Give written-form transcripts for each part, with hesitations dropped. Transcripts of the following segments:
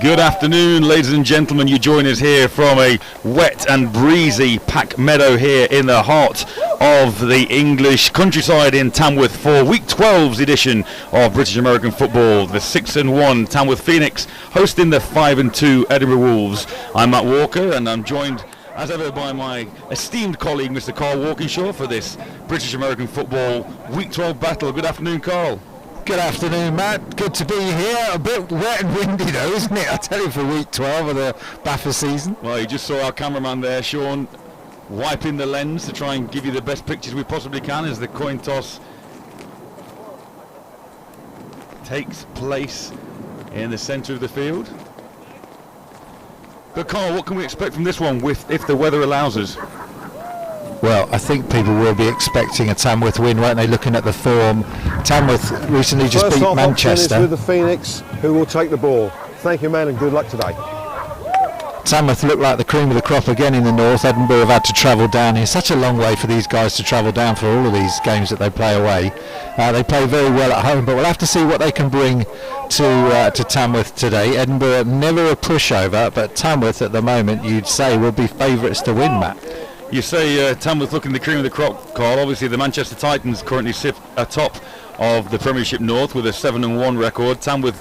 Good afternoon, ladies and gentlemen. You join us here from a wet and breezy Pack Meadow here in the heart of the English countryside in Tamworth for Week 12's edition of British American football. The 6-1 Tamworth Phoenix hosting the 5-2 Edinburgh Wolves. I'm Matt Walker, and I'm joined as ever by my esteemed colleague Mr. Carl Walkinshaw for this British American football Week 12 battle. Good afternoon, Carl. Good afternoon, Matt. Good to be here. A bit wet and windy though, isn't it? I tell you, for week 12 of the BAFTA season. Well, you just saw our cameraman there, Sean, wiping the lens to try and give you the best pictures we possibly can as the coin toss takes place in the centre of the field. But Carl, what can we expect from this one if the weather allows us? Well, I think people will be expecting a Tamworth win, weren't they, looking at the form. Tamworth recently just beat Manchester. First with the Phoenix, who will take the ball. Thank you, man, and good luck today. Tamworth look like the cream of the crop again in the north. Edinburgh have had to travel down here. Such a long way for these guys to travel down for all of these games that they play away. They play very well at home, but we'll have to see what they can bring to Tamworth today. Edinburgh never a pushover, but Tamworth at the moment, you'd say, will be favourites to win, Matt. You say Tamworth looking the cream of the crop, Carl. Obviously the Manchester Titans currently sit atop of the Premiership North with a 7-1 record. Tamworth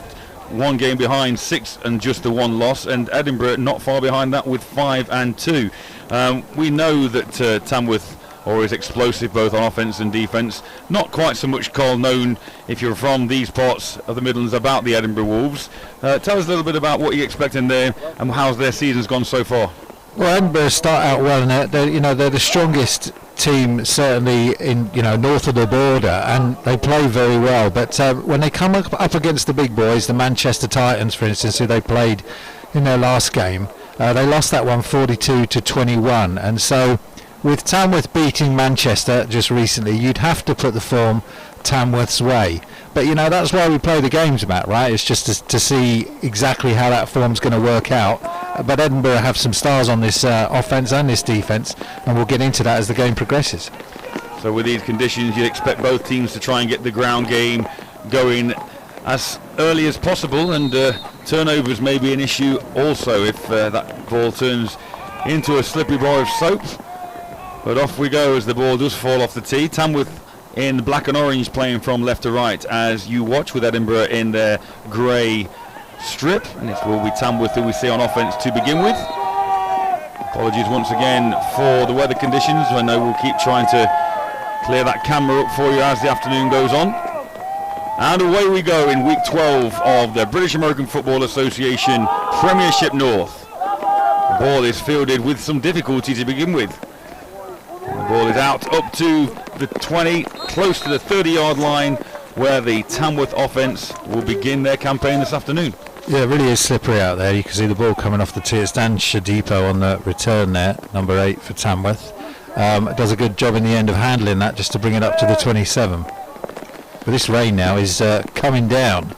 one game behind, 6 and just the one loss, and Edinburgh not far behind that with 5-2. We know that Tamworth is explosive both on offence and defence. Not quite so much, Carl, known if you're from these parts of the Midlands about the Edinburgh Wolves. Tell us a little bit about what you're expecting there and how's their season's gone so far. Well, Edinburgh start out well, and they're the strongest team certainly in north of the border, and they play very well. But when they come up against the big boys, the Manchester Titans, for instance, who they played in their last game, they lost that one 42-21, and so with Tamworth beating Manchester just recently, you'd have to put the form Tamworth's way. But that's why we play the games, Matt, right? It's just to see exactly how that form's going to work out. But Edinburgh have some stars on this offence and this defence, and we'll get into that as the game progresses. So with these conditions, you'd expect both teams to try and get the ground game going as early as possible, and turnovers may be an issue also if that ball turns into a slippery bar of soap. But off we go as the ball does fall off the tee. Tamworth in black and orange playing from left to right as you watch, with Edinburgh in their grey strip, and it will be Tamworth who we see on offence to begin with. Apologies once again for the weather conditions. I know we'll keep trying to clear that camera up for you as the afternoon goes on. And away we go in week 12 of the British American Football Association Premiership North. The ball is fielded with some difficulty to begin with. The ball is out up to the 20, close to the 30-yard line, where the Tamworth offence will begin their campaign this afternoon. Yeah, it really is slippery out there. You can see the ball coming off the tee. It's Dan Shadipo on the return there, number 8 for Tamworth. Does a good job in the end of handling that just to bring it up to the 27. But this rain now is coming down.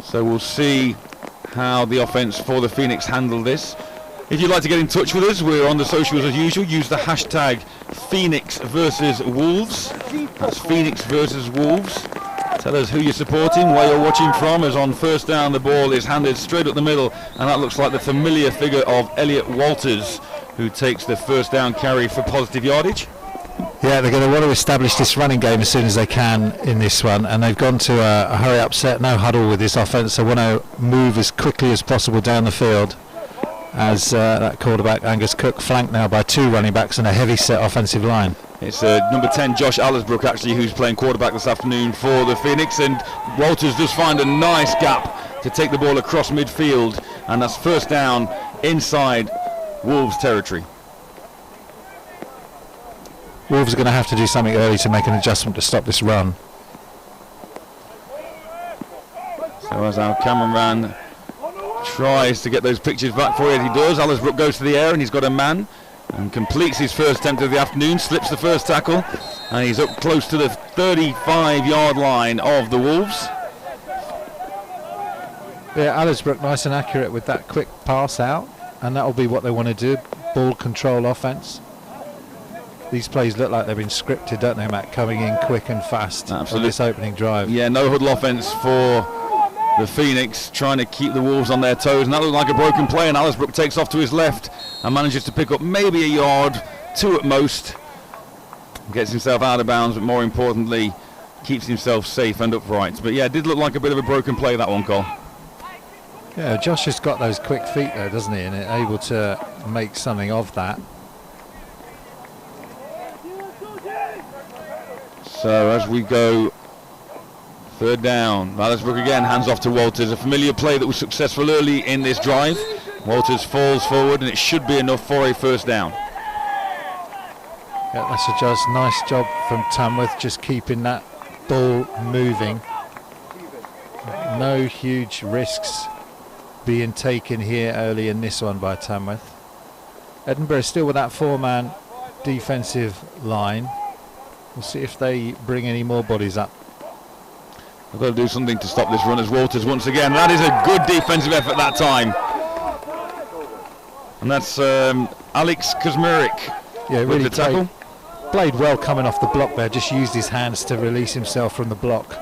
So we'll see how the offence for the Phoenix handle this. If you'd like to get in touch with us, we're on the socials as usual. Use the hashtag Phoenix versus Wolves. That's Phoenix versus Wolves. Tell us who you're supporting, where you're watching from, as on first down the ball is handed straight up the middle, and that looks like the familiar figure of Elliot Walters, who takes the first down carry for positive yardage. Yeah, they're going to want to establish this running game as soon as they can in this one, and they've gone to a hurry-up set, no huddle with this offence. They want to move as quickly as possible down the field, as that quarterback Angus Cook flanked now by 2 running backs and a heavy set offensive line. It's number 10 Josh Allersbrook actually who's playing quarterback this afternoon for the Phoenix, and Walters does find a nice gap to take the ball across midfield, and that's first down inside Wolves territory. Wolves are going to have to do something early to make an adjustment to stop this run. So as our cameraman tries to get those pictures back for you, as he does, Allersbrook goes to the air and he's got a man and completes his first attempt of the afternoon, slips the first tackle, and he's up close to the 35-yard line of the Wolves. Yeah, Allersbrook nice and accurate with that quick pass out, and that'll be what they want to do, ball control offence. These plays look like they've been scripted, don't they, Matt? Coming in quick and fast. Absolutely. On this opening drive. Yeah, no huddle offence for the Phoenix, trying to keep the Wolves on their toes, and that looked like a broken play, and Alisbrook takes off to his left and manages to pick up maybe a yard, 2 at most. Gets himself out of bounds, but more importantly, keeps himself safe and upright. But yeah, it did look like a bit of a broken play, that one, Cole. Yeah, Josh has got those quick feet though, doesn't he, and able to make something of that. So as we go, 3rd down, Alisbrook again hands off to Walters, a familiar play that was successful early in this drive. Walters falls forward and it should be enough for a 1st down. Yeah, that's just a nice job from Tamworth, just keeping that ball moving. No huge risks being taken here early in this one by Tamworth. Edinburgh still with that 4-man defensive line. We'll see if they bring any more bodies up. They've got to do something to stop this run as Walters once again. That is a good defensive effort that time. And that's Alex Kazmierik with the tackle. Played well coming off the block there, just used his hands to release himself from the block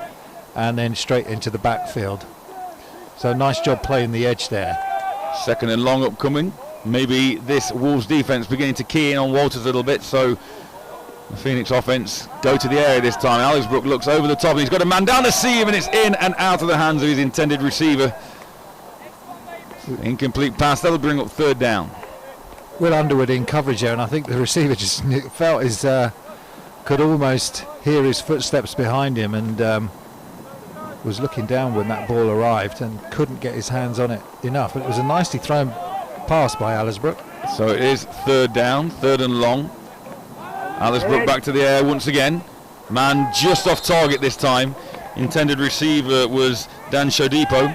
and then straight into the backfield. So nice job playing the edge there. 2nd and long upcoming. Maybe this Wolves defense beginning to key in on Walters a little bit, so the Phoenix offense go to the area this time. Alisbrook looks over the top and he's got a man down to see him, and it's in and out of the hands of his intended receiver. Incomplete pass, that'll bring up 3rd down. Will Underwood in coverage there, and I think the receiver just felt his could almost hear his footsteps behind him, and was looking down when that ball arrived and couldn't get his hands on it enough. But it was a nicely thrown pass by Alisbrook. So it is 3rd down, 3rd and long. Alisbrook back to the air once again. Man just off target this time. Intended receiver was Dan Shodipo.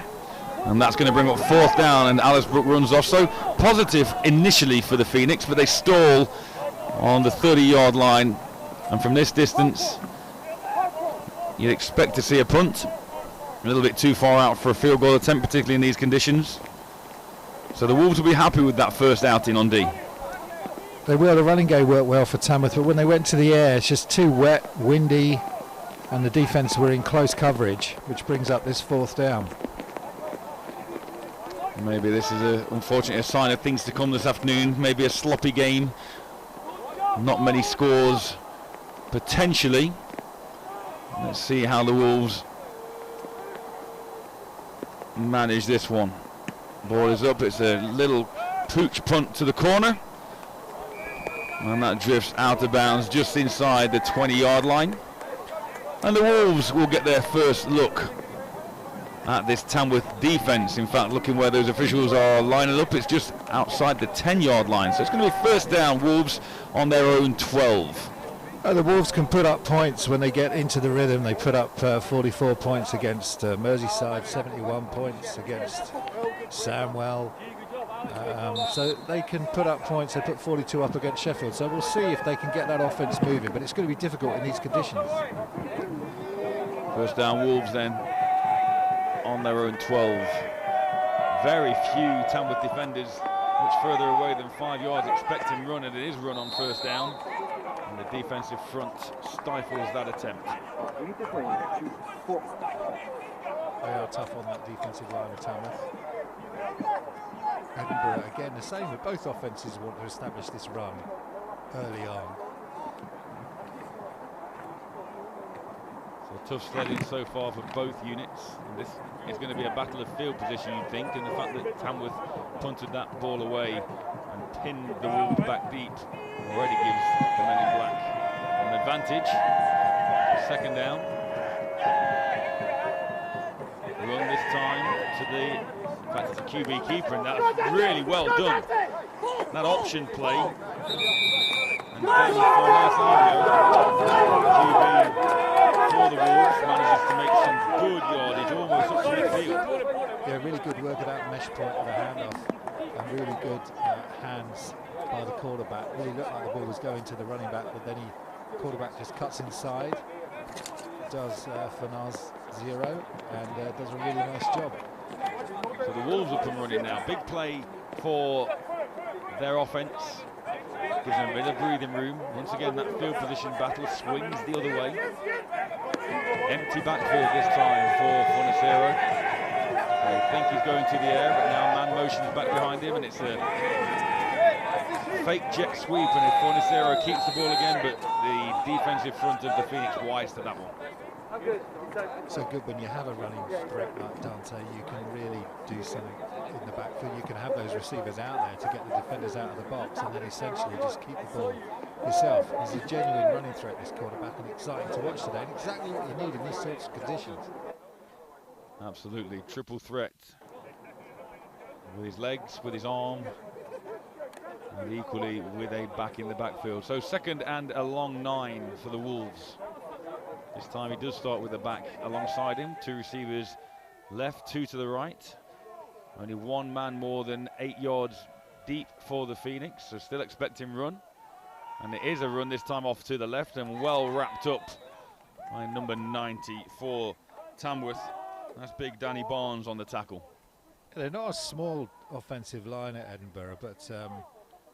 And that's going to bring up 4th down, and Alisbrook runs off. So positive initially for the Phoenix, but they stall on the 30-yard line. And from this distance, you'd expect to see a punt. A little bit too far out for a field goal attempt, particularly in these conditions. So the Wolves will be happy with that 1st outing on D. They will. The running game worked well for Tamworth, but when they went to the air, it's just too wet, windy, and the defence were in close coverage, which brings up this 4th down. Maybe this is unfortunately a sign of things to come this afternoon. Maybe a sloppy game. Not many scores, potentially. Let's see how the Wolves manage this one. Ball is up. It's a little pooch punt to the corner. And that drifts out of bounds just inside the 20-yard line. And the Wolves will get their first look at this Tamworth defence. In fact, looking where those officials are lining up, it's just outside the 10-yard line. So it's going to be 1st down, Wolves on their own 12. The Wolves can put up points when they get into the rhythm. They put up 44 points against Merseyside, 71 points against Samwell. So they can put up points. They put 42 up against Sheffield. So we'll see if they can get that offence moving. But it's going to be difficult in these conditions. 1st down, Wolves then on their own 12. Very few Tamworth defenders much further away than 5 yards expecting run, and it is run on 1st down. And the defensive front stifles that attempt. They are tough on that defensive line of Tamworth. Edinburgh, again, the same with both offences, want to establish this run early on. So tough sledding so far for both units. And this is going to be a battle of field position, you'd think, and the fact that Tamworth punted that ball away and pinned the Wolves back deep already gives the men in black an advantage. 2nd down. Run this time to the, in fact it's a QB keeper, and that's really well done. That option play. And then for QB for the Wolves manages to make some good yardage, almost up to midfield. Yeah, really good work at that mesh point of the handoff, and really good hands by the quarterback. Really looked like the ball was going to the running back, but then quarterback just cuts inside, does Fanaz 0, and does a really nice job. So the Wolves up and running now. Big play for their offence. Gives them a bit of breathing room. Once again, that field position battle swings the other way. Empty backfield this time for Fonacero. I think he's going to the air, but now man motions back behind him, and it's a fake jet sweep, and if Fornicero keeps the ball again, but the defensive front of the Phoenix wise to that one. So good when you have a running threat like Dante, you can really do something in the backfield. You can have those receivers out there to get the defenders out of the box, and then essentially just keep the ball yourself. He's a genuine running threat, this quarterback, and exciting to watch today, and exactly what you need in these sorts of conditions. Absolutely, triple threat with his legs, with his arm, and equally with a back in the backfield. So 2nd and a long 9 for the Wolves. This time he does start with the back alongside him. 2 receivers left, 2 to the right. Only 1 man more than 8 yards deep for the Phoenix, so still expect him run. And it is a run this time off to the left and well wrapped up by number 90 for Tamworth. That's big Danny Barnes on the tackle. They're not a small offensive line at Edinburgh, but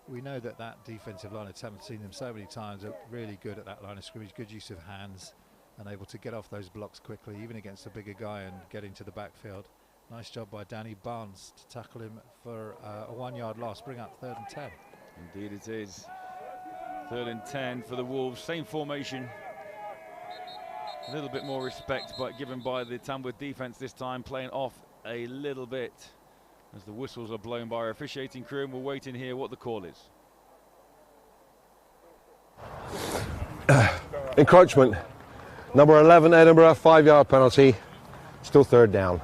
we know that defensive line, I haven't seen them so many times, are really good at that line of scrimmage, good use of hands, and able to get off those blocks quickly, even against a bigger guy, and get into the backfield. Nice job by Danny Barnes to tackle him for a 1-yard loss, bring up 3rd and 10. Indeed it is. 3rd and 10 for the Wolves, same formation. A little bit more respect given by the Tamworth defense this time, playing off a little bit as the whistles are blown by our officiating crew, and we'll wait and hear what the call is. Encroachment. Number 11, Edinburgh, 5-yard penalty. Still 3rd down.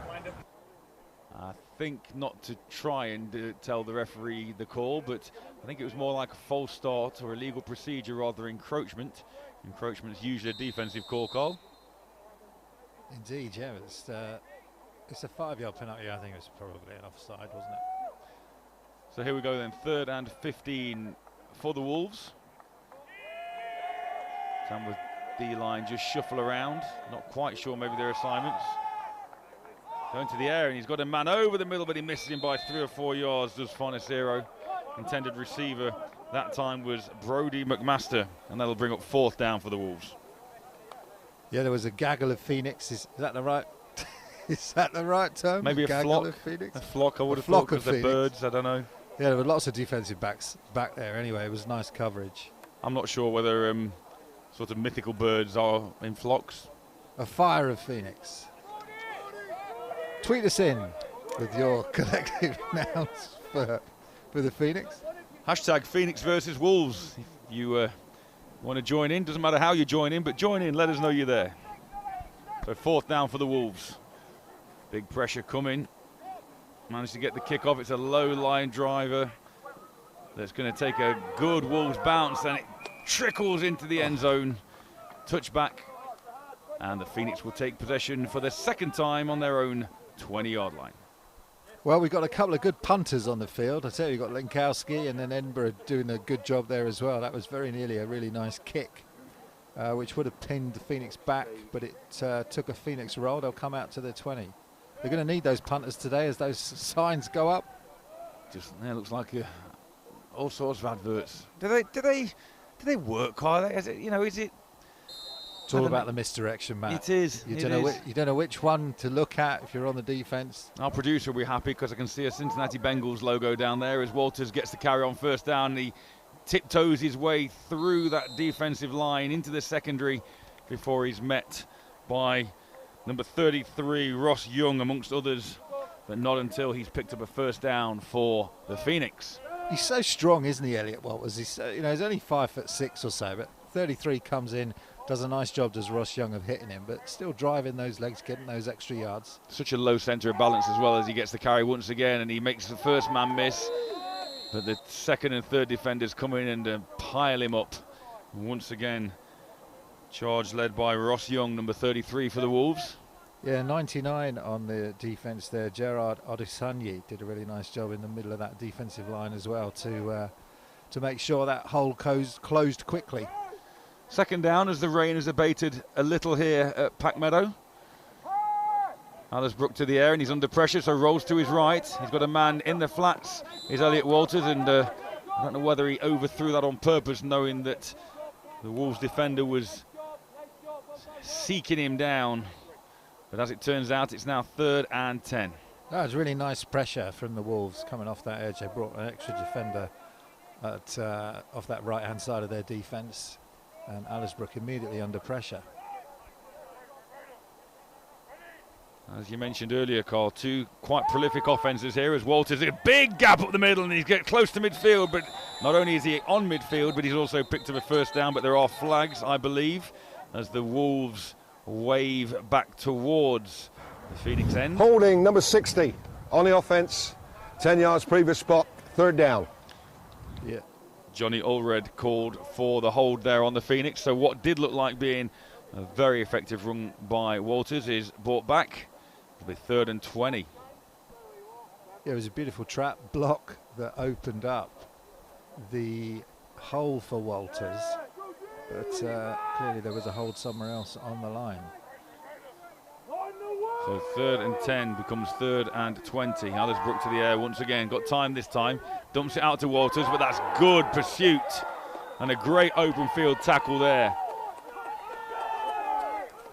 I think not to try and tell the referee the call, but I think it was more like a false start or illegal procedure rather than encroachment. Encroachment is usually a defensive call, Carl. Indeed, yeah, it's a 5-yard penalty. I think it was probably an offside, wasn't it? So here we go then, 3rd and 15 for the Wolves. Tamworth D-line just shuffle around, not quite sure maybe their assignments. Going to the air, and he's got a man over the middle, but he misses him by 3 or 4 yards, does Fornicero. Intended receiver that time was Brody McMaster, and that'll bring up 4th down for the Wolves. Yeah, there was a gaggle of Phoenix. Is that the right? Is that the right term? Maybe a flock. Of Phoenix? A flock, I would have thought, because they're birds, I don't know. Yeah, there were lots of defensive backs back there anyway. It was nice coverage. I'm not sure whether sort of mythical birds are in flocks. A fire of Phoenix. Tweet us in with your collective nouns for the Phoenix. Hashtag Phoenix versus Wolves. If you want to join in, doesn't matter how you join in, but join in, let us know you're there. So 4th down for the Wolves. Big pressure coming. Managed to get the kick off. It's a low line driver that's going to take a good Wolves bounce, and it trickles into the end zone. Touchback, and the Phoenix will take possession for the 2nd time on their own 20-yard line. Well, we've got a couple of good punters on the field. I tell you, you've got Lenkowski and then Edinburgh doing a good job there as well. That was very nearly a really nice kick, which would have pinned the Phoenix back, but it took a Phoenix roll. They'll come out to the 20. They're going to need those punters today as those signs go up. Just there looks like all sorts of adverts. Do they work, Kyle? Is it? It's all about the misdirection, Matt. It is. You don't know which one to look at if you're on the defense. Our producer will be happy because I can see a Cincinnati Bengals logo down there as Walters gets the carry on 1st down. He tiptoes his way through that defensive line into the secondary before he's met by number 33, Ross Young, amongst others, but not until he's picked up a 1st down for the Phoenix. He's so strong, isn't he, Elliot? What was he? He's only 5'6" or so, but 33 comes in, does a nice job, does Ross Young, of hitting him, but still driving those legs, getting those extra yards. Such a low centre of balance as well, as he gets the carry once again, and he makes the 1st man miss, but the 2nd and 3rd defenders come in and pile him up. Once again, charge led by Ross Young, number 33 for the Wolves. Yeah, 99 on the defence there. Gerard Odesanya did a really nice job in the middle of that defensive line as well to make sure that hole closed quickly. 2nd down as the rain has abated a little here at Pack Meadow. Aldersbrook to the air, and he's under pressure, so rolls to his right. He's got a man in the flats. Is Elliot Walters, and I don't know whether he overthrew that on purpose, knowing that the Wolves defender was seeking him down. But as it turns out, it's now 3rd and 10. That was really nice pressure from the Wolves coming off that edge. They brought an extra defender off that right-hand side of their defence, and Elliot immediately under pressure. As you mentioned earlier, Carl, two quite prolific offences here as Walters, a big gap up the middle, and he's getting close to midfield, but not only is he on midfield, but he's also picked up a first down, but there are flags, I believe, as the Wolves wave back towards the Phoenix end. Holding number 60 on the offence, 10 yards previous spot, third down. Yeah. Johnny Allred called for the hold there on the Phoenix, so what did look like being a very effective run by Walters is brought back. It'll be 3rd and 20. Yeah, it was a beautiful trap block that opened up the hole for Walters, but clearly there was a hold somewhere else on the line. So 3rd and 10 becomes 3rd and 20. Elliot to the air once again, got time this time, dumps it out to Walters, but that's good pursuit and a great open field tackle there.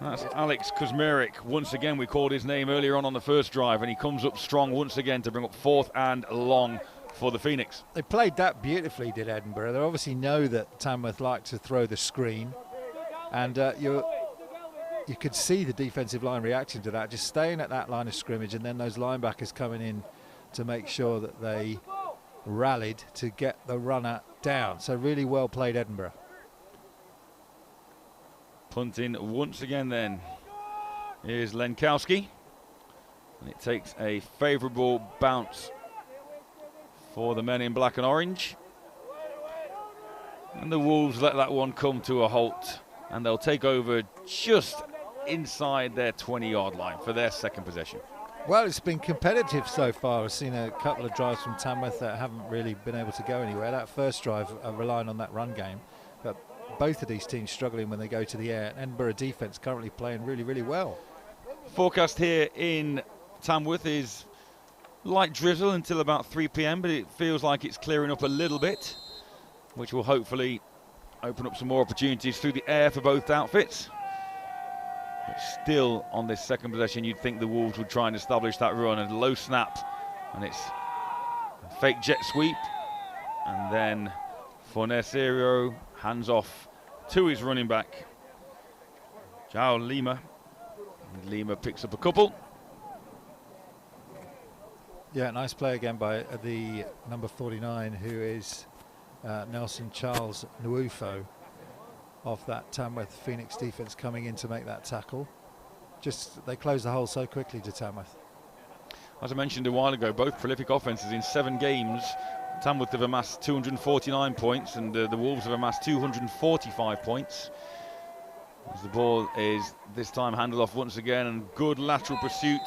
That's Alex Kuzmerich. Once again, we called his name earlier on the first drive, and he comes up strong once again to bring up 4th and long for the Phoenix. They played that beautifully, did Edinburgh. They obviously know that Tamworth like to throw the screen, and you could see the defensive line reacting to that, just staying at that line of scrimmage, and then those linebackers coming in to make sure that they rallied to get the runner down. So really well played, Edinburgh. Punting once again then. Here's Lenkowski. And it takes a favourable bounce for the men in black and orange. And the Wolves let that one come to a halt. And they'll take over just inside their 20-yard line for their second possession. Well, it's been competitive so far. I've seen a couple of drives from Tamworth that haven't really been able to go anywhere. That first drive relying on that run game. But both of these teams struggling when they go to the air. Edinburgh defence currently playing really, really well. Forecast here in Tamworth is light drizzle until about 3 p.m, but it feels like it's clearing up a little bit, which will hopefully open up some more opportunities through the air for both outfits. But still, on this second possession, you'd think the Wolves would try and establish that run. And low snap, and it's a fake jet sweep, and then Fornecero hands off to his running back, João Lima. And Lima picks up a couple. Yeah, nice play again by the number 49, who is Nelson Charles Nwufo, off that Tamworth Phoenix defence coming in to make that tackle. Just they close the hole so quickly to Tamworth. As I mentioned a while ago, both prolific offences in 7 games. Tamworth have amassed 249 points, and the Wolves have amassed 245 points. As the ball is this time handled off once again, and good lateral pursuit.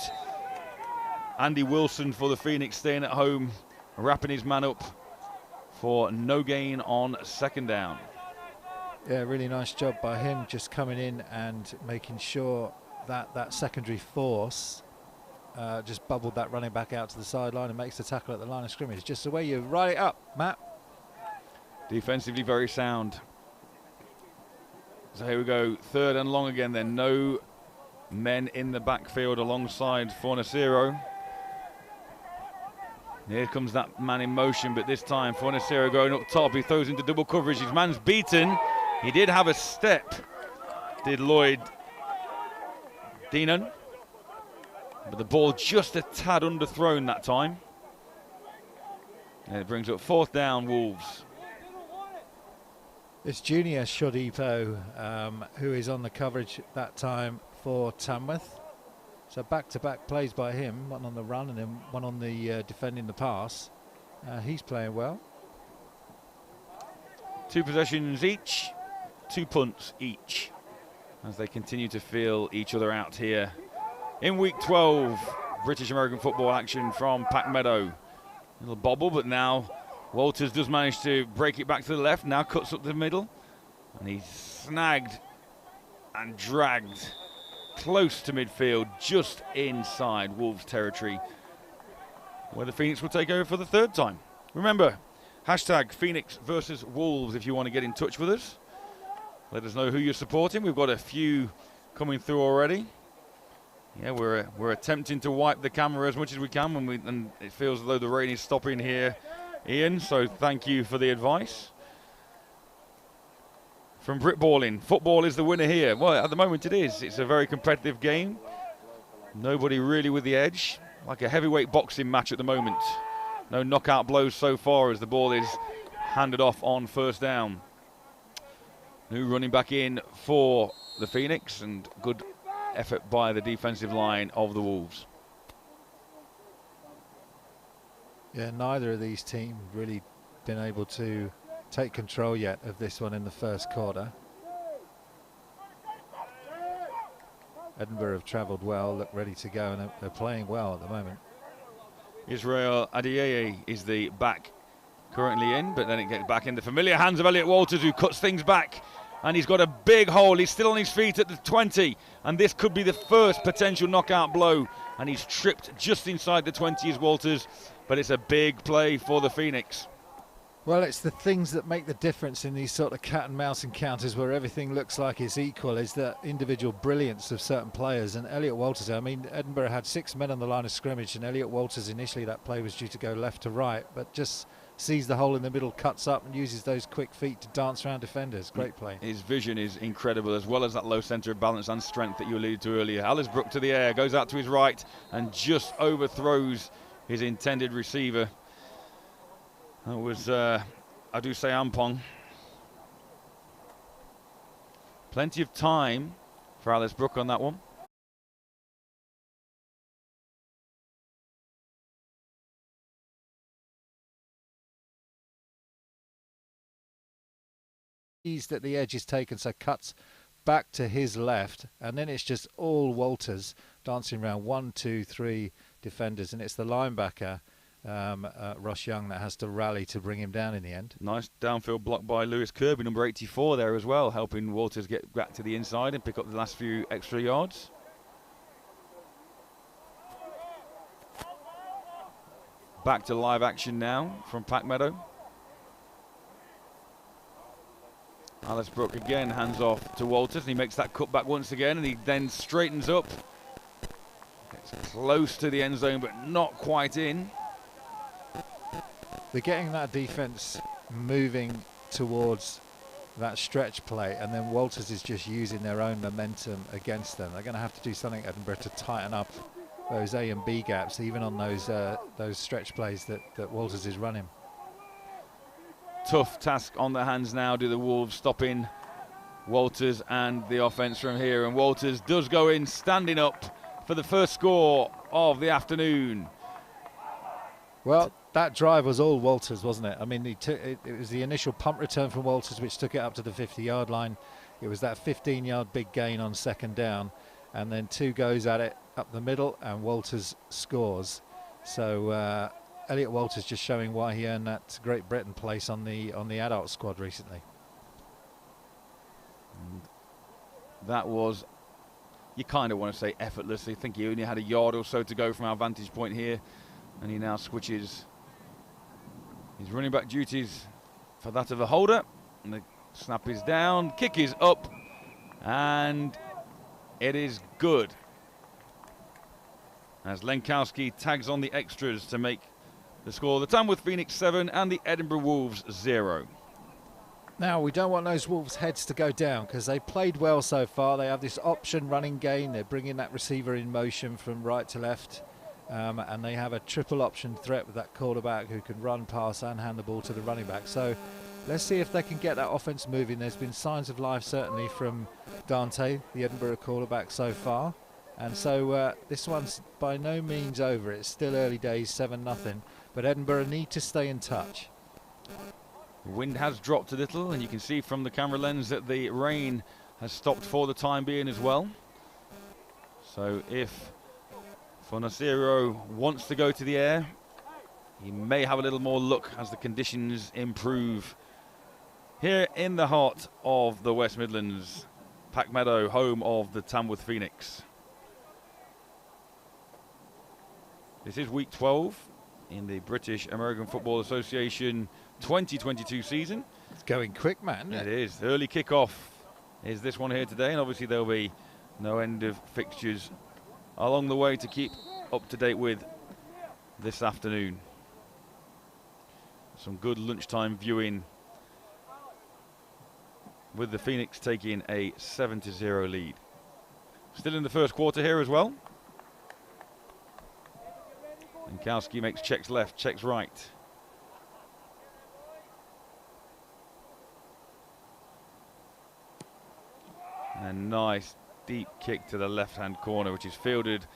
Andy Wilson for the Phoenix staying at home, wrapping his man up for no gain on second down. Yeah, really nice job by him, just coming in and making sure that that secondary force just bubbled that running back out to the sideline and makes the tackle at the line of scrimmage. Just the way you write it up, Matt. Defensively very sound. So here we go, 3rd and long again then. No men in the backfield alongside Fornecero. Here comes that man in motion, but this time Fornecero going up top. He throws into double coverage. His man's beaten. He did have a step, did Lloyd Deanon. But the ball just a tad underthrown that time. And it brings up 4th down, Wolves. It's Junior Shodipo who is on the coverage that time for Tamworth. So back-to-back plays by him, one on the run and then one on the defending the pass. He's playing well. 2 possessions each, 2 punts each, as they continue to feel each other out here in week 12 British American football action from Pack Meadow. Little bobble, but now Walters does manage to break it back to the left, now cuts up the middle, and he's snagged and dragged close to midfield, just inside Wolves territory, where the Phoenix will take over for the 3rd time. Remember, hashtag Phoenix versus Wolves if you want to get in touch with us. Let us know who you're supporting. We've got a few coming through already. Yeah, we're attempting to wipe the camera as much as we can, and it feels as though the rain is stopping here, Ian. So thank you for the advice. From Britballing, football is the winner here. Well, at the moment it is. It's a very competitive game. Nobody really with the edge. Like a heavyweight boxing match at the moment. No knockout blows so far as the ball is handed off on first down. New running back in for the Phoenix, and good effort by the defensive line of the Wolves. Yeah, neither of these teams really been able to take control yet of this one in the first quarter. Edinburgh have travelled well, look ready to go, and they're playing well at the moment. Israel Adiyeye is the back currently in, but then it gets back in the familiar hands of Elliot Walters, who cuts things back, and he's got a big hole. He's still on his feet at the 20, and this could be the first potential knockout blow, and he's tripped just inside the 20 as Walters, but it's a big play for the Phoenix. Well, it's the things that make the difference in these sort of cat and mouse encounters where everything looks like it's equal, is the individual brilliance of certain players. And Elliot Walters, I mean, Edinburgh had 6 men on the line of scrimmage, and Elliot Walters, initially that play was due to go left to right, but just sees the hole in the middle, cuts up and uses those quick feet to dance around defenders. Great play. His vision is incredible, as well as that low centre of balance and strength that you alluded to earlier. Alisbrook to the air, goes out to his right and just overthrows his intended receiver. That was Adusei Ampong. Plenty of time for Alisbrook on that one. Ease that the edge is taken, so cuts back to his left, and then it's just all Walters dancing around 1, 2, 3 defenders, and it's the linebacker Ross Young that has to rally to bring him down in the end. Nice downfield block by Lewis Kirby, number 84 there as well, helping Walters get back to the inside and pick up the last few extra yards. Back to live action now from Meadow. Alisbrook again hands off to Walters, and he makes that cut back once again, and he then straightens up. Gets close to the end zone, but not quite in. They're getting that defense moving towards that stretch play, and then Walters is just using their own momentum against them. They're going to have to do something, Edinburgh, to tighten up those A and B gaps, even on those stretch plays that Walters is running. Tough task on their hands now. Do the Wolves stop in Walters and the offense from here? And Walters does go in, standing up for the first score of the afternoon. Well, that drive was all Walters, wasn't it? I mean, it was the initial punt return from Walters which took it up to the 50-yard line. It was that 15-yard big gain on second down, and then 2 goes at it up the middle, and Walters scores. So Elliot Walters just showing why he earned that Great Britain place on the adult squad recently. And that was, you kind of want to say effortless. I think he only had a yard or so to go from our vantage point here, and he now switches his running back duties for that of a holder, and the snap is down, kick is up, and it is good, as Lenkowski tags on the extras to make the score: the Tamworth Phoenix 7 and the Edinburgh Wolves 0. Now, we don't want those Wolves' heads to go down because they played well so far. They have this option running game. They're bringing that receiver in motion from right to left. And they have a triple option threat with that quarterback who can run, pass and hand the ball to the running back. So let's see if they can get that offense moving. There's been signs of life certainly from Dante, the Edinburgh quarterback, so far. And so this one's by no means over. It's still early days, 7-0. But Edinburgh need to stay in touch. The wind has dropped a little, and you can see from the camera lens that the rain has stopped for the time being as well. So if Fonacero wants to go to the air, he may have a little more luck as the conditions improve here in the heart of the West Midlands. Meadow, home of the Tamworth Phoenix. This is week 12 in the British American Football Association 2022 season. It's going quick, man. It is. Early kickoff is this one here today, and obviously there'll be no end of fixtures along the way to keep up to date with this afternoon. Some good lunchtime viewing with the Phoenix taking a 7-0 lead. Still in the first quarter here as well. Lenkowski makes checks left, checks right. And a nice deep kick to the left-hand corner, which is fielded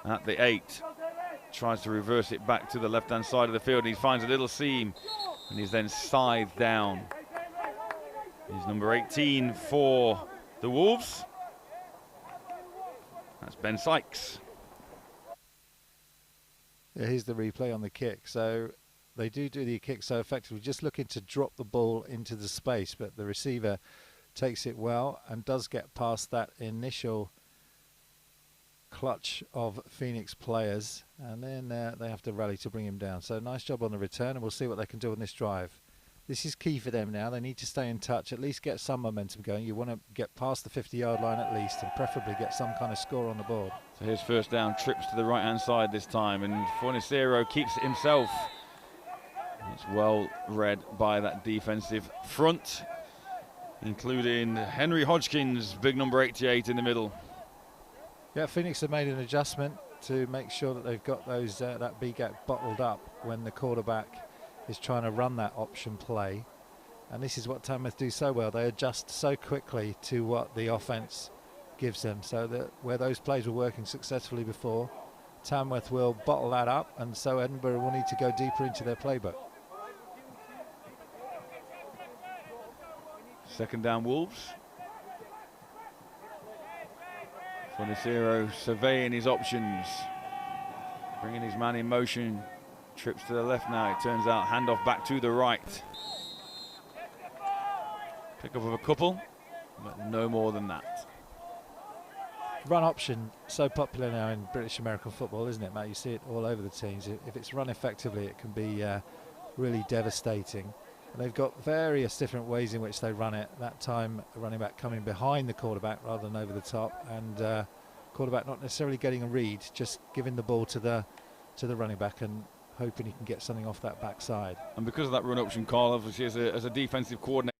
at the 8. Tries to reverse it back to the left-hand side of the field, and he finds a little seam, and he's then scythed down. He's number 18 for the Wolves. That's Ben Sykes. Yeah, here's the replay on the kick. So they do the kick so effectively, just looking to drop the ball into the space, but the receiver takes it well and does get past that initial clutch of Phoenix players, and then they have to rally to bring him down. So nice job on the return, and we'll see what they can do on this drive. This is key for them now. They need to stay in touch, at least get some momentum going. You want to get past the 50-yard line at least, and preferably get some kind of score on the board. So here's first down, trips to the right-hand side this time, and Fornicero keeps it himself. It's well read by that defensive front, including Henry Hodgkins, big number 88 in the middle. Yeah, Phoenix have made an adjustment to make sure that they've got those that B-gap bottled up when the quarterback is trying to run that option play. And this is what Tamworth do so well. They adjust so quickly to what the offense gives them, so that where those plays were working successfully before, Tamworth will bottle that up, and so Edinburgh will need to go deeper into their playbook. Second down, Wolves. Fornicero surveying his options, bringing his man in motion. Trips to the left now, it turns out, handoff back to the right. Pick up of a couple, but no more than that. Run option, so popular now in British American football, isn't it, Matt? You see it all over the teams. If it's run effectively, it can be really devastating. And they've got various different ways in which they run it. That time, running back coming behind the quarterback rather than over the top, and quarterback not necessarily getting a read, just giving the ball to the running back and hoping he can get something off that backside. And because of that run option, Carl, obviously as a defensive coordinator,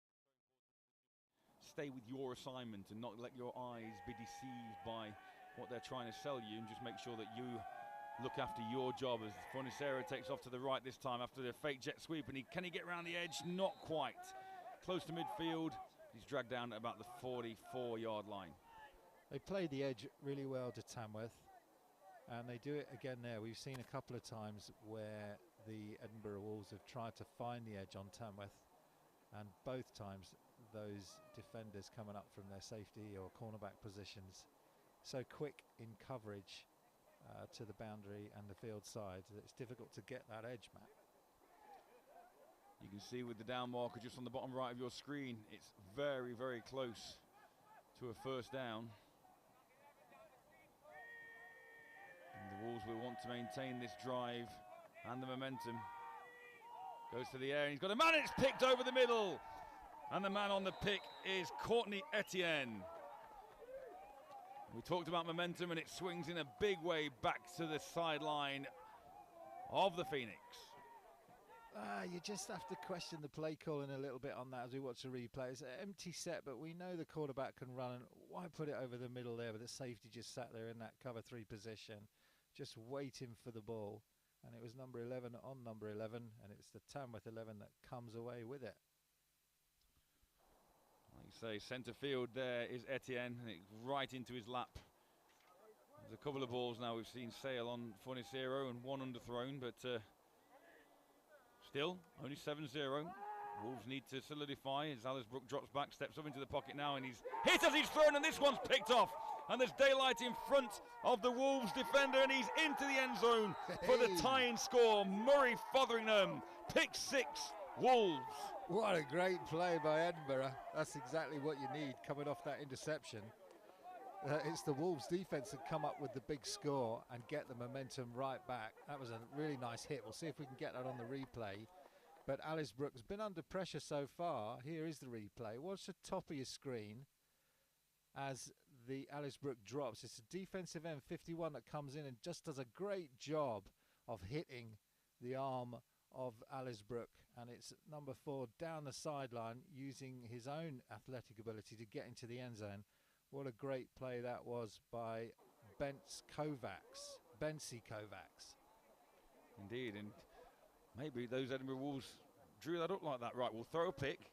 stay with your assignment and not let your eyes be deceived by what they're trying to sell you, and just make sure that you look after your job. As Fornicero takes off to the right this time after the fake jet sweep, and can he get around the edge? Not quite. Close to midfield. He's dragged down at about the 44-yard line. They played the edge really well to Tamworth, and they do it again there. We've seen a couple of times where the Edinburgh Wolves have tried to find the edge on Tamworth, and both times those defenders coming up from their safety or cornerback positions so quick in coverage to the boundary and the field side that it's difficult to get that edge, Matt. You can see with the down marker just on the bottom right of your screen, it's very, very close to a first down. And the Wolves will want to maintain this drive and the momentum. Goes to the air, and he's got a man, it's picked over the middle. And the man on the pick is Courtney Etienne. We talked about momentum, and it swings in a big way back to the sideline of the Phoenix. You just have to question the play calling a little bit on that as we watch the replay. It's an empty set, but we know the quarterback can run, and why put it over the middle there? But the safety just sat there in that cover 3 position, just waiting for the ball. And it was number 11 on number 11, and it's the Tamworth 11 that comes away with it. Like you say, centre field there is Etienne, and it's right into his lap. There's a couple of balls now we've seen sail on Fornicero, and one underthrown, but still only 7-0. Wolves need to solidify as Alisbrook drops back, steps up into the pocket now, and he's hit as he's thrown, and this one's picked off. And there's daylight in front of the Wolves defender, and he's into the end zone for the tying score. Murray Fotheringham, pick 6, Wolves. What a great play by Edinburgh. That's exactly what you need coming off that interception. It's the Wolves defense that come up with the big score and get the momentum right back. That was a really nice hit. We'll see if we can get that on the replay. But Alisbrook's been under pressure so far. Here is the replay. Watch the top of your screen as the Alisbrook drops. It's a defensive end 51 that comes in and just does a great job of hitting the arm of Alisbrook, and it's number 4 down the sideline using his own athletic ability to get into the end zone. What a great play that was by Bency Kovacs. Indeed, and maybe those Edinburgh Wolves drew that up like that. Right, we'll throw a pick,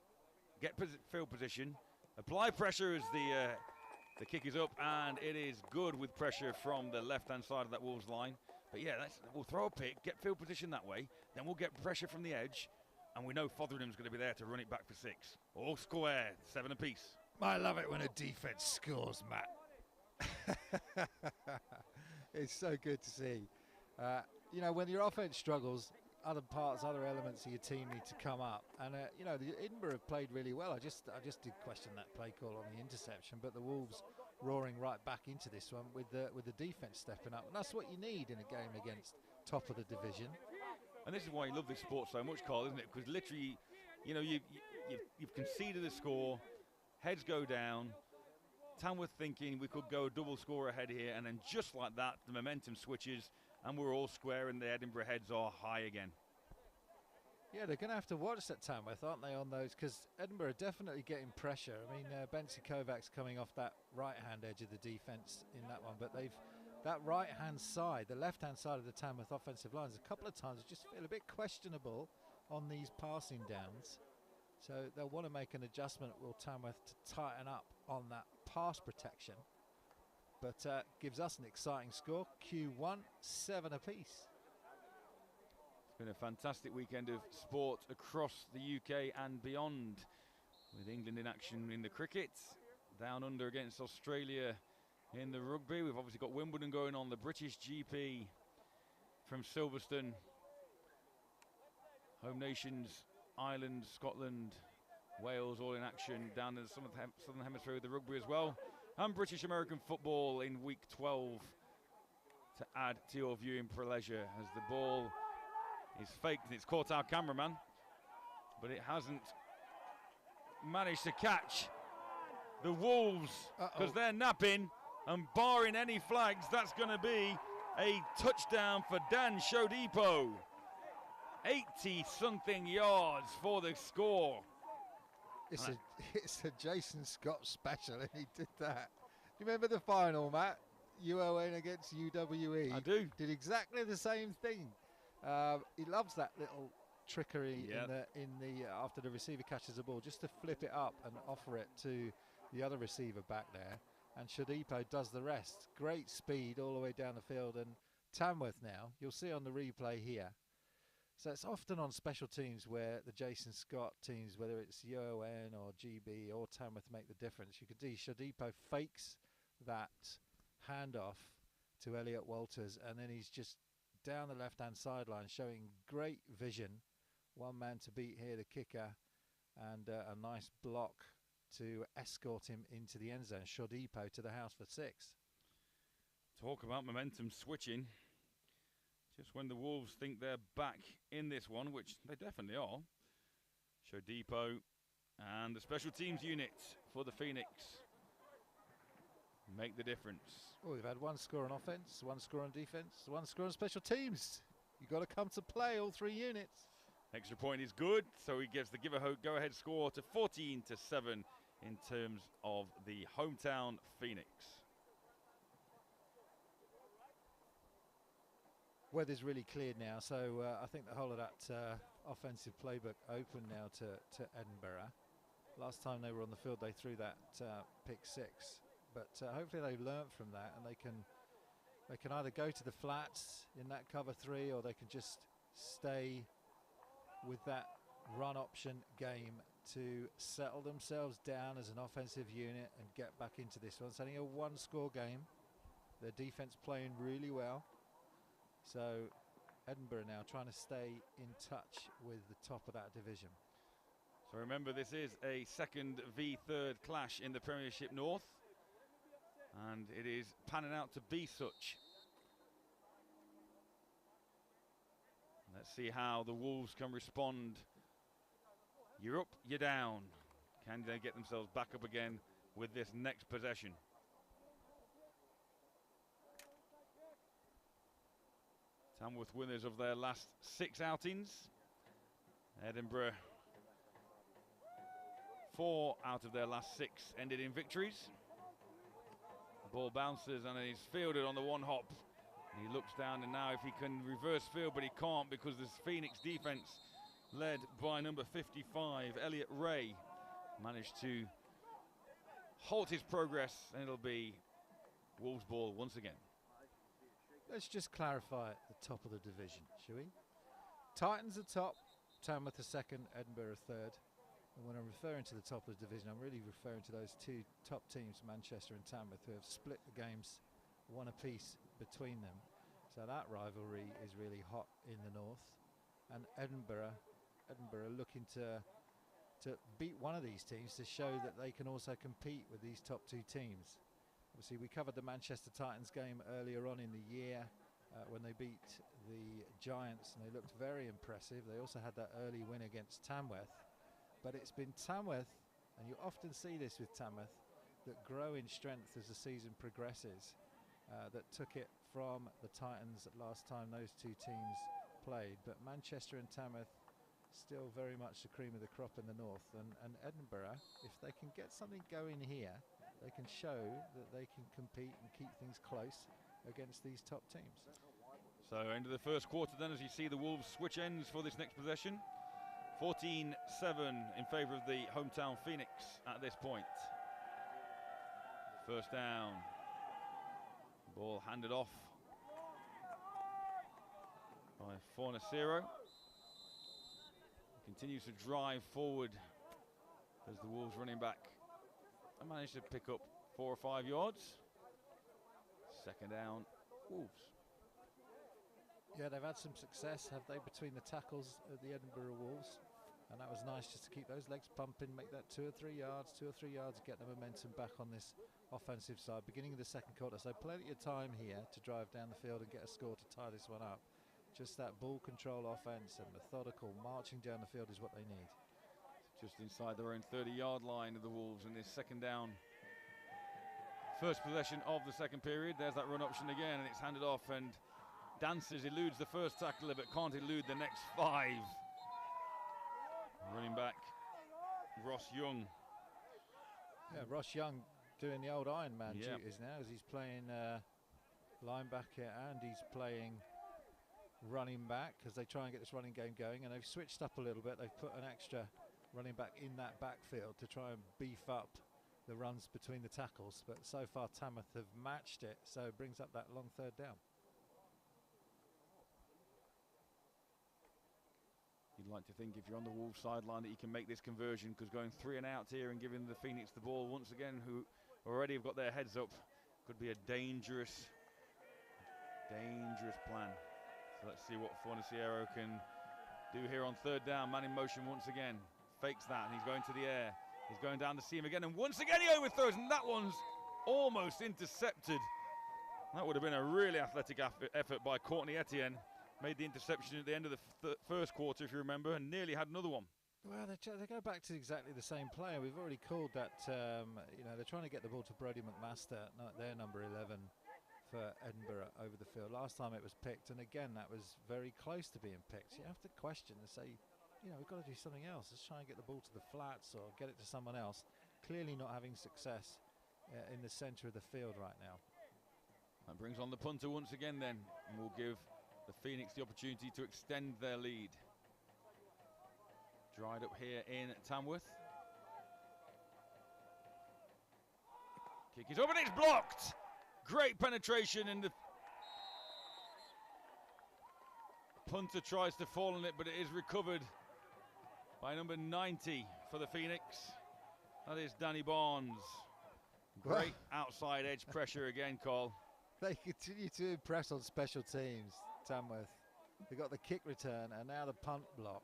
get field position, apply pressure as the kick is up, and it is good with pressure from the left-hand side of that Wolves line. But yeah, we'll throw a pick, get field position that way, then we'll get pressure from the edge, and we know Fotheringham's going to be there to run it back for 6. All square, 7 apiece. I love it when a defence scores, Matt. It's so good to see. When your offence struggles, other elements of your team need to come up. And, the Edinburgh have played really well. I just did question that play call on the interception, but the Wolves roaring right back into this one with the defence stepping up. And that's what you need in a game against top of the division. And this is why you love this sport so much, Carl, isn't it? Because literally, you've conceded the score, heads go down, Tamworth thinking we could go a double score ahead here, and then just like that, the momentum switches, and we're all square, and the Edinburgh heads are high again. Yeah, they're going to have to watch that Tamworth, aren't they, on those? Because Edinburgh are definitely getting pressure. I mean, Bency Kovacs coming off that right-hand edge of the defence in that one, but that right-hand side, the left-hand side of the Tamworth offensive lines, a couple of times just feel a bit questionable on these passing downs. So they'll want to make an adjustment, will Tamworth, to tighten up on that pass protection. But gives us an exciting score. Q1, 7 apiece. It's been a fantastic weekend of sport across the UK and beyond, with England in action in the cricket, down under against Australia in the rugby. We've obviously got Wimbledon going on, the British GP from Silverstone, home nations, Ireland, Scotland, Wales all in action down in the southern hemisphere with the rugby as well, and British American football in week 12 to add to your viewing pleasure as the ball is faked and it's caught our cameraman, but it hasn't managed to catch the Wolves because they're napping, and barring any flags, that's going to be a touchdown for Dan Shodipo. 80-something yards for the score. It's a Jason Scott special, and he did that. Do you remember the final, Matt? UON against UWE. I do. Did exactly the same thing. He loves that little trickery in the after the receiver catches the ball, just to flip it up and offer it to the other receiver back there. And Shodipo does the rest. Great speed all the way down the field. And Tamworth now, you'll see on the replay here. So it's often on special teams where the Jason Scott teams, whether it's UON or GB or Tamworth, make the difference. You can see Shodipo fakes that handoff to Elliot Walters, and then he's just down the left-hand sideline showing great vision. One man to beat here, the kicker, and a nice block to escort him into the end zone. Shodipo to the house for 6. Talk about momentum switching. Just when the Wolves think they're back in this one, which they definitely are, Shodipo and the special teams unit for the Phoenix make the difference. Oh, we've had 1 score on offence, 1 score on defence, 1 score on special teams. You've got to come to play, all 3 units. Extra point is good, so he gives the go-ahead score to 14-7 in terms of the hometown Phoenix. Weather's really cleared now, so I think the whole of that offensive playbook open now to Edinburgh. Last time they were on the field, they threw that pick 6, but hopefully they've learnt from that, and they can either go to the flats in that cover 3, or they can just stay with that run option game to settle themselves down as an offensive unit and get back into this one. It's only a 1-score game. Their defence playing really well. So Edinburgh now trying to stay in touch with the top of that division. So remember, this is a 2nd v 3rd clash in the Premiership North, and it is panning out to be such. Let's see how the Wolves can respond. You're up, you're down. Can they get themselves back up again with this next possession? Tamworth winners of their last 6 outings. Edinburgh, 4 out of their last 6 ended in victories. The ball bounces and he's fielded on the one hop. He looks down, and now if he can reverse field, but he can't because this Phoenix defence, led by number 55, Elliot Ray, managed to halt his progress, and it'll be Wolves ball once again. Let's just clarify at the top of the division, shall we? Titans are top, Tamworth are second, Edinburgh are third. And when I'm referring to the top of the division, I'm really referring to those 2 top teams, Manchester and Tamworth, who have split the games 1 apiece between them. So that rivalry is really hot in the north. And Edinburgh looking to beat one of these teams to show that they can also compete with these top 2 teams. Obviously, we covered the Manchester Titans game earlier on in the year when they beat the Giants, and they looked very impressive. They also had that early win against Tamworth. But it's been Tamworth, and you often see this with Tamworth, that grow in strength as the season progresses, that took it from the Titans last time those 2 teams played. But Manchester and Tamworth still very much the cream of the crop in the north, and Edinburgh, if they can get something going here, they can show that they can compete and keep things close against these top teams. So into the first quarter then, as you see the Wolves switch ends for this next possession. 14-7 in favour of the hometown Phoenix at this point. First down. Ball handed off by Fornacero. Continues to drive forward as the Wolves running back and managed to pick up 4 or 5 yards. Second down, Wolves. Yeah, they've had some success, have they, between the tackles of the Edinburgh Wolves. And that was nice just to keep those legs pumping, make that 2 or 3 yards, get the momentum back on this offensive side. Beginning of the second quarter, so plenty of time here to drive down the field and get a score to tie this one up. Just that ball control offense and methodical marching down the field is what they need. Just inside their own 30-yard line of the Wolves in this second down. First possession of the second period. There's that run option again, and it's handed off, and Dances eludes the first tackler but can't elude the next 5. Running back Ross Young. Yeah, Ross Young doing the old Iron Man duties now, as he's playing linebacker and he's playing running back, as they try and get this running game going. And they've switched up a little bit. They've put an extra running back in that backfield to try and beef up the runs between the tackles. But so far Tamworth have matched it, so it brings up that long third down. You'd like to think if you're on the Wolves sideline that you can make this conversion, because going 3 and out here and giving the Phoenix the ball once again, who already have got their heads up, could be a dangerous plan. So let's see what Fornacero can do here on third down. Man in motion once again. Fakes that, and he's going to the air. He's going down the seam again, and once again he overthrows, and that one's almost intercepted. That would have been a really athletic effort by Courtney Etienne. Made the interception at the end of the first quarter, if you remember, and nearly had another one. Well, they go back to exactly the same player. We've already called that, they're trying to get the ball to Brodie McMaster, their number 11 for Edinburgh over the field. Last time it was picked, and again, that was very close to being picked. You have to question and say, we've got to do something else. Let's try and get the ball to the flats or get it to someone else. Clearly not having success in the centre of the field right now. That brings on the punter once again then, and will give the Phoenix the opportunity to extend their lead. Dried up here in Tamworth. Kick is over and it's blocked. Great penetration, and the punter tries to fall on it, but it is recovered by number 90 for the Phoenix. That is Danny Barnes. Great outside edge pressure again, Carl. They continue to impress on special teams, Tamworth. They got the kick return and now the punt block.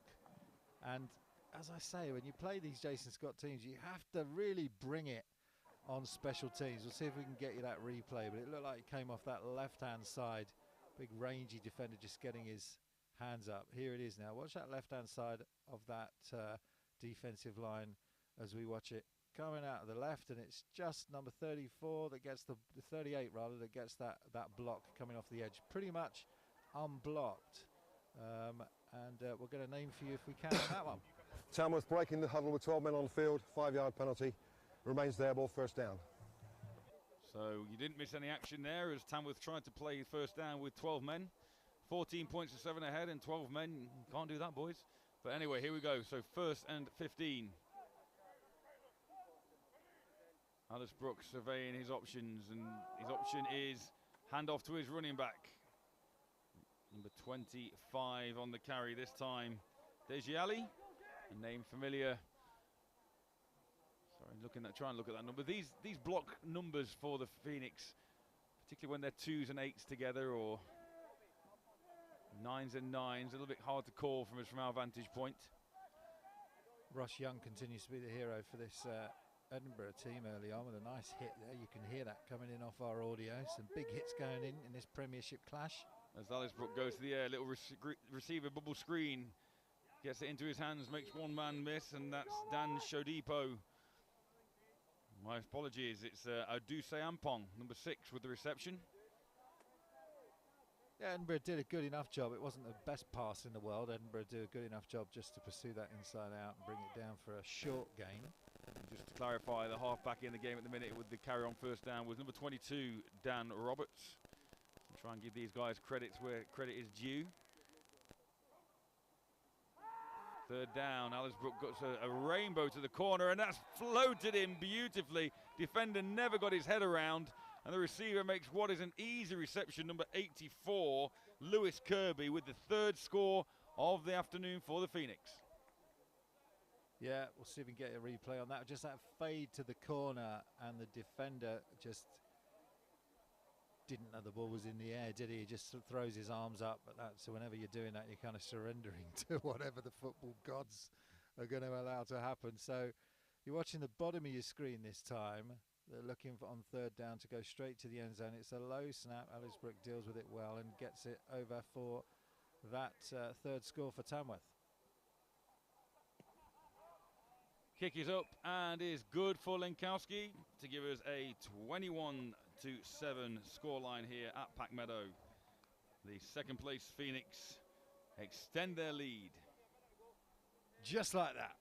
And as I say, when you play these Jason Scott teams, you have to really bring it on special teams. We'll see if we can get you that replay, but it looked like it came off that left-hand side. Big rangy defender just getting his hands up. Here it is now. Watch that left-hand side of that defensive line as we watch it coming out of the left, and it's just number 34 that gets the 38 rather, that gets that block coming off the edge. Pretty much unblocked. And we'll get a name for you if we can on that one. Tamworth breaking the huddle with 12 men on the field, 5-yard penalty. Remains there, ball first down. So you didn't miss any action there as Tamworth tried to play first down with 12 men. 14 points to 7 ahead and 12 men. Can't do that, boys. But anyway, here we go. So 1st and 15. Alice Brooks surveying his options, and his option is handoff to his running back. Number 25 on the carry this time. Deji Ali, a name familiar. Sorry, trying to look at that number. These block numbers for the Phoenix, particularly when they're 2s and 8s together, or 9s and 9s, a little bit hard to call from our vantage point. Ross Young continues to be the hero for this Edinburgh team early on with a nice hit there. You can hear that coming in off our audio. Some big hits going in this Premiership clash. As Alice Brooks goes to the air, little receiver bubble screen. Gets it into his hands, makes one man miss, and that's Dan Shodipo. My apologies, it's Aduse Ampong, number 6, with the reception. Yeah, Edinburgh did a good enough job. It wasn't the best pass in the world. Edinburgh did a good enough job just to pursue that inside out and bring it down for a short gain. And just to clarify, the half-back in the game at the minute with the carry-on first down was number 22, Dan Roberts. I'll try and give these guys credit where credit is due. 3rd down, Alice Brooks got a rainbow to the corner, and that's floated in beautifully. Defender never got his head around, and the receiver makes what is an easy reception, number 84, Lewis Kirby, with the 3rd score of the afternoon for the Phoenix. Yeah, we'll see if we can get a replay on that. Just that fade to the corner, and the defender just didn't know the ball was in the air, did he? He just sort of throws his arms up. But so whenever you're doing that, you're kind of surrendering to whatever the football gods are going to allow to happen. So you're watching the bottom of your screen this time. They're looking for on 3rd down to go straight to the end zone. It's a low snap. Alice Brooks deals with it well and gets it over for that 3rd score for Tamworth. Kick is up and is good for Lenkowski to give us a 21-7 scoreline here at Pack Meadow. The 2nd place Phoenix extend their lead. Just like that.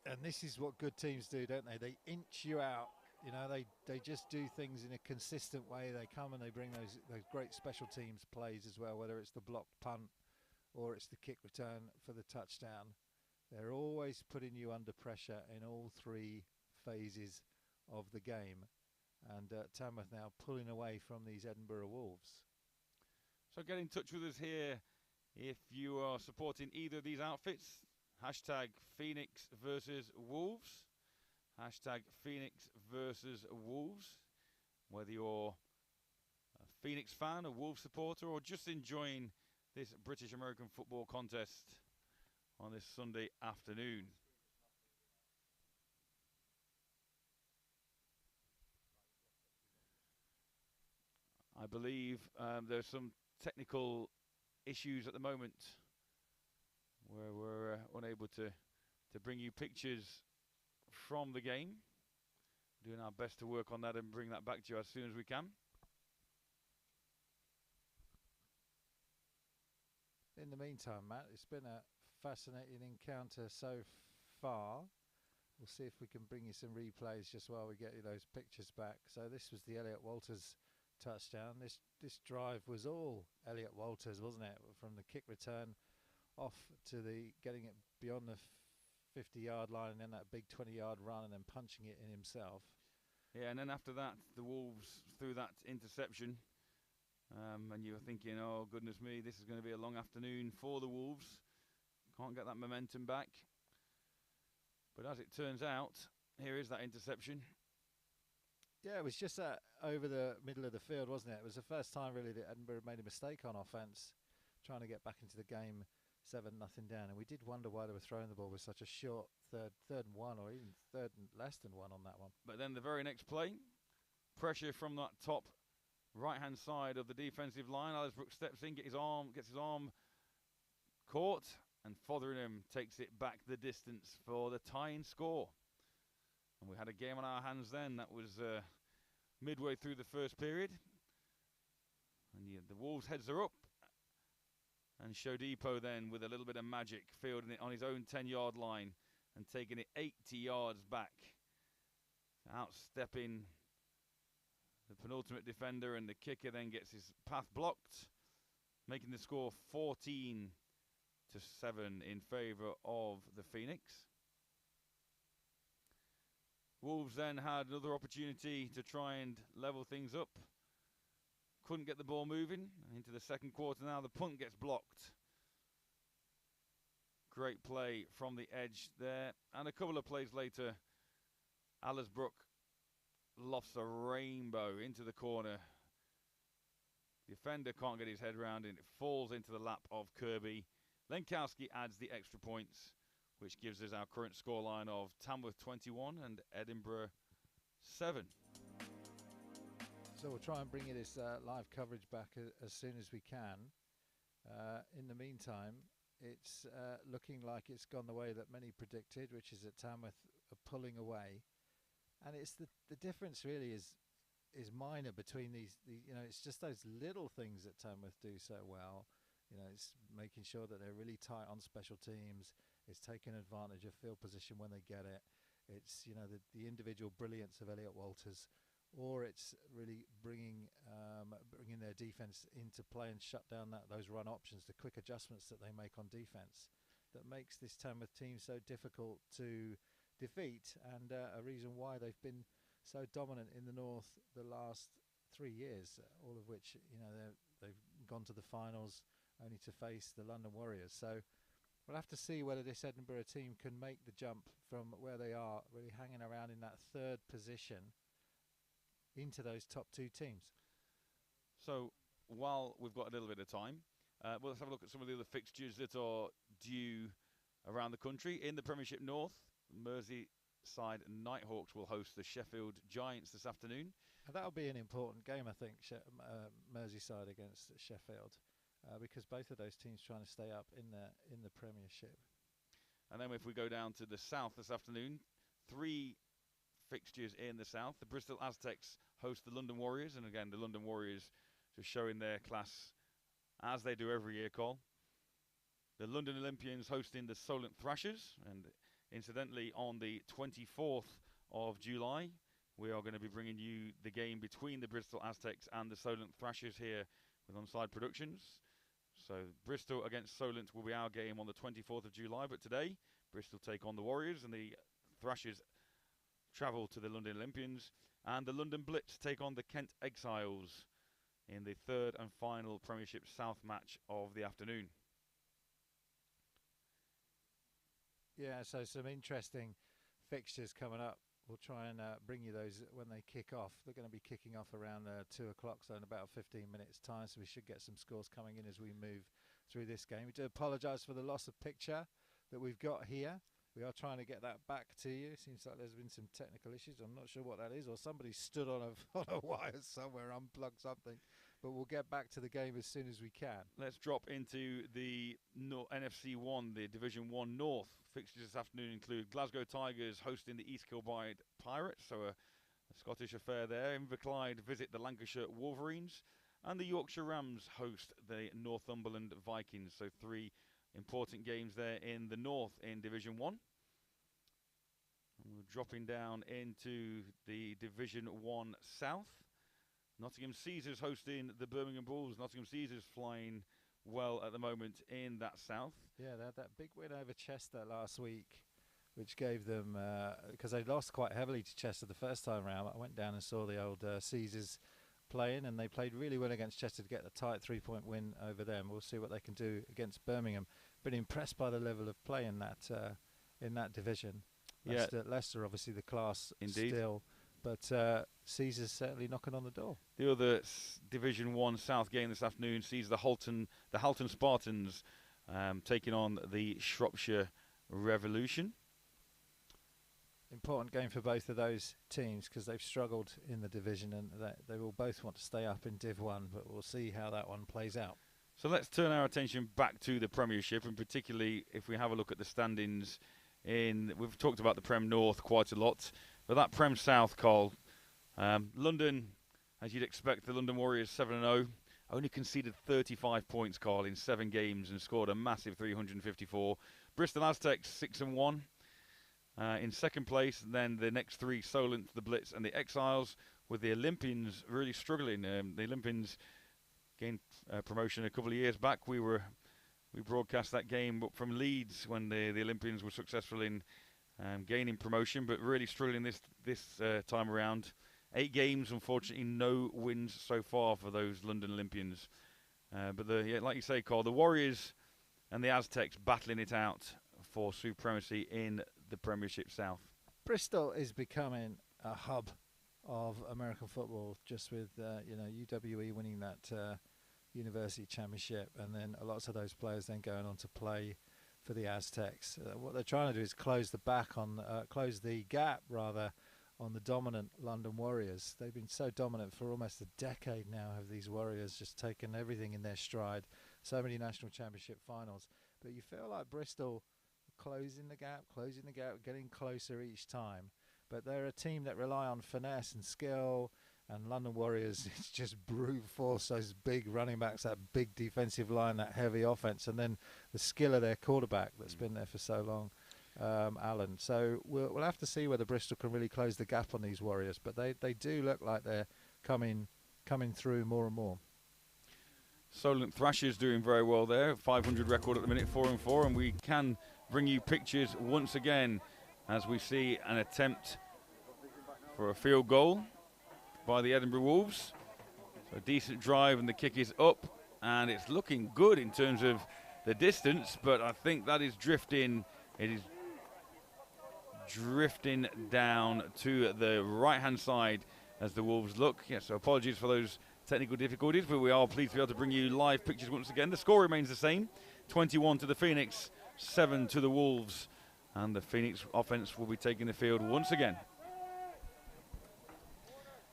And this is what good teams do, don't they? They inch you out. You know, they just do things in a consistent way. They come and they bring those great special teams plays as well, whether it's the blocked punt or it's the kick return for the touchdown. They're always putting you under pressure in all 3 phases of the game. And Tamworth now pulling away from these Edinburgh Wolves. So get in touch with us here if you are supporting either of these outfits. Hashtag Phoenix versus Wolves. Hashtag Phoenix versus Wolves. Whether you're a Phoenix fan, a Wolves supporter, or just enjoying this British American football contest on this Sunday afternoon. I believe there's some technical issues at the moment where we're unable to bring you pictures from the game. Doing our best to work on that and bring that back to you as soon as we can. In the meantime, Matt, it's been a fascinating encounter so far. We'll see if we can bring you some replays just while we get you those pictures back. So this was the Elliot Walters touchdown. This drive was all Elliot Walters, wasn't it? From the kick return off to the getting it beyond the 50-yard line and then that big 20-yard run and then punching it in himself. Yeah, and then after that, the Wolves threw that interception. And you were thinking, oh, goodness me, this is going to be a long afternoon for the Wolves. Can't get that momentum back. But as it turns out, here is that interception. Yeah, it was just over the middle of the field, wasn't it? It was the first time, really, that Edinburgh made a mistake on offence, trying to get back into the game 7-0 down. And we did wonder why they were throwing the ball with such a short third and 1, or even third and less than 1 on that one. But then the very next play, pressure from that top right-hand side of the defensive line. Alice Brooks steps in, gets his arm caught, and Fotheringham takes it back the distance for the tying score. And we had a game on our hands then. That was midway through the first period. And the Wolves' heads are up. And Shodipo then with a little bit of magic, fielding it on his own 10-yard line and taking it 80 yards back. Outstepping the penultimate defender, and the kicker then gets his path blocked, making the score 14-7 in favour of the Phoenix. Wolves then had another opportunity to try and level things up. Couldn't get the ball moving. Into the second quarter now, the punt gets blocked. Great play from the edge there. And a couple of plays later, Allersbrook lofts a rainbow into the corner. The defender can't get his head around it. It falls into the lap of Kirby. Lenkowski adds the extra points, which gives us our current scoreline of Tamworth 21 and Edinburgh 7. So we'll try and bring you this live coverage back as soon as we can. In the meantime, it's looking like it's gone the way that many predicted, which is that Tamworth are pulling away. And it's the difference really is minor between these, you know, it's just those little things that Tamworth do so well. You know, it's making sure that they're really tight on special teams. It's taking advantage of field position when they get it. It's, you know, the individual brilliance of Elliot Walters, or it's really bringing their defence into play and shut down those run options, the quick adjustments that they make on defence, that makes this Tamworth team so difficult to defeat, and a reason why they've been so dominant in the North the last 3 years, all of which, you know, they've gone to the finals only to face the London Warriors. So we'll have to see whether this Edinburgh team can make the jump from where they are, really hanging around in that third position, into those top two teams. So while we've got a little bit of time, let's have a look at some of the other fixtures that are due around the country. In the Premiership North, Merseyside Nighthawks will host the Sheffield Giants this afternoon. And that'll be an important game, I think, Merseyside against Sheffield, because both of those teams trying to stay up in the Premiership. And then if we go down to the south this afternoon, 3 fixtures in the south. The Bristol Aztecs host the London Warriors, and again the London Warriors just showing their class as they do every year, Cole. The London Olympians hosting the Solent Thrashers, and incidentally on the 24th of July we are going to be bringing you the game between the Bristol Aztecs and the Solent Thrashers here with Onside Productions. So Bristol against Solent will be our game on the 24th of July, but today Bristol take on the Warriors and the Thrashers travel to the London Olympians, and the London Blitz take on the Kent Exiles in the third and final Premiership South match of the afternoon. Yeah, so some interesting fixtures coming up. We'll try and bring you those when they kick off. They're going to be kicking off around 2 o'clock, so in about 15 minutes time, so we should get some scores coming in as we move through this game. We do apologise for the loss of picture that we've got here. We are trying to get that back to you. Seems like there's been some technical issues. I'm not sure what that is, or somebody stood on a wire somewhere, unplugged something. But we'll get back to the game as soon as we can. Let's drop into the NFC 1, the Division 1 North. Fixtures this afternoon include Glasgow Tigers hosting the East Kilbride Pirates, so a Scottish affair there. Inverclyde visit the Lancashire Wolverines, and the Yorkshire Rams host the Northumberland Vikings. So 3 important games there in the North in Division 1. And we're dropping down into the Division 1 South. Nottingham Caesars hosting the Birmingham Bulls. Nottingham Caesars flying well at the moment in that South. Yeah, they had that big win over Chester last week, which gave them, because they lost quite heavily to Chester the first time round. I went down and saw the old Caesars playing, and they played really well against Chester to get a tight 3-point win over them. We'll see what they can do against Birmingham. Been impressed by the level of play in that division. Leicester obviously the class indeed still, but Caesars certainly knocking on the door. The other Division 1 South game this afternoon sees the Halton Spartans taking on the Shropshire Revolution. Important game for both of those teams because they've struggled in the division, and they will both want to stay up in Div 1, but we'll see how that one plays out. So let's turn our attention back to the Premiership, and particularly if we have a look at the standings. We've talked about the Prem North quite a lot, but that Prem South, Cole, London, as you'd expect, the London Warriors 7-0, only conceded 35 points, Carl, in 7 games and scored a massive 354. Bristol Aztecs 6-1 in second place. And then the next 3, Solent, the Blitz and the Exiles, with the Olympians really struggling. The Olympians gained promotion a couple of years back. We broadcast that game up from Leeds when the Olympians were successful in gaining promotion, but really struggling this time around. 8 games, unfortunately, no wins so far for those London Olympians. But like you say, Carl, the Warriors and the Aztecs battling it out for supremacy in the Premiership South. Bristol is becoming a hub of American football, just with UWE winning that University Championship, and then lots of those players then going on to play for the Aztecs. What they're trying to do is close the gap on the dominant London Warriors. They've been so dominant for almost a decade now, have these Warriors just taken everything in their stride. So many national championship finals. But you feel like Bristol closing the gap, getting closer each time. But they're a team that rely on finesse and skill, and London Warriors, it's just brute force, those big running backs, that big defensive line, that heavy offense, and then the skill of their quarterback that's been there for so long, Alan. So we'll have to see whether Bristol can really close the gap on these Warriors, but they do look like they're coming through more and more. Solent Thrashers doing very well there, 500 record at the minute, 4-4, and we can bring you pictures once again as we see an attempt for a field goal by the Edinburgh Wolves. So a decent drive and the kick is up, and it's looking good in terms of the distance, but I think that is drifting. It is drifting down to the right-hand side as the Wolves look. Yes, so apologies for those technical difficulties, but we are pleased to be able to bring you live pictures once again. The score remains the same, 21 to the Phoenix, 7 to the Wolves, and the Phoenix offense will be taking the field once again.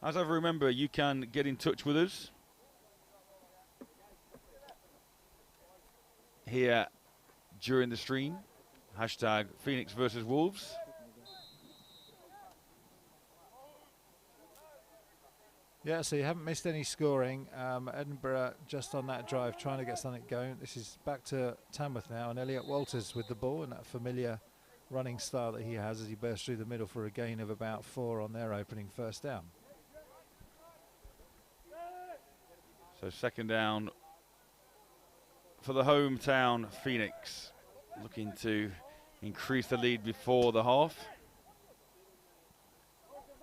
As ever, remember, you can get in touch with us here during the stream. Hashtag Phoenix versus Wolves. Yeah, so you haven't missed any scoring. Edinburgh just on that drive trying to get something going. This is back to Tamworth now, and Elliot Walters with the ball and that familiar running style that he has as he bursts through the middle for a gain of about 4 on their opening first down. So second down for the hometown Phoenix, looking to increase the lead before the half.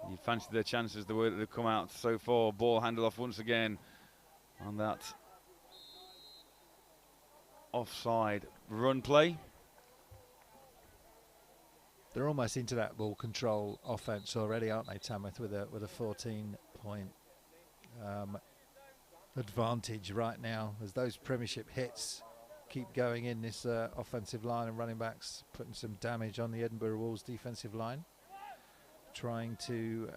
You fancy their chances the way that they've come out so far. Ball handed off once again on that offside run play. They're almost into that ball control offense already, aren't they, Tamworth, with a 14-point advantage right now, as those Premiership hits keep going in. This offensive line and running backs putting some damage on the Edinburgh Wolves defensive line, trying to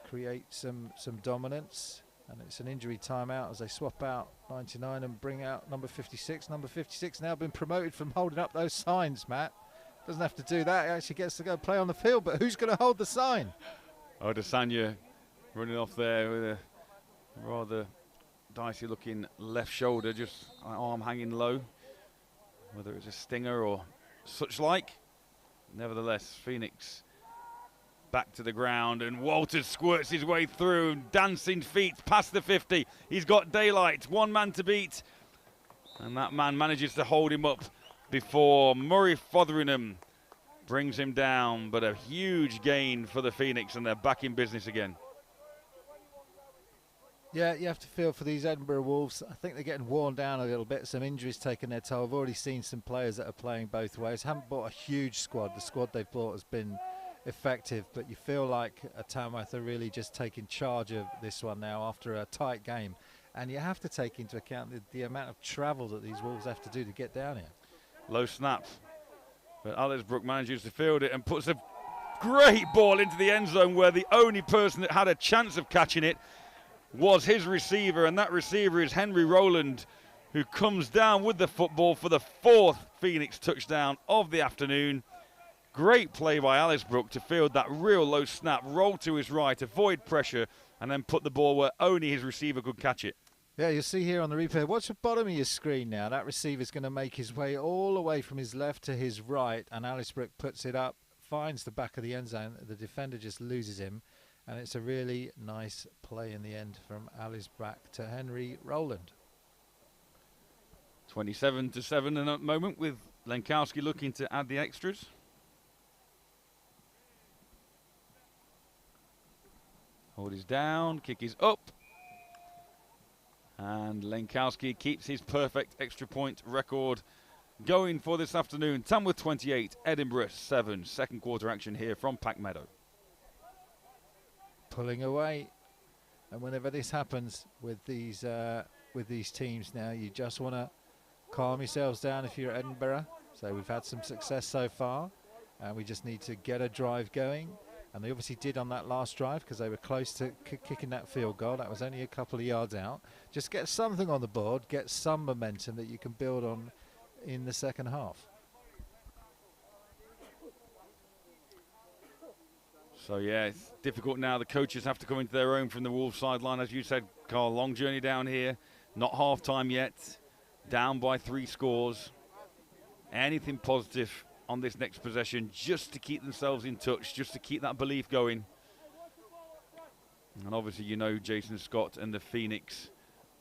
create some dominance. And it's an injury timeout as they swap out 99 and bring out number 56. Number 56 now been promoted from holding up those signs, Matt. Doesn't have to do that. He actually gets to go play on the field, but who's going to hold the sign? Oh, Desanya running off there with a rather dicey looking left shoulder, just arm hanging low, whether it's a stinger or such like. Nevertheless, Phoenix back to the ground, and Walters squirts his way through, dancing feet past the 50. He's got daylight, one man to beat, and that man manages to hold him up before Murray Fotheringham brings him down. But a huge gain for the Phoenix, and they're back in business again. Yeah, you have to feel for these Edinburgh Wolves. I think they're getting worn down a little bit. Some injuries taking their toll. I've already seen some players that are playing both ways. Haven't bought a huge squad. The squad they've bought has been effective, but you feel like Tamworth are really just taking charge of this one now after a tight game. And you have to take into account the amount of travel that these Wolves have to do to get down here. Low snap, but Alisbrook manages to field it and puts a great ball into the end zone, where the only person that had a chance of catching it was his receiver, and that receiver is Henry Rowland, who comes down with the football for the 4th Phoenix touchdown of the afternoon. Great play by Alisbrook to field that real low snap, roll to his right, avoid pressure, and then put the ball where only his receiver could catch it. Yeah, you'll see here on the replay. Watch the bottom of your screen now. That receiver's going to make his way all the way from his left to his right, and Alisbrook puts it up, finds the back of the end zone. The defender just loses him, and it's a really nice play in the end from Alisbrook to Henry Rowland. 27-7 in a moment, with Lenkowski looking to add the extras. Hold is down, kick is up. And Lenkowski keeps his perfect extra point record going for this afternoon. Tamworth 28, Edinburgh 7. Second quarter action here from Pack Meadow. Pulling away. And whenever this happens with these teams now, you just want to calm yourselves down if you're at Edinburgh. So we've had some success so far, and we just need to get a drive going. And they obviously did on that last drive because they were close to kicking that field goal. That was only a couple of yards out. Just get something on the board, get some momentum that you can build on in the second half. So yeah, it's difficult now. The coaches have to come into their own from the Wolves sideline. As you said, Carl, long journey down here. Not half time yet. Down by 3 scores. Anything positive on this next possession, just to keep themselves in touch, just to keep that belief going. And obviously, you know, Jason Scott and the Phoenix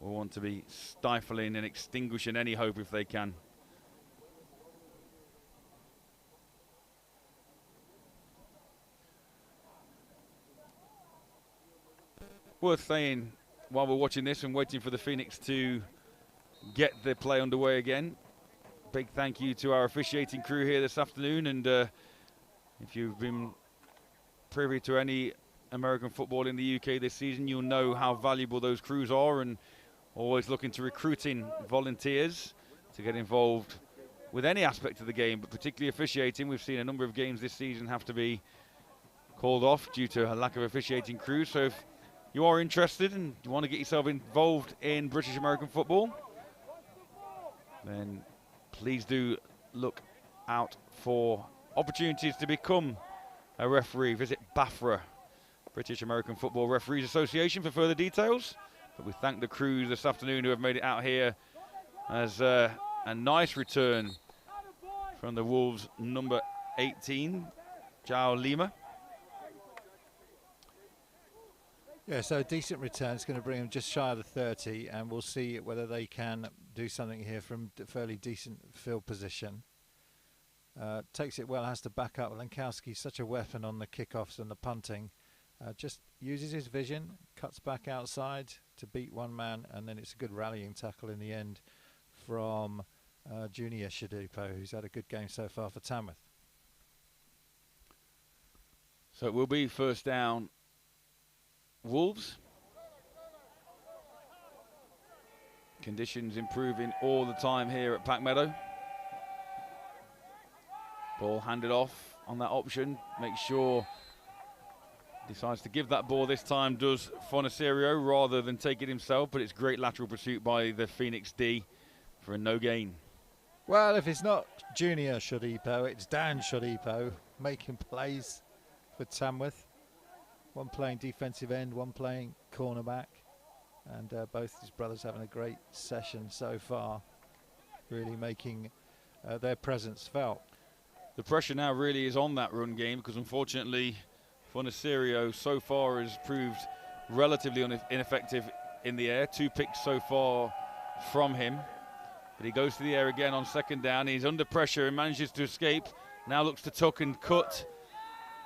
will want to be stifling and extinguishing any hope if they can. Worth saying, while we're watching this and waiting for the Phoenix to get the play underway again, big thank you to our officiating crew here this afternoon. And if you've been privy to any American football in the UK this season, you'll know how valuable those crews are, and always looking to recruiting volunteers to get involved with any aspect of the game, but particularly officiating. We've seen a number of games this season have to be called off due to a lack of officiating crews. So if you are interested and you want to get yourself involved in British American football, then please do look out for opportunities to become a referee. Visit BAFRA, British American Football Referees Association, for further details. But we thank the crews this afternoon who have made it out here as a nice return from the Wolves' number 18, João Lima. Yeah, so a decent return. It's going to bring them just shy of the 30, and we'll see whether they can do something here from a fairly decent field position. Takes it well, has to back up. Lenkowski's such a weapon on the kickoffs and the punting. Just uses his vision, cuts back outside to beat one man, and then it's a good rallying tackle in the end from Junior Shadupo, who's had a good game so far for Tamworth. So it will be first down, Wolves. Conditions improving all the time here at Pack Meadow. Ball handed off on that option. Make sure decides to give that ball this time, does Fonacerio, rather than take it himself, but it's great lateral pursuit by the Phoenix D for a no gain. Well, if it's not Junior Shodipo, it's Dan Shodipo making plays for Tamworth. One playing defensive end, one playing cornerback, and both his brothers having a great session so far, really making their presence felt. The pressure now really is on that run game, because unfortunately Fonacerio so far has proved relatively ineffective in the air. 2 picks so far from him, but he goes to the air again on second down. He's under pressure and manages to escape. Now looks to tuck and cut,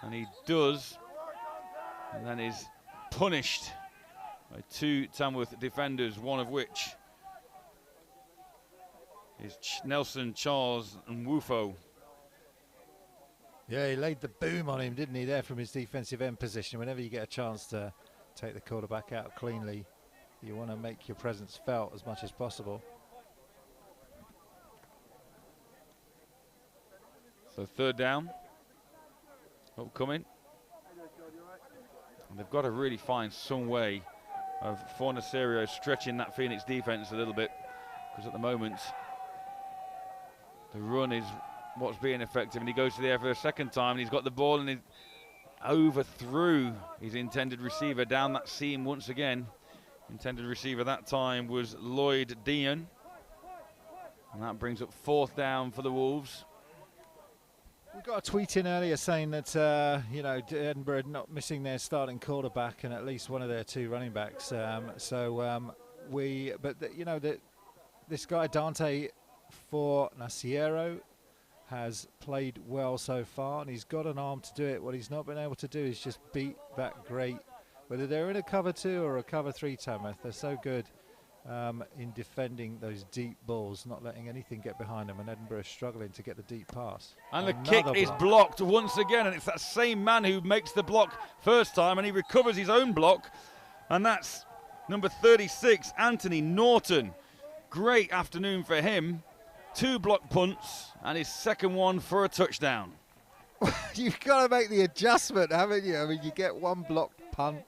and he does, and then is punished by 2 Tamworth defenders, one of which is Nelson Charles Nwufo. Yeah, he laid the boom on him, didn't he, there from his defensive end position. Whenever you get a chance to take the quarterback out cleanly, you want to make your presence felt as much as possible. So third down, upcoming. And they've got to really find some way of Fonacerio stretching that Phoenix defense a little bit, because at the moment the run is what's being effective, and he goes to the air for a second time, and he's got the ball, and he overthrew his intended receiver down that seam once again. Intended receiver that time was Lloyd Dean. And that brings up 4th down for the Wolves. We got a tweet in earlier saying that Edinburgh not missing their starting quarterback and at least one of their 2 running backs. This guy Dante for Nasiero has played well so far, and he's got an arm to do it. What he's not been able to do is just beat that great, whether they're in a cover 2 or a cover 3, Tamworth. They're so good in defending those deep balls, not letting anything get behind them, and Edinburgh is struggling to get the deep pass. And the kick is blocked once again, and it's that same man who makes the block first time, and he recovers his own block, and that's number 36, Anthony Norton. Great afternoon for him. 2 block punts, and his second one for a touchdown. You've got to make the adjustment, haven't you? I mean, you get 1 block punt.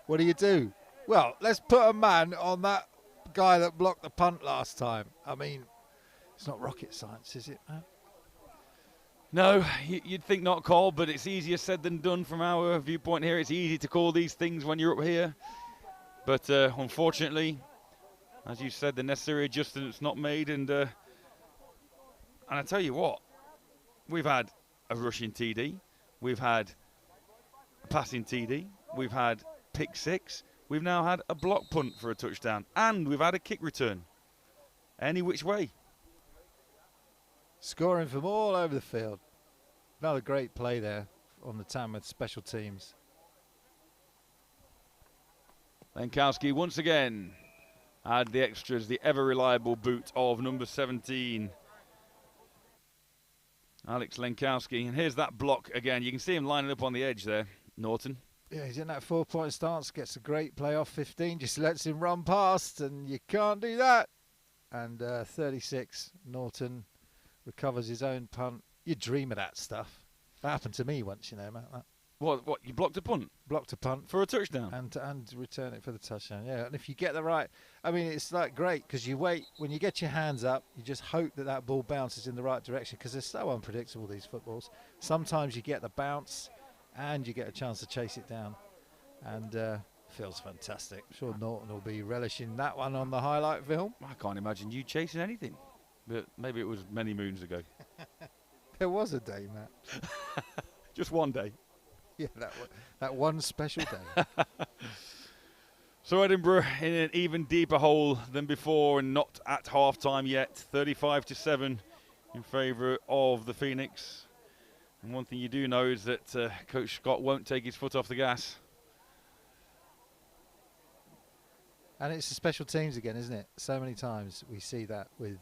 What do? Well, let's put a man on that guy that blocked the punt last time. I mean, it's not rocket science, is it, Matt? No, you'd think not, Cole, but it's easier said than done from our viewpoint here. It's easy to call these things when you're up here. But unfortunately, as you said, the necessary adjustments not made. And I tell you what, we've had a rushing TD. We've had a passing TD. We've had pick 6. We've now had a block punt for a touchdown, and we've had a kick return. Any which way. Scoring from all over the field. Another great play there on the Tamworth special teams. Lenkowski once again had the extras, the ever-reliable boot of number 17, Alex Lenkowski. And here's that block again. You can see him lining up on the edge there, Norton. Yeah, he's in that 4-point stance, gets a great play off 15, just lets him run past, and you can't do that. And 36, Norton recovers his own punt. You dream of that stuff. That happened to me once, Matt. That. What? You blocked a punt? Blocked a punt. For a touchdown? And return it for the touchdown, yeah. And if you get the right... I mean, it's like great, because you wait, when you get your hands up, you just hope that that ball bounces in the right direction, because they're so unpredictable, these footballs. Sometimes you get the bounce, and you get a chance to chase it down, and feels fantastic. I'm sure Norton will be relishing that one on the highlight film. I can't imagine you chasing anything, but maybe it was many moons ago. There was a day, Matt. Just one day. Yeah, that one special day. So Edinburgh in an even deeper hole than before, and not at half-time yet. 35-7 in favour of the Phoenix. And one thing you do know is that Coach Scott won't take his foot off the gas. And it's the special teams again, isn't it? So many times we see that with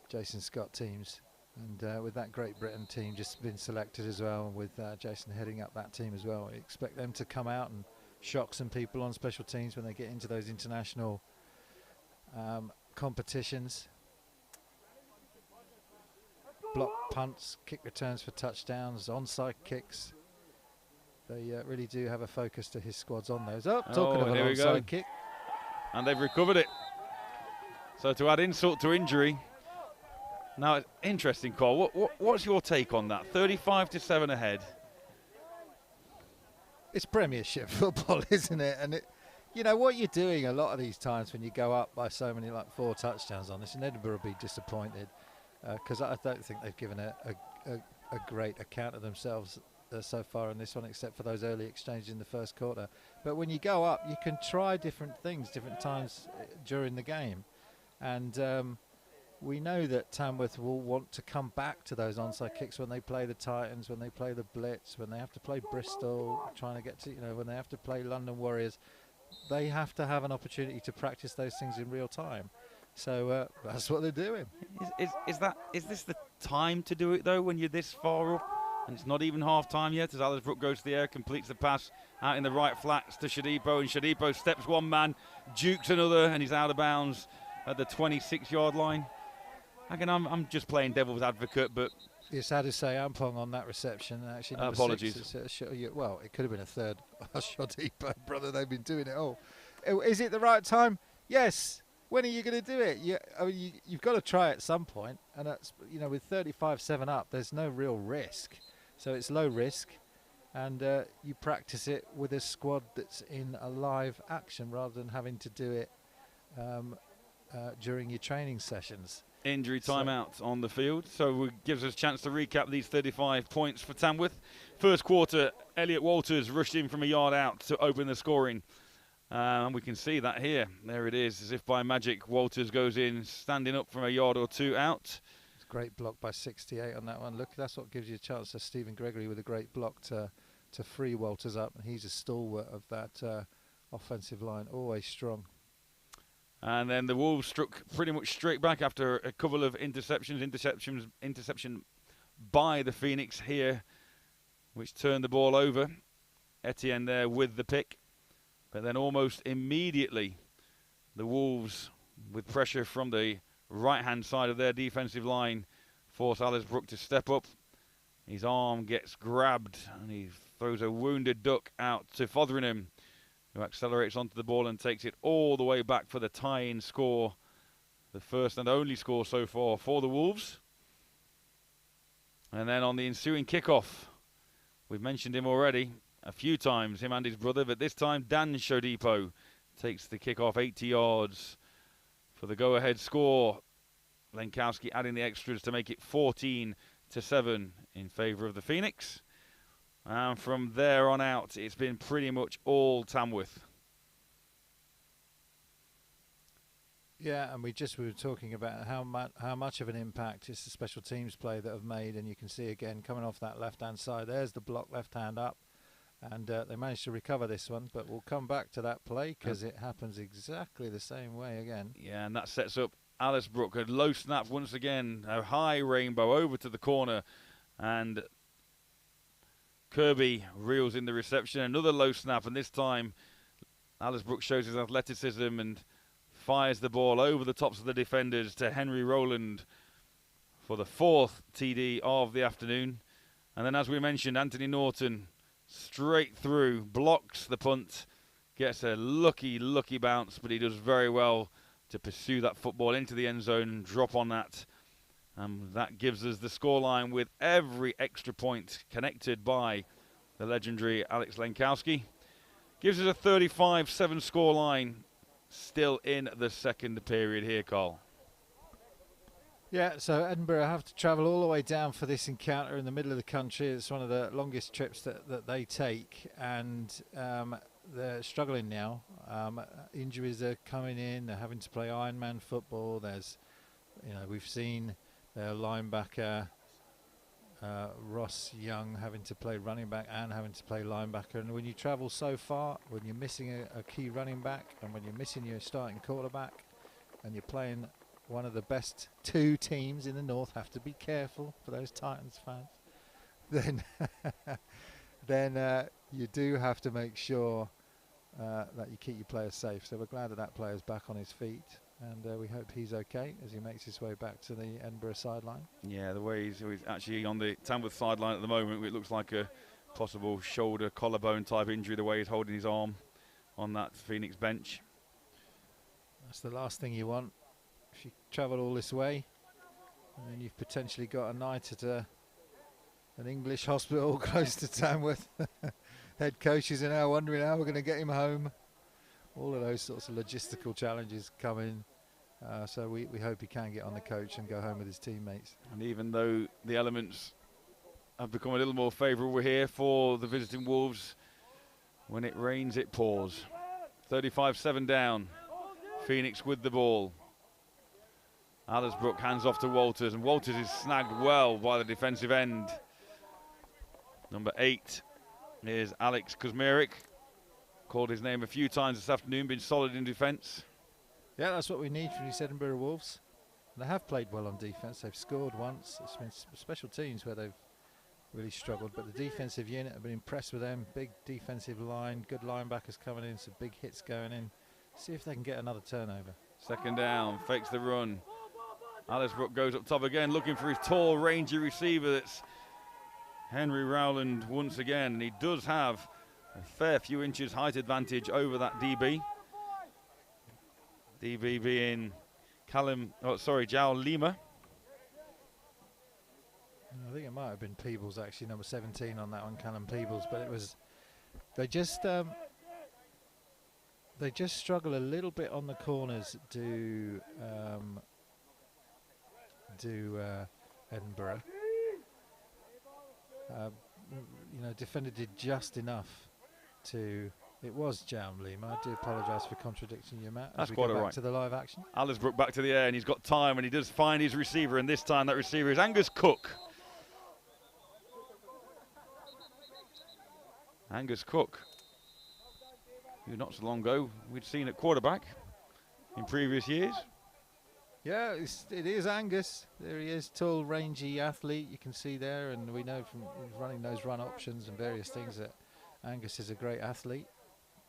Jason Scott teams. And with that Great Britain team just been selected as well, and with Jason heading up that team as well. We expect them to come out and shock some people on special teams when they get into those international competitions. Block punts, kick returns for touchdowns, onside kicks. They really do have a focus to his squads on those. Talking of an onside kick. And they've recovered it. So to add insult to injury. Now, it's interesting, Cole. What's your take on that? 35-7 ahead. It's Premiership football, isn't it? And what you're doing a lot of these times when you go up by so many, like 4 touchdowns on this, and Edinburgh will be disappointed because I don't think they've given a great account of themselves so far in this one, except for those early exchanges in the first quarter. But when you go up, you can try different things different times during the game, and we know that Tamworth will want to come back to those onside kicks when they play the Titans, when they play the Blitz, when they have to play Bristol, trying to get to, when they have to play London Warriors. They have to have an opportunity to practice those things in real time. So that's what they're doing. Is this the time to do it, though, when you're this far up? And it's not even half-time yet as Aldersbrook goes to the air, completes the pass out in the right flats to Shadipo, and Shadipo steps one man, dukes another, and he's out of bounds at the 26-yard line. Again, I'm just playing devil's advocate, but... It's sad to say Ampong on that reception. Actually, apologies. 6, well, it could have been a third shot, but brother, they've been doing it all. Is it the right time? Yes. When are you going to do it? You've got to try at some point, and that's with 35-7 up, there's no real risk. So it's low risk. and you practice it with a squad that's in a live action rather than having to do it during your training sessions. Injury timeout on the field, so it gives us a chance to recap these 35 points for Tamworth. First quarter, Elliot Walters rushed in from a yard out to open the scoring. And we can see that here. There it is, as if by magic. Walters goes in, standing up from a yard or two out. It's a great block by 68 on that one. Look, that's what gives you a chance to Stephen Gregory with a great block to free Walters up. And he's a stalwart of that offensive line, always strong. And then the Wolves struck pretty much straight back after a couple of interception by the Phoenix here, which turned the ball over. Etienne there with the pick. But then almost immediately, the Wolves, with pressure from the right-hand side of their defensive line, force Alasbrook to step up. His arm gets grabbed, and he throws a wounded duck out to Fotheringham, who accelerates onto the ball and takes it all the way back for the tie-in score. The first and only score so far for the Wolves. And then on the ensuing kickoff, we've mentioned him already a few times, him and his brother, but this time Dan Shodipo takes the kickoff 80 yards for the go-ahead score. Lenkowski adding the extras to make it 14-7 in favour of the Phoenix. And from there on out, it's been pretty much all Tamworth. Yeah, and we were talking about how much of an impact it's the special teams play that have made, and you can see again coming off that left-hand side. There's the block left hand up. And they managed to recover this one, but we'll come back to that play because it happens exactly the same way again. Yeah, and that sets up Alasbrook. A low snap once again, a high rainbow over to the corner, and Kirby reels in the reception. Another low snap, and this time Alasbrook shows his athleticism and fires the ball over the tops of the defenders to Henry Rowland for the 4th TD of the afternoon. And then, as we mentioned, Anthony Norton straight through, blocks the punt, gets a lucky bounce, but he does very well to pursue that football into the end zone and drop on that. That gives us the scoreline with every extra point connected by the legendary Alex Lenkowski. Gives us a 35-7 scoreline still in the second period here, Carl. Yeah, so Edinburgh have to travel all the way down for this encounter in the middle of the country. It's one of the longest trips that they take, and they're struggling now. Injuries are coming in. They're having to play Ironman football. We've seen their linebacker Ross Young having to play running back and having to play linebacker. And when you travel so far, when you're missing a key running back, and when you're missing your starting quarterback, and you're playing one of the best two teams in the north, have to be careful for those Titans fans, then you do have to make sure that you keep your players safe. So we're glad that player's back on his feet, and we hope he's okay as he makes his way back to the Edinburgh sideline. Yeah, the way he's actually on the Tamworth sideline at the moment, it looks like a possible shoulder, collarbone type injury, the way he's holding his arm on that Phoenix bench. That's the last thing you want. If you travel all this way, and then you've potentially got a night at an English hospital close to Tamworth. Head coaches are now wondering how we're going to get him home. All of those sorts of logistical challenges come in. So we hope he can get on the coach and go home with his teammates. And even though the elements have become a little more favourable here for the visiting Wolves, when it rains it pours. 35-7 down. Phoenix with the ball. Alasbrook hands off to Walters, and Walters is snagged well by the defensive end. Number 8 is Alex Kuzmirik. Called his name a few times this afternoon, been solid in defence. Yeah, that's what we need from these Edinburgh Wolves. They have played well on defence. They've scored once. It's been special teams where they've really struggled, but the defensive unit have been impressed with them. Big defensive line, good linebackers coming in, some big hits going in. See if they can get another turnover. Second down, fakes the run. Alasbrook goes up top again, looking for his tall, rangy receiver. That's Henry Rowland once again. And he does have a fair few inches height advantage over that DB. DB being João Lima. think it might have been Peebles actually, number 17 on that one, Callum Peebles. But it was they just struggle a little bit on the corners. Do Edinburgh? You know, defender did just enough to. It was Jam Lima. I do apologise for contradicting you, Matt. That's we quite go all back right. to the live action. Alisbrook back to the air, and he's got time, and he does find his receiver, and this time that receiver is Angus Cook. Angus Cook, who not so long ago we'd seen at quarterback in previous years. Yeah, it is Angus. There he is, tall, rangy athlete. You can see there, and we know from running those run options and various things that Angus is a great athlete.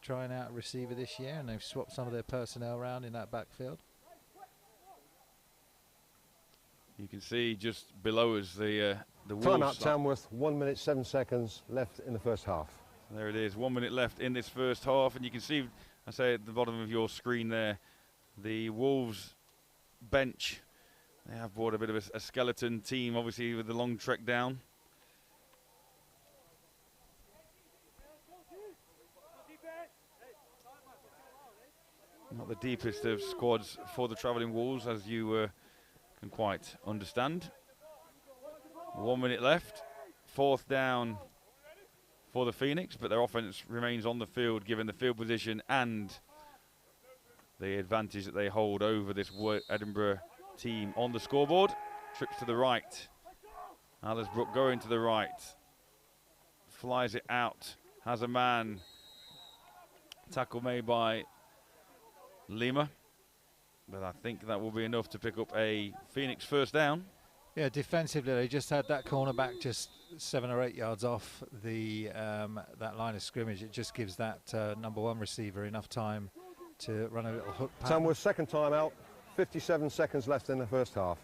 Trying out a receiver this year, and they've swapped some of their personnel around in that backfield. You can see just below us the Wolves. Timeout, Tamworth. 1 minute 7 seconds left in the first half. There it is, 1 minute left in this first half, and you can see, I say at the bottom of your screen there, the Wolves bench. They have brought a bit of a skeleton team, obviously, with the long trek down. Not the deepest of squads for the travelling Wolves, as you can quite understand. 1 minute left, fourth down for the Phoenix, but their offense remains on the field given the field position and the advantage that they hold over this Edinburgh team on the scoreboard. Trips to the right. Alisbrook going to the right. Flies it out. Has a man. Tackle made by Lima. But I think that will be enough to pick up a Phoenix first down. Yeah, defensively they just had that cornerback just 7 or 8 yards off the that line of scrimmage. It just gives that number one receiver enough time to run a little hook pattern. Tamworth second timeout. 57 seconds left in the first half.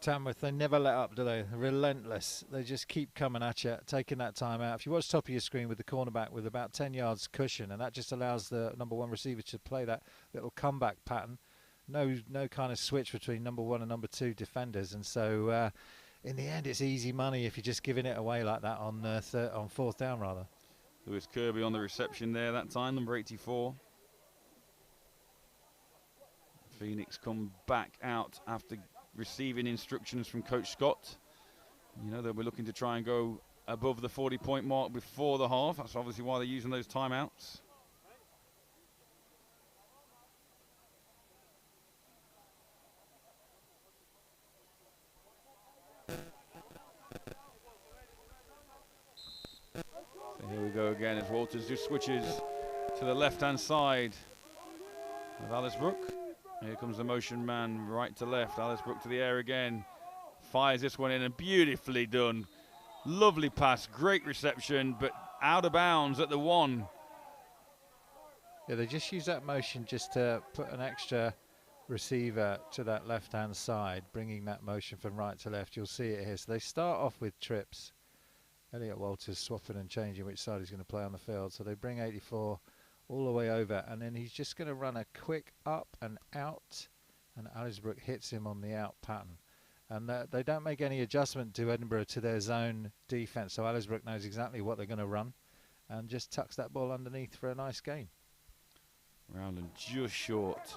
Tamworth, they never let up, do they? They're relentless. They just keep coming at you, taking that time out. If you watch top of your screen with the cornerback with about 10 yards cushion, and that just allows the number one receiver to play that little comeback pattern. No kind of switch between number one and number two defenders, and so in the end it's easy money if you're just giving it away like that on fourth down rather. Lewis Kirby on the reception there that time, number 84. Phoenix come back out after receiving instructions from Coach Scott. You know, they'll be looking to try and go above the 40-point mark before the half. That's obviously why they're using those timeouts. So here we go again as Walters just switches to the left-hand side of Alisbrook. Here comes the motion man, right to left. Alisbrook to the air again. Fires this one in, and beautifully done. Lovely pass, great reception, but out of bounds at the 1. Yeah, they just use that motion just to put an extra receiver to that left-hand side, bringing that motion from right to left. You'll see it here. So they start off with trips. Elliot Walters swapping and changing which side he's going to play on the field. So they bring 84 all the way over, and then he's just going to run a quick up and out, and Alisbrook hits him on the out pattern. And they don't make any adjustment to Edinburgh to their zone defence, so Alisbrook knows exactly what they're going to run and just tucks that ball underneath for a nice gain. Round and just short.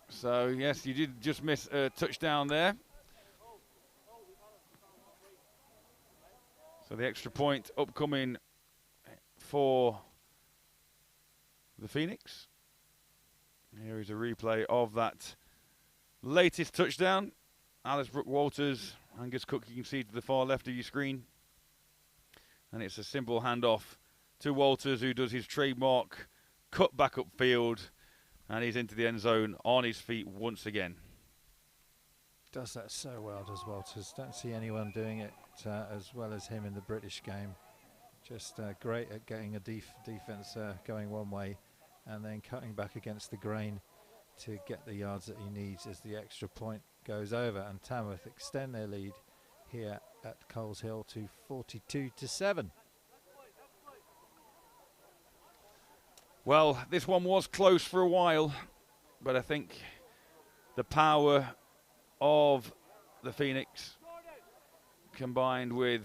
So, yes, you did just miss a touchdown there. So the extra point upcoming for the Phoenix. Here is a replay of that latest touchdown. Alisbrook Walters, Angus Cook, you can see to the far left of your screen. And it's a simple handoff to Walters, who does his trademark cut back upfield. And he's into the end zone on his feet once again. Does that so well, does Walters. Don't see anyone doing it as well as him in the British game. Just great at getting a defence going one way and then cutting back against the grain to get the yards that he needs as the extra point goes over. And Tamworth extend their lead here at Coles Hill to 42-7. Well, this one was close for a while, but I think the power of the Phoenix combined with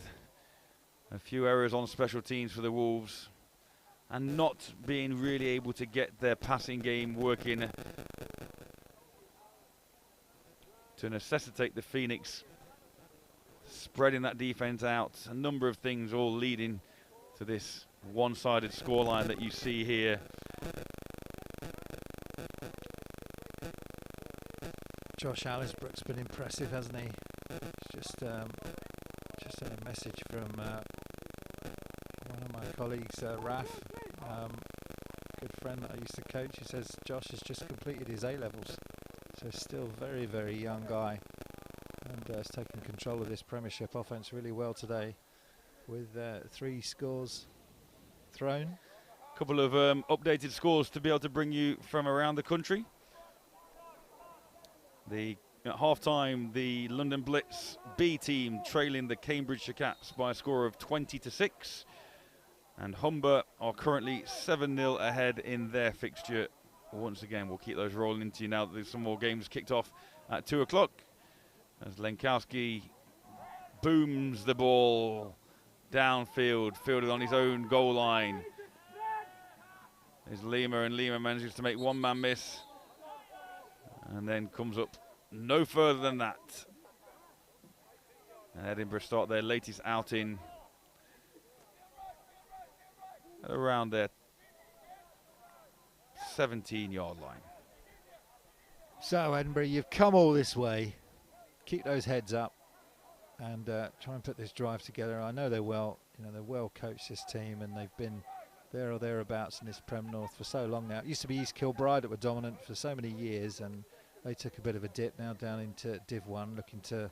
a few errors on special teams for the Wolves and not being really able to get their passing game working to necessitate the Phoenix spreading that defense out. A number of things all leading to this one-sided scoreline that you see here. Josh Allisbrook's been impressive, hasn't he? Just had a message from one of my colleagues, Raf, good friend that I used to coach. He says Josh has just completed his A-levels, so still very, very young guy, and has taken control of this Premiership offence really well today, with 3 scores thrown. A couple of updated scores to be able to bring you from around the country. At half-time, the London Blitz B team trailing the Cambridgeshire Cats by a score of 20-6. And Humber are currently 7-0 ahead in their fixture. Once again, we'll keep those rolling into you now that there's some more games kicked off at 2 o'clock. As Lenkowski booms the ball downfield, fielded on his own goal line. There's Lima, and Lima manages to make one man miss. And then comes up no further than that. And Edinburgh start their latest outing at around their 17-yard line. So Edinburgh, you've come all this way. Keep those heads up and try and put this drive together. I know they're well coached, this team, and they've been there or thereabouts in this Prem North for so long now. It used to be East Kilbride that were dominant for so many years, and they took a bit of a dip now down into Div 1, looking to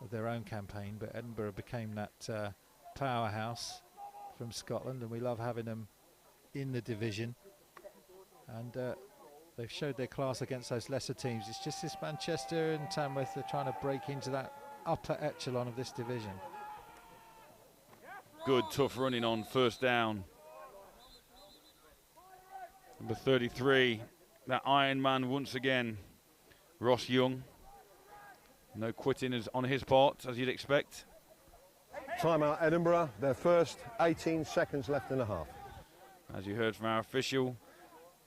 their own campaign. But Edinburgh became that powerhouse from Scotland, and we love having them in the division. And they've showed their class against those lesser teams. It's just this Manchester and Tamworth are trying to break into that upper echelon of this division. Good, tough running on first down. Number 33, that Iron Man once again. Ross Young. No quitting on his part, as you'd expect. Timeout Edinburgh, their first 18 seconds left in the half. As you heard from our official,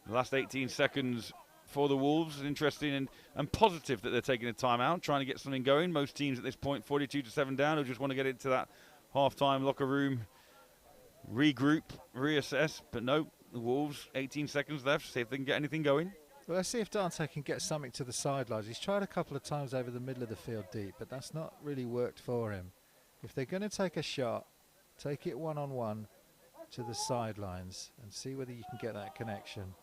the last 18 seconds for the Wolves. Interesting and positive that they're taking a timeout, trying to get something going. Most teams at this point, 42-7 down, who just want to get into that half-time locker room, regroup, reassess. But no, the Wolves, 18 seconds left, see if they can get anything going. Well, let's see if Dante can get something to the sidelines. He's tried a couple of times over the middle of the field deep, but that's not really worked for him. If they're going to take a shot, take it one-on-one to the sidelines and see whether you can get that connection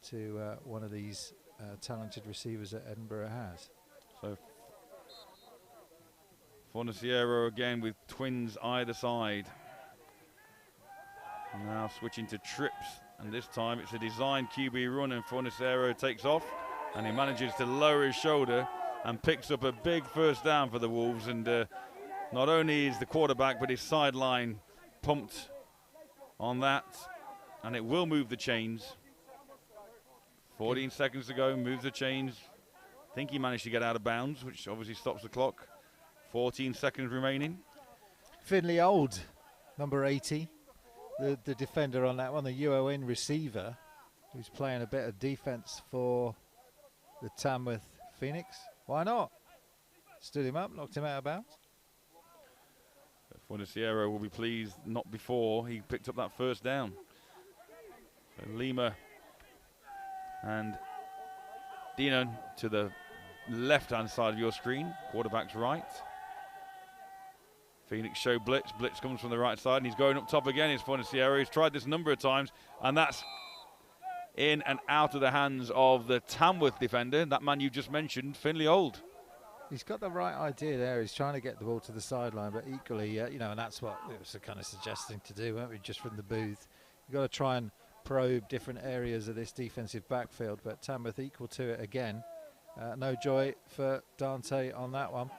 to one of these talented receivers that Edinburgh has. So Fornaciero again with twins either side. Now switching to trips, and this time it's a designed QB run, and Fornaciero takes off and he manages to lower his shoulder and picks up a big first down for the Wolves. And not only is the quarterback but his sideline pumped on that, and it will move the chains. 14 seconds to go, moves the chains. I think he managed to get out of bounds, which obviously stops the clock. 14 seconds remaining. Finley Old, number 80, the defender on that one, the UON receiver, who's playing a bit of defence for the Tamworth Phoenix. Why not? Stood him up, knocked him out of bounds. Fornaciero will be pleased not before he picked up that first down. So Lima and Dino to the left-hand side of your screen, quarterback's right. Phoenix show blitz. Blitz comes from the right side, and he's going up top again. It's Fornaciero. He's tried this a number of times, and that's in and out of the hands of the Tamworth defender, that man you just mentioned, Finley Old. He's got the right idea there. He's trying to get the ball to the sideline, but equally, and that's what it was kind of suggesting to do, weren't we, just from the booth. You've got to try and probe different areas of this defensive backfield, but Tamworth equal to it again. No joy for Dante on that one.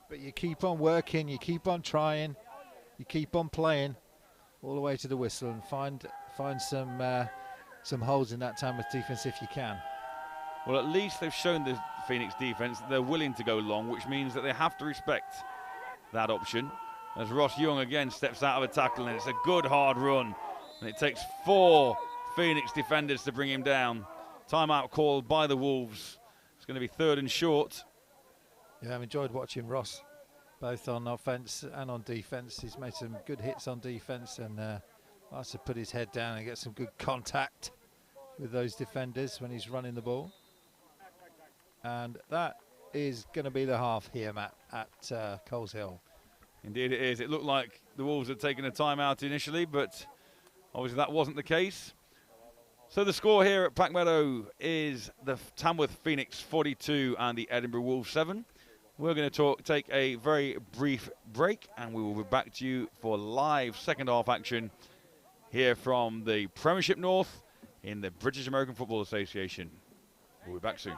But you keep on working, you keep on trying, you keep on playing all the way to the whistle and find some holes in that Tamworth defence if you can. Well, at least they've shown the Phoenix defence that they're willing to go long, which means that they have to respect that option. As Ross Young again steps out of a tackle, and it's a good hard run. And it takes 4 Phoenix defenders to bring him down. Timeout called by the Wolves. It's going to be 3rd and short. Yeah, I've enjoyed watching Ross, both on offence and on defence. He's made some good hits on defence and likes to put his head down and get some good contact with those defenders when he's running the ball. And that is going to be the half here, Matt, at Coles Hill. Indeed it is. It looked like the Wolves had taken a timeout initially, but obviously that wasn't the case. So the score here at Pack Meadow is the Tamworth Phoenix 42 and the Edinburgh Wolves 7. We're going to take a very brief break, and we will be back to you for live second half action here from the Premiership North in the British American Football Association. We'll be back soon.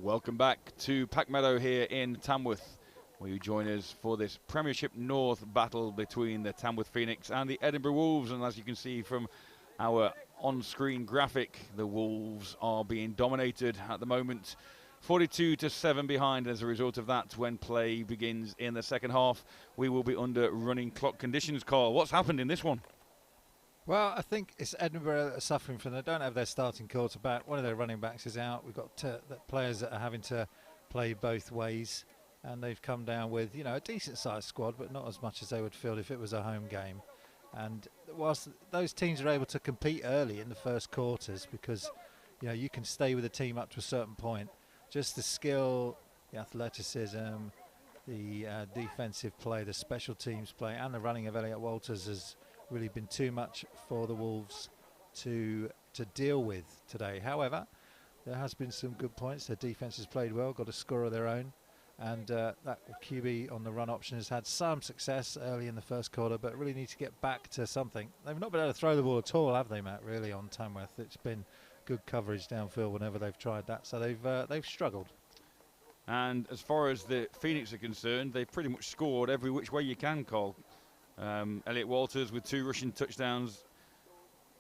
Welcome back to Meadow here in Tamworth, where you join us for this Premiership North battle between the Tamworth Phoenix and the Edinburgh Wolves. And as you can see from our on-screen graphic, the Wolves are being dominated at the moment, 42-7 behind. As a result of that, when play begins in the second half, we will be under running clock conditions. Carl, what's happened in this one? Well, I think it's Edinburgh that are suffering from. They don't have their starting quarterback. One of their running backs is out. We've got players that are having to play both ways, and they've come down with a decent-sized squad, but not as much as they would field if it was a home game. And whilst those teams are able to compete early in the first quarters, because you can stay with a team up to a certain point, just the skill, the athleticism, the defensive play, the special teams play, and the running of Elliot Walters has really been too much for the Wolves to deal with today. However, there has been some good points. Their defence has played well, got a score of their own, and that QB on the run option has had some success early in the first quarter, but really need to get back to something. They've not been able to throw the ball at all, have they, Matt, really, on Tamworth? It's been good coverage downfield whenever they've tried that, so they've struggled. And as far as the Phoenix are concerned, they've pretty much scored every which way you can, Carl. Elliot Walters with 2 rushing touchdowns.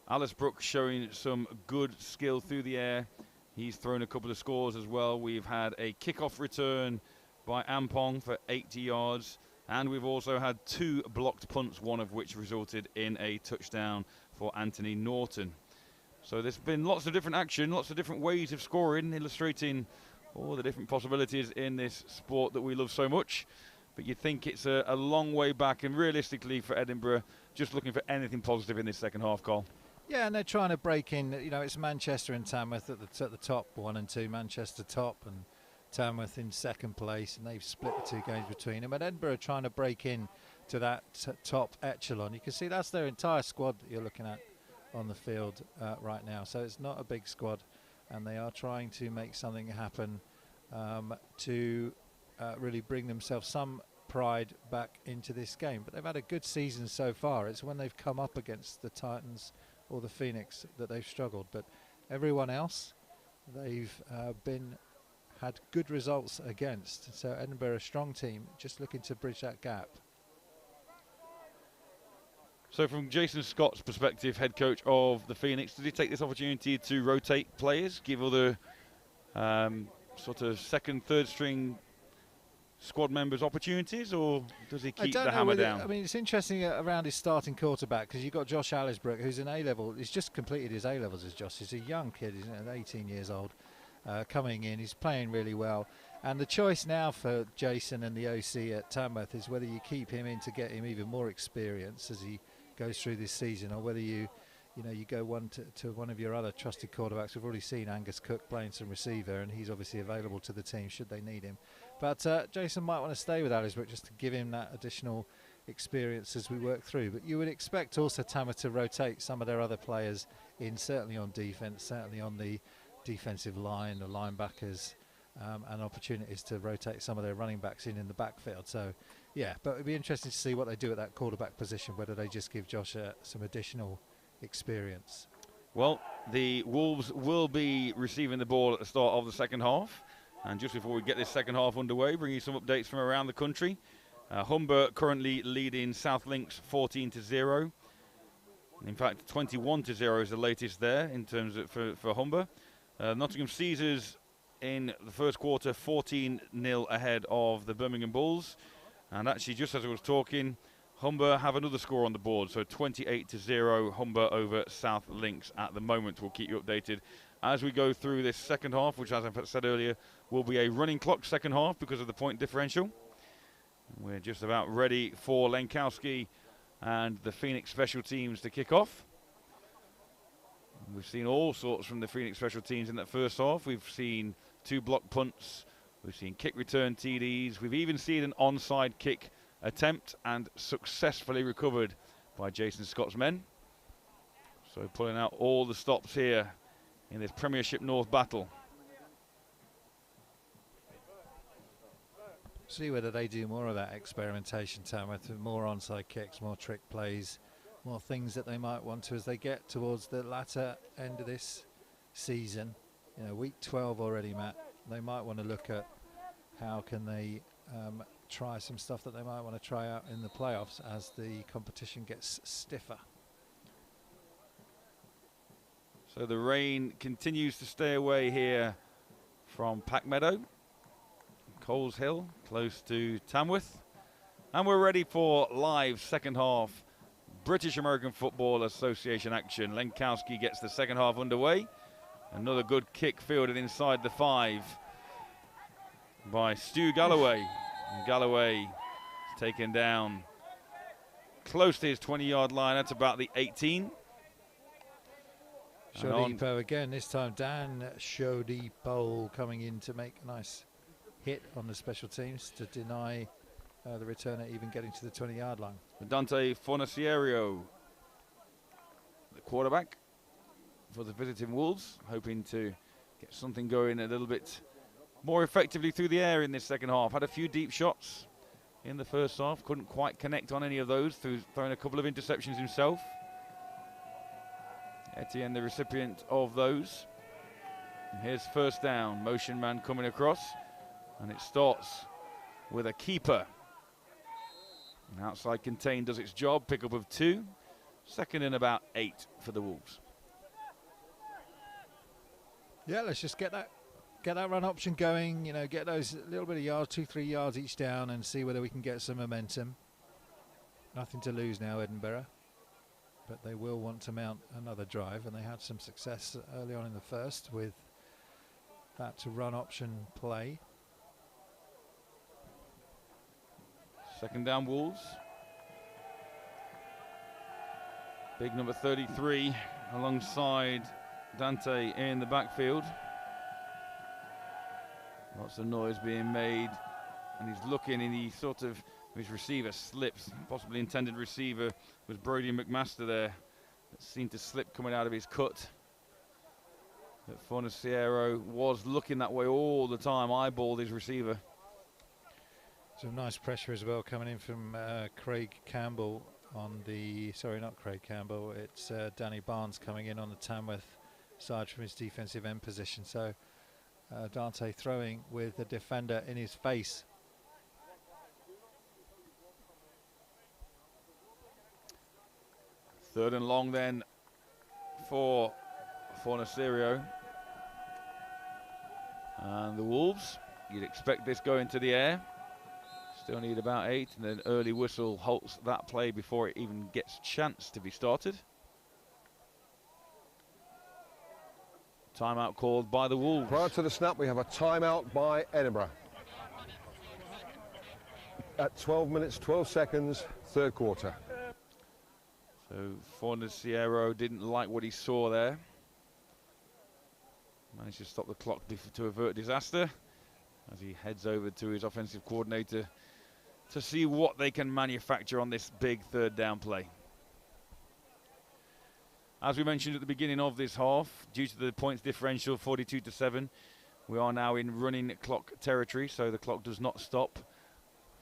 Alice Brooks showing some good skill through the air. He's thrown a couple of scores as well. We've had a kickoff return by Ampong for 80 yards. And we've also had 2 blocked punts, one of which resulted in a touchdown for Anthony Norton. So there's been lots of different action, lots of different ways of scoring, illustrating all the different possibilities in this sport that we love so much. But you think it's a long way back, and realistically for Edinburgh, just looking for anything positive in this second half, Carl. Yeah, and they're trying to break in. It's Manchester and Tamworth at the top, 1 and 2. Manchester top and Tamworth in second place, and they've split the 2 games between them. And Edinburgh are trying to break in to that top echelon. You can see that's their entire squad that you're looking at on the field right now. So it's not a big squad, and they are trying to make something happen to really bring themselves some pride back into this game. But they've had a good season so far. It's when they've come up against the Titans or the Phoenix that they've struggled. But everyone else, they've had good results against. So Edinburgh, a strong team, just looking to bridge that gap. So from Jason Scott's perspective, head coach of the Phoenix, did he take this opportunity to rotate players, give other sort of second, third string squad members opportunities, or does he keep the hammer down? I mean, it's interesting around his starting quarterback, because you've got Josh Alisbrook, who's an A-level. He's just completed his A-levels as Josh. He's a young kid. He's 18 years old, coming in. He's playing really well. And the choice now for Jason and the OC at Tamworth is whether you keep him in to get him even more experience as he goes through this season, or whether you go to one of your other trusted quarterbacks. We've already seen Angus Cook playing some receiver, and he's obviously available to the team should they need him. But Jason might want to stay with Alisbrook just to give him that additional experience as we work through. But you would expect also Tamworth to rotate some of their other players in, certainly on defence, certainly on the defensive line, the linebackers, and opportunities to rotate some of their running backs in the backfield. So, yeah, but it'd be interesting to see what they do at that quarterback position, whether they just give Josh some additional experience. Well, the Wolves will be receiving the ball at the start of the second half. And just before we get this second half underway, bring you some updates from around the country. Humber currently leading South Links 14-0. In fact, 21-0 is the latest there in terms of for Humber. Nottingham Caesars in the first quarter 14-0 ahead of the Birmingham Bulls. And actually, just as I was talking, Humber have another score on the board, so 28-0 Humber over South Links at the moment. We'll keep you updated as we go through this second half, which, as I said earlier, will be a running clock second half because of the point differential. We're just about ready for Lenkowski and the Phoenix special teams to kick off. We've seen all sorts from the Phoenix special teams in that first half. We've seen 2 block punts, we've seen kick return TDs, we've even seen an onside kick attempt, and successfully recovered by Jason Scott's men. So pulling out all the stops here in this Premiership North battle. See whether they do more of that experimentation, Tamworth, with more onside kicks, more trick plays, more things that they might want to as they get towards the latter end of this season. Week 12 already, Matt. they might want to look at how can they try some stuff that they might want to try out in the playoffs as the competition gets stiffer. So the rain continues to stay away here from Meadow, Coles Hill, close to Tamworth. And we're ready for live second half British American Football Association action. Lenkowski gets the second half underway. Another good kick fielded inside the 5 by Stu Galloway. And Galloway is taken down close to his 20-yard line. That's about the 18. Shodipo again, this time Dan Shodipo coming in to make a nice hit on the special teams to deny the returner even getting to the 20-yard line. Dante Fornaciero, the quarterback for the visiting Wolves, hoping to get something going a little bit more effectively through the air in this second half. Had a few deep shots in the first half, couldn't quite connect on any of those, throwing a couple of interceptions himself. Etienne, the recipient of those. And here's first down, motion man coming across, and it starts with a keeper. And outside contain does its job, pickup of 2, second and about 8 for the Wolves. Yeah, let's just get that run option going, get those little bit of yards, 2-3 yards each down, and see whether we can get some momentum. Nothing to lose now, Edinburgh. But they will want to mount another drive, and they had some success early on in the first with that run option play. Second down Wolves. Big number 33 alongside Dante in the backfield. Lots of noise being made, and he's looking, and he sort of, his receiver slips. Possibly intended receiver was Brody McMaster there. That seemed to slip coming out of his cut. But Fornaciero was looking that way all the time, eyeballed his receiver. Some nice pressure as well coming in from Craig Campbell on the, sorry, not Craig Campbell, it's Danny Barnes coming in on the Tamworth side from his defensive end position. So Dante throwing with the defender in his face. Third and long then for Fornaciero. And the Wolves, you'd expect this going to the air. Still need about 8, and then early whistle halts that play before it even gets a chance to be started. Timeout called by the Wolves. Prior to the snap, we have a timeout by Edinburgh. At 12 minutes, 12 seconds, third quarter. So Fornaciero didn't like what he saw there. Managed to stop the clock to avert disaster as he heads over to his offensive coordinator to see what they can manufacture on this big third down play. As we mentioned at the beginning of this half, due to the points differential 42-7, we are now in running clock territory, so the clock does not stop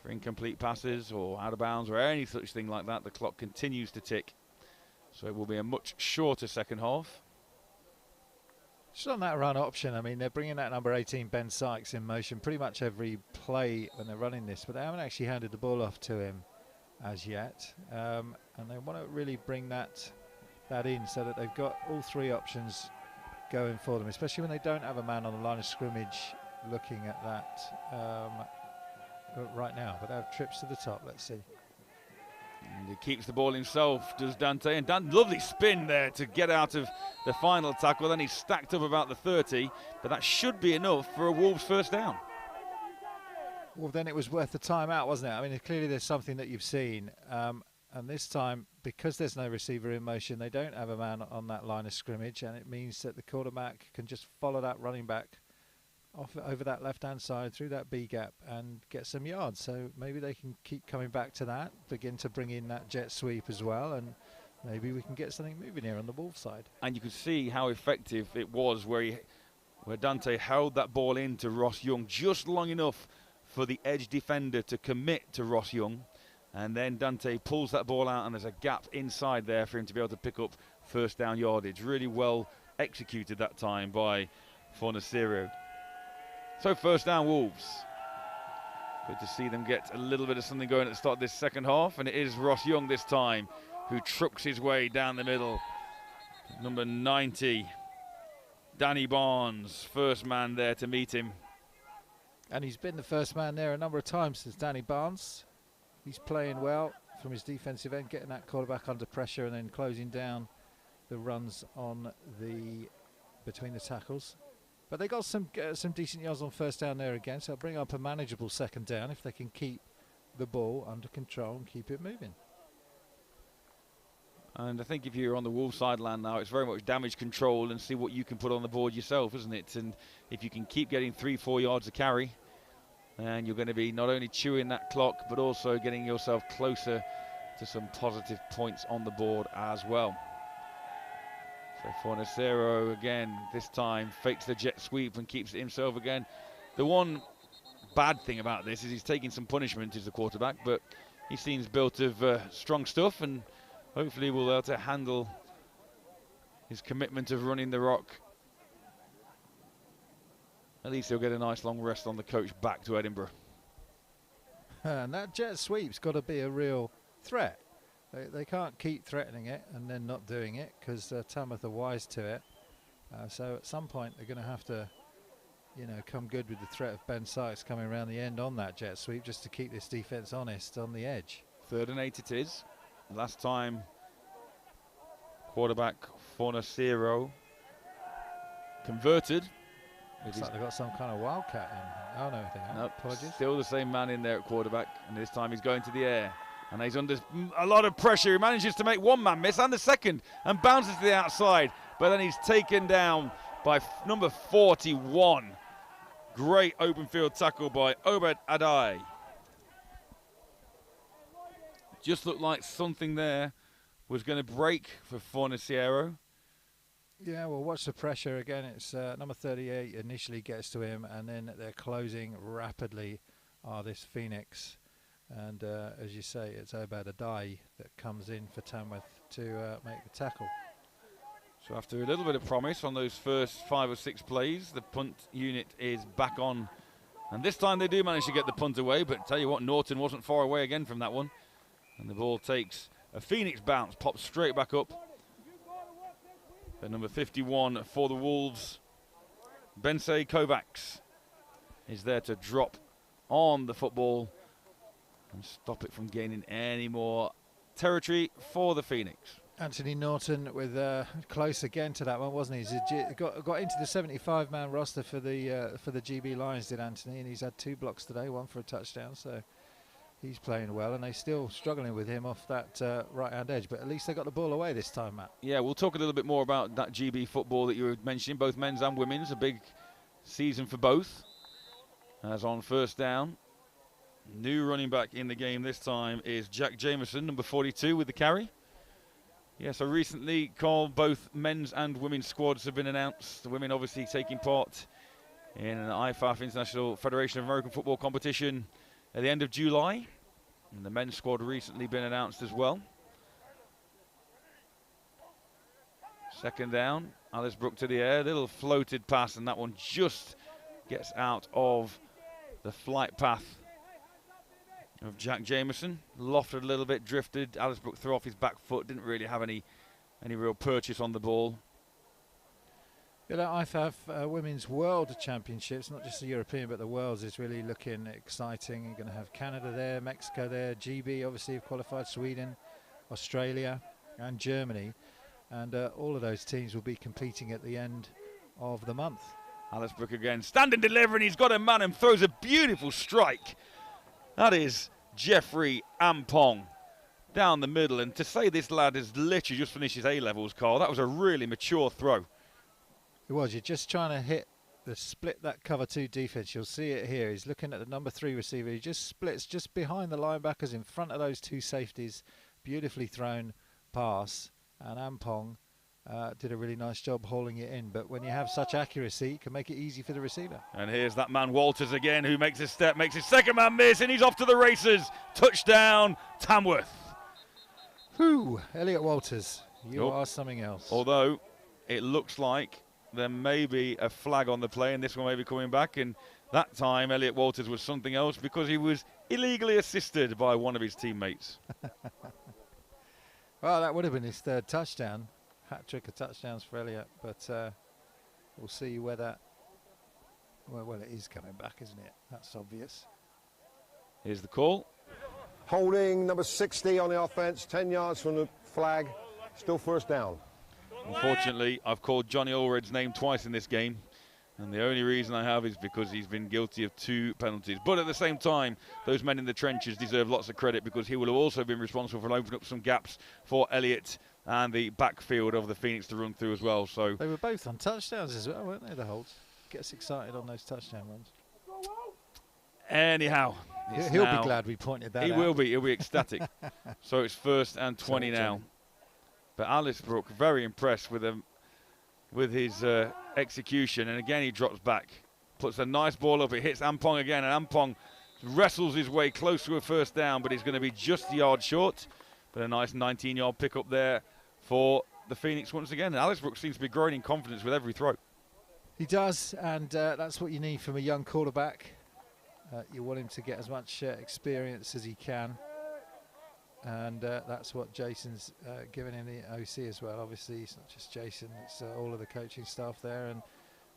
for incomplete passes or out of bounds or any such thing like that. The clock continues to tick, so it will be a much shorter second half. Just on that run option, I mean, they're bringing that number 18, Ben Sykes, in motion pretty much every play when they're running this, but they haven't actually handed the ball off to him as yet. And they want to really bring that in so that they've got all 3 options going for them, especially when they don't have a man on the line of scrimmage looking at that right now. But they have trips to the top, let's see. And he keeps the ball himself, does Dante. And Dan, lovely spin there to get out of the final tackle. Then he's stacked up about the 30, but that should be enough for a Wolves first down. Well, then it was worth the timeout, wasn't it? I mean, clearly there's something that you've seen. And this time, because there's no receiver in motion, they don't have a man on that line of scrimmage, and it means that the quarterback can just follow that running back off over that left-hand side through that B gap and get some yards. So maybe they can keep coming back to that, begin to bring in that jet sweep as well, and maybe we can get something moving here on the Wolves side. And you could see how effective it was where Dante held that ball in to Ross Young just long enough for the edge defender to commit to Ross Young. And then Dante pulls that ball out, and there's a gap inside there for him to be able to pick up first down yardage. Really well executed that time by Fornaciero. So first down, Wolves. Good to see them get a little bit of something going at the start of this second half, and it is Ross Young this time who trucks his way down the middle. Number 90, Danny Barnes, first man there to meet him. And he's been the first man there a number of times since Danny Barnes. He's playing well from his defensive end, getting that quarterback under pressure and then closing down the runs on the between the tackles. But they got some decent yards on first down there again, so it'll bring up a manageable second down if they can keep the ball under control and keep it moving. And I think if you're on the Wolves sideline now, it's very much damage control and see what you can put on the board yourself, isn't it? And if you can keep getting 3-4 yards a carry, then you're going to be not only chewing that clock, but also getting yourself closer to some positive points on the board as well. So Fornacero again, this time fakes the jet sweep and keeps it himself again. The one bad thing about this is he's taking some punishment as the quarterback, but he seems built of strong stuff, and hopefully we'll be able to handle his commitment of running the rock. At least he'll get a nice long rest on the coach back to Edinburgh. And that jet sweep's got to be a real threat. They can't keep threatening it and then not doing it, because Tamworth are wise to it. So at some point they're going to have to, come good with the threat of Ben Sykes coming around the end on that jet sweep, just to keep this defence honest on the edge. 3rd and 8 it is. Last time quarterback Fornacero converted. Looks like they've got some kind of wildcat in. Oh no, they haven't. Nope, Apologies. still the same man in there at quarterback, and this time he's going to the air. And he's under a lot of pressure. He manages to make one man miss and the second, and bounces to the outside. But then he's taken down by number 41. Great open field tackle by Obed Adai. Just looked like something there was going to break for Fornacero. Yeah, well, watch the pressure again. It's number 38 initially gets to him, and then they're closing rapidly. This Phoenix. And as you say, it's Obed Adai that comes in for Tamworth to make the tackle. So after a little bit of promise on those first 5 or 6 plays, the punt unit is back on. And this time they do manage to get the punt away, but tell you what, Norton wasn't far away again from that one. And the ball takes a Phoenix bounce, pops straight back up. The number 51 for the Wolves, Bensei Kovacs, is there to drop on the football and stop it from gaining any more territory for the Phoenix. Anthony Norton with close again to that one, wasn't he? He got into the 75-man roster for the GB Lions, did Anthony, and he's had 2 blocks today, 1 for a touchdown, so he's playing well, and they're still struggling with him off that right-hand edge, but at least they got the ball away this time, Matt. Yeah, we'll talk a little bit more about that GB football that you were mentioning, both men's and women's, a big season for both. As on first down, new running back in the game this time is Jack Jameson, number 42 with the carry. Yeah, so recently, Carl, both men's and women's squads have been announced. The women obviously taking part in an IFAF, International Federation of American Football competition at the end of July. And the men's squad recently been announced as well. Second down, Alice Brook to the air, little floated pass, and that one just gets out of the flight path of Jack Jameson. Lofted a little bit, drifted. Alice Brook threw off his back foot, didn't really have any real purchase on the ball. IFAF Women's World Championships, not just the European but the World's, is really looking exciting. You're going to have Canada there, Mexico there, GB obviously have qualified, Sweden, Australia and Germany, and all of those teams will be competing at the end of the month. Alice Brook again, standing deliver, and he's got a man and throws a beautiful strike. That is Jeffrey Ampong down the middle, and to say this lad has literally just finished his A-levels, Carl, that was a really mature throw. It was. You're just trying to hit the split that cover 2 defense. You'll see it here. He's looking at the number 3 receiver. He just splits just behind the linebackers in front of those 2 safeties. Beautifully thrown pass, and Ampong did a really nice job hauling it in. But when you have such accuracy, you can make it easy for the receiver. And here's that man Walters again, who makes a step, makes his second man miss, and he's off to the races. Touchdown, Tamworth. Whew, Elliot Walters, you are something else. Although it looks like there may be a flag on the play, and this one may be coming back, and That time, Elliot Walters was something else because he was illegally assisted by one of his teammates. Well, that would have been his third touchdown. Hat-trick of touchdowns for Elliot, but we'll see where that... Well, it is coming back, isn't it? That's obvious. Here's the call. Holding number 60 on the offense, 10 yards from the flag, still first down. Unfortunately, I've called Johnny Allred's name twice in this game, and the only reason I have is because he's been guilty of 2 penalties. But at the same time, those men in the trenches deserve lots of credit because he will have also been responsible for opening up some gaps for Elliot and the backfield of the Phoenix to run through as well. So they were both on touchdowns as well, weren't they, the holds? Gets excited on those touchdown runs. Anyhow, he'll be glad we pointed that out. He will be. He'll be ecstatic. So it's 1st and 20 now. But Alisbrook very impressed with him, with his execution, and again he drops back, puts a nice ball up. It hits Ampong again, and Ampong wrestles his way close to a first down, but he's going to be just a yard short. But a nice 19-yard pickup there for the Phoenix once again. And Alisbrook seems to be growing in confidence with every throw. He does, and that's what you need from a young quarterback. You want him to get as much experience as he can, and that's what Jason's given him, the OC as well. Obviously, it's not just Jason, it's all of the coaching staff there. And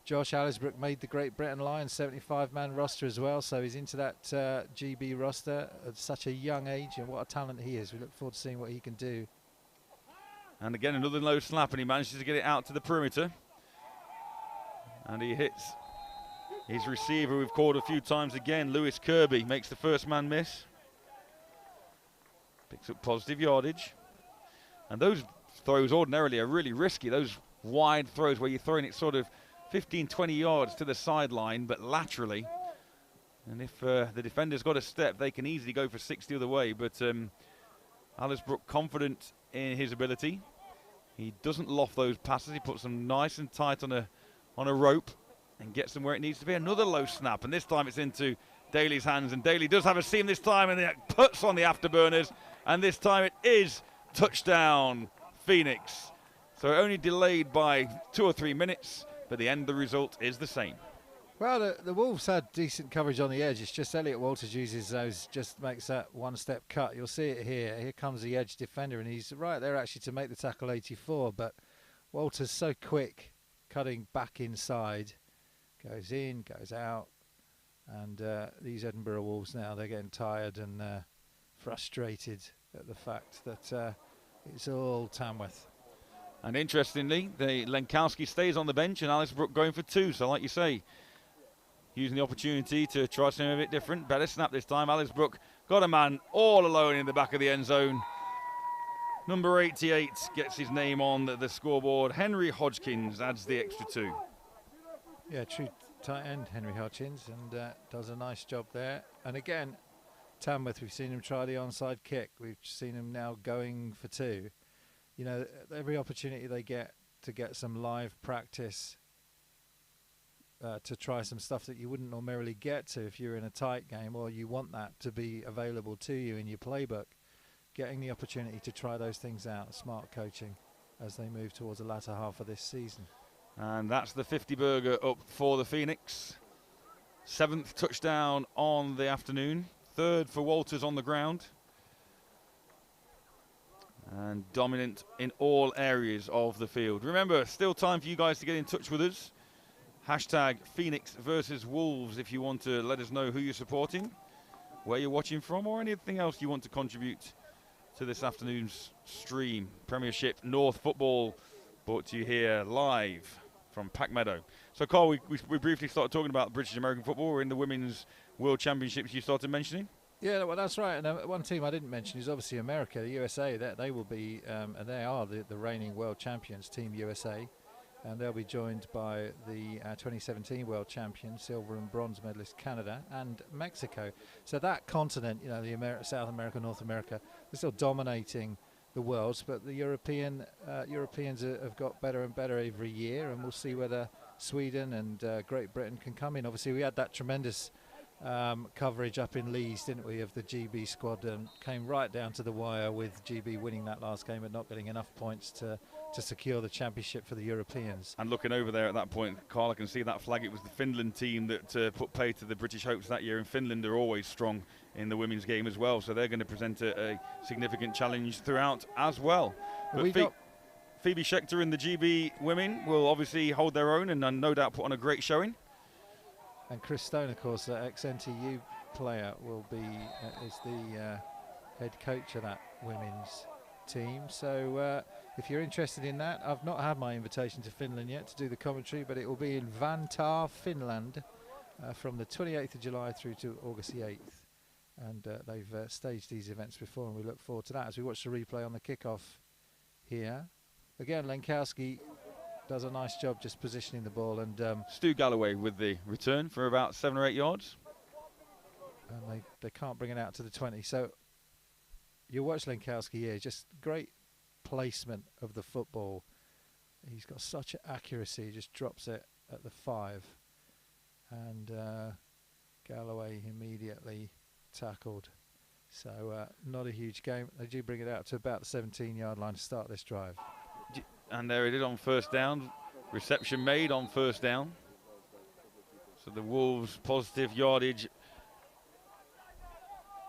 Josh Alisbrook made the Great Britain Lions 75-man roster as well, so he's into that GB roster at such a young age, and what a talent he is. We look forward to seeing what he can do. And again, another low snap, and he manages to get it out to the perimeter. And he hits his receiver we've called a few times again. Lewis Kirby makes the first man miss. Picks up positive yardage. And those throws ordinarily are really risky. Those wide throws where you're throwing it sort of 15, 20 yards to the sideline, but laterally. And if the defender's got a step, they can easily go for 60 the other way. But Alisbrook confident in his ability. He doesn't loft those passes. He puts them nice and tight on a rope and gets them where it needs to be. Another low snap, and this time it's into Daly's hands, and Daly does have a seam this time, and it puts on the afterburners, and this time it is touchdown Phoenix. So only delayed by 2 or 3 minutes, but the end of the result is the same. Well, the Wolves had decent coverage on the edge. It's just Elliot Walters uses those, just makes that one-step cut. You'll see it here. Here comes the edge defender, and he's right there actually to make the tackle 84, but Walters so quick, cutting back inside, goes in, goes out, and these Edinburgh Wolves now, they're getting tired and frustrated at the fact that it's all Tamworth. And interestingly, the Lenkowski stays on the bench and Alisbrook going for 2. So like you say, using the opportunity to try something a bit different. Better snap this time. Alisbrook got a man all alone in the back of the end zone. Number 88 gets his name on the scoreboard. Henry Hodgkins adds the extra 2. Yeah, true tight end, Henry Hodgkins, and does a nice job there. And again, Tamworth, we've seen him try the onside kick. We've seen him now going for 2. You know, every opportunity they get to get some live practice, to try some stuff that you wouldn't ordinarily get to if you're in a tight game, or you want that to be available to you in your playbook. Getting the opportunity to try those things out, smart coaching as they move towards the latter half of this season. And that's the 50 burger up for the Phoenix. 7th touchdown on the afternoon. 3rd for Walters on the ground. And dominant in all areas of the field. Remember, still time for you guys to get in touch with us. Hashtag Phoenix versus Wolves if you want to let us know who you're supporting, where you're watching from, or anything else you want to contribute to this afternoon's stream. Premiership North Football brought to you here live from Meadow. So, Carl, we briefly started talking about British American football. We're in the Women's World Championships you started mentioning. Yeah, well, that's right. And one team I didn't mention is obviously America, the USA. They will be, and they are the reigning world champions, Team USA. And they'll be joined by the 2017 world champion, silver and bronze medalist Canada and Mexico. So that continent, you know, the South America, North America, they're still dominating the world. But the Europeans have got better and better every year, and we'll see whether Sweden and Great Britain can come in. Obviously, we had that tremendous coverage up in Leeds, didn't we, of the GB squad, and came right down to the wire with GB winning that last game and not getting enough points to to secure the championship for the Europeans. And looking over there at that point, Carl, I can see that flag. It was the Finland team that put pay to the British hopes that year, and Finland are always strong in the women's game as well, so they're going to present a significant challenge throughout as well. But Phoebe Schechter and the GB women will obviously hold their own and no doubt put on a great showing. And Chris Stone, of course, ex-NTU player, will be is the head coach of that women's team. So if you're interested in that, I've not had my invitation to Finland yet to do the commentary, but it will be in Vantaa, Finland, from the 28th of July through to August the 8th. And they've staged these events before, and we look forward to that as we watch the replay on the kickoff here. Again, Lenkowski does a nice job just positioning the ball, and Stu Galloway with the return for about 7 or 8 yards. And they can't bring it out to the 20. So you watch Lenkowski here, just great placement of the football. He's got such accuracy, he just drops it at the 5. And Galloway immediately tackled. So not a huge game. They do bring it out to about the 17-yard line to start this drive. And there it is on first down. Reception made on first down. So the Wolves positive yardage